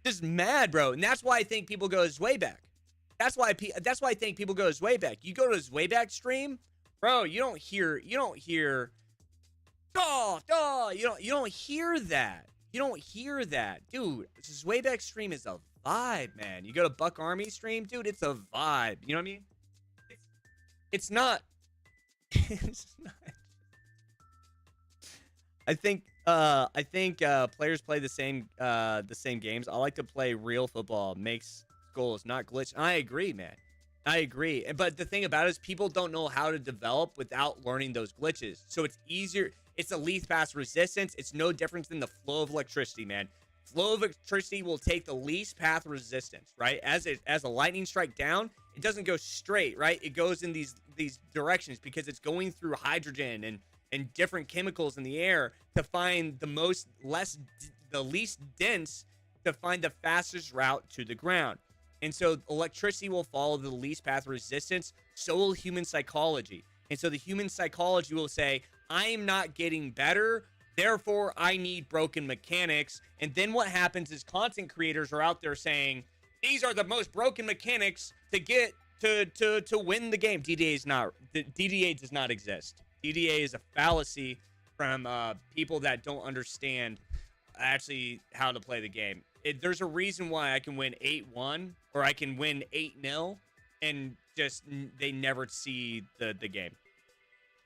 Speaker 1: just mad, bro. And that's why I think people go to Zwayback. That's why I think people go to Zwayback. You go to his Zwayback stream, bro, you don't hear you don't hear that. You don't hear that. Dude, Zwayback stream is a vibe, man. You go to Buck Army stream, dude, it's a vibe. You know what I mean? It's not. It's not. I think players play the same games. I like to play real football. Makes goals, not glitch. I agree, man. I agree. But the thing about it is people don't know how to develop without learning those glitches. So it's easier. It's a least path resistance. It's no different than the flow of electricity, man. Flow of electricity will take the least path resistance, right? As a lightning strike down, it doesn't go straight, right? It goes in these directions because it's going through hydrogen and different chemicals in the air to find the least dense to find the fastest route to the ground. And so electricity will follow the least path resistance. So will human psychology. And so the human psychology will say, I am not getting better, therefore I need broken mechanics. And then what happens is content creators are out there saying, these are the most broken mechanics to get to win the game. DDA does not exist. DDA is a fallacy from people that don't understand actually how to play the game. There's a reason why I can win 8-1 or I can win 8-0 and just they never see the game.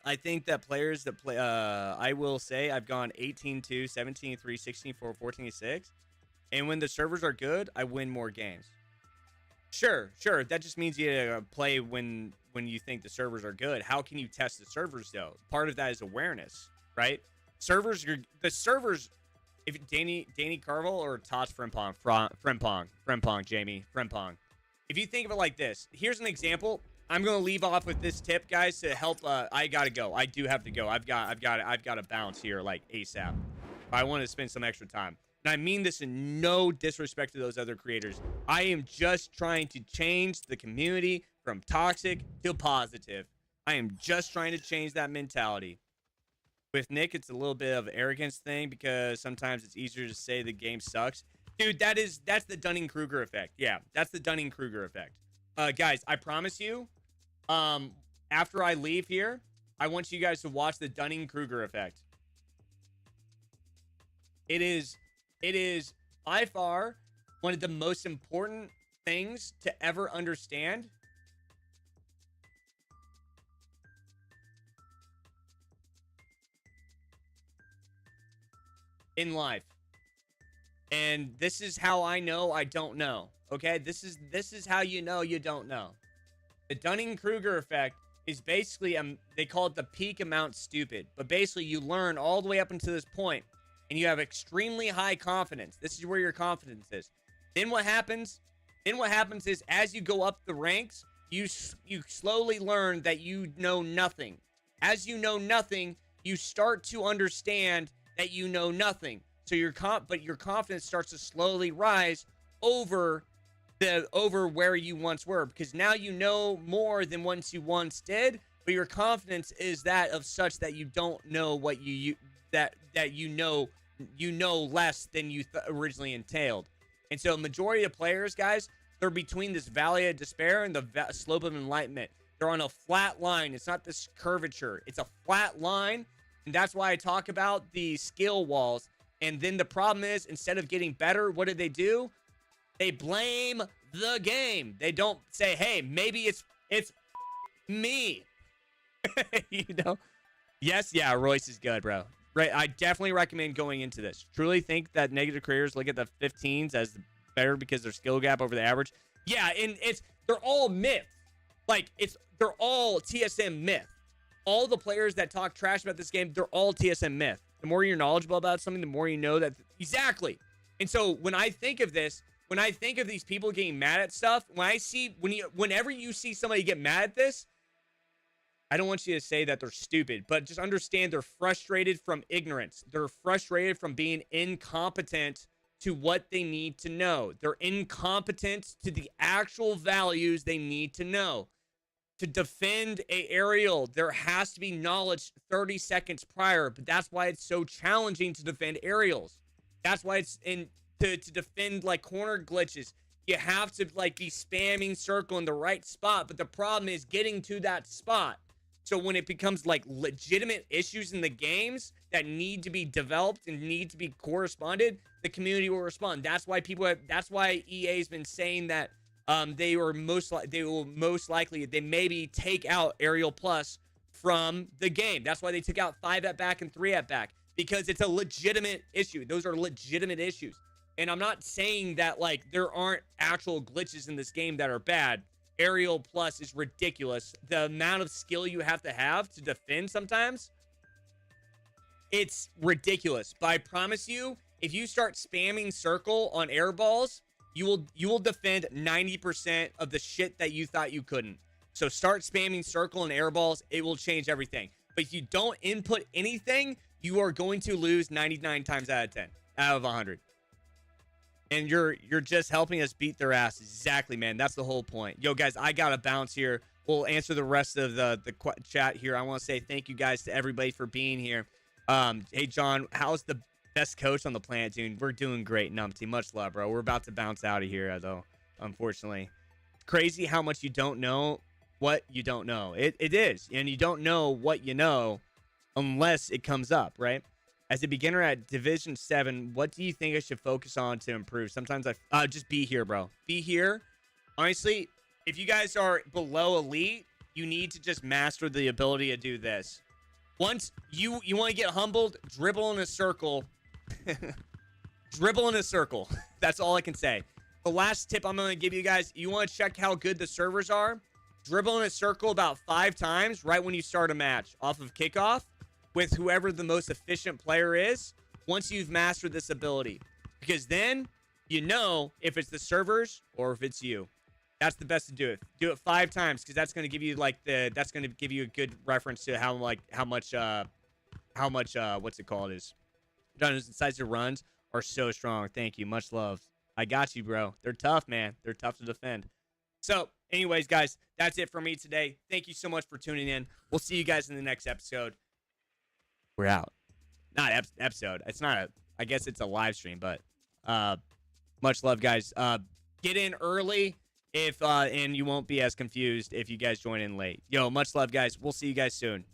Speaker 1: I think that players that play, I will say I've gone 18-2, 17-3, 16-4, 14-6. And when the servers are good, I win more games. Sure. That just means you play when you think the servers are good. How can you test the servers though? Part of that is awareness, right? The servers. If Danny Carvel or Tots Frimpong, Jamie Frimpong. If you think of it like this, here's an example. I'm gonna leave off with this tip, guys, to help. I gotta go. I do have to go. I've got to bounce here like ASAP. I want to spend some extra time. And I mean this in no disrespect to those other creators. I am just trying to change the community from toxic to positive. I am just trying to change that mentality. With Nick, it's a little bit of arrogance thing because sometimes it's easier to say the game sucks. Dude, that's the Dunning-Kruger effect. Yeah, that's the Dunning-Kruger effect. Guys, I promise you, after I leave here, I want you guys to watch the Dunning-Kruger effect. It is by far one of the most important things to ever understand. In life. And this is how I know I don't know. Okay? This is how you know you don't know. The Dunning-Kruger effect is basically they call it the peak amount stupid. But basically you learn all the way up until this point and you have extremely high confidence. This is where your confidence is. Then what happens? Is as you go up the ranks, you slowly learn that you know nothing. As you know nothing, you start to understand that you know nothing. So your confidence starts to slowly rise over where you once were, because now you know more than you once did, but your confidence is that of such that you don't know what you know less than you originally entailed. And so majority of players, guys, they're between this valley of despair and the slope of enlightenment. They're on a flat line. It's not this curvature. It's a flat line. And that's why I talk about the skill walls. And then the problem is, instead of getting better, what do? They blame the game. They don't say, hey, maybe it's me. You know? Yes, yeah, Royce is good, bro. Right, I definitely recommend going into this. Truly think that negative careers look at the 15s as better because their skill gap over the average. Yeah, and they're all myths. Like, they're all TSM myth. All the players that talk trash about this game, they're all TSM myth. The more you're knowledgeable about something, the more you know that. Exactly. And so when I think of this, when I think of these people getting mad at stuff, whenever you see somebody get mad at this, I don't want you to say that they're stupid, but just understand they're frustrated from ignorance. They're frustrated from being incompetent to what they need to know. They're incompetent to the actual values they need to know. To defend a aerial, there has to be knowledge 30 seconds prior, but that's why it's so challenging to defend aerials. That's why it's to defend like corner glitches. You have to like be spamming circle in the right spot, but the problem is getting to that spot. So when it becomes like legitimate issues in the games that need to be developed and need to be corresponded, the community will respond. That's why that's why EA's been saying that they will most likely they maybe take out Aerial Plus from the game. That's why they took out 5 at back and 3 at back, because it's a legitimate issue. Those are legitimate issues. And I'm not saying that like there aren't actual glitches in this game that are bad. Aerial Plus is ridiculous. The amount of skill you have to defend sometimes, it's ridiculous. But I promise you, if you start spamming circle on air balls, you will defend 90% of the shit that you thought you couldn't. So start spamming circle and air balls. It will change everything. But if you don't input anything, you are going to lose 99 times out of 10 out of 100. And you're just helping us beat their ass. Exactly, man. That's the whole point. Yo, guys, I got to bounce here. We'll answer the rest of the chat here. I want to say thank you guys to everybody for being here. Hey, John, how's the best coach on the planet, dude? We're doing great, Numpty. Much love, bro. We're about to bounce out of here, though, unfortunately. Crazy how much you don't know what you don't know. It is. And you don't know what you know unless it comes up, right? As a beginner at Division 7, what do you think I should focus on to improve? Sometimes just be here, bro. Be here. Honestly, if you guys are below elite, you need to just master the ability to do this. Once you want to get humbled, dribble in a circle. Dribble in a circle. That's all I can say. The last tip I'm going to give you guys, you want to check how good the servers are. Dribble in a circle about 5 times right when you start a match off of kickoff with whoever the most efficient player is once you've mastered this ability. Because then you know if it's the servers or if it's you. That's the best to do it. Do it 5 times because that's going to give you that's going to give you a good reference to how much what's it called is. Decisive runs are so strong. Thank you. Much love. I got you, bro. They're tough, man. They're tough to defend. So, anyways, guys, that's it for me today. Thank you so much for tuning in. We'll see you guys in the next episode. We're out. Not episode. It's not a, I guess it's a live stream, but much love, guys. Get in early if and you won't be as confused if you guys join in late. Yo, much love, guys. We'll see you guys soon.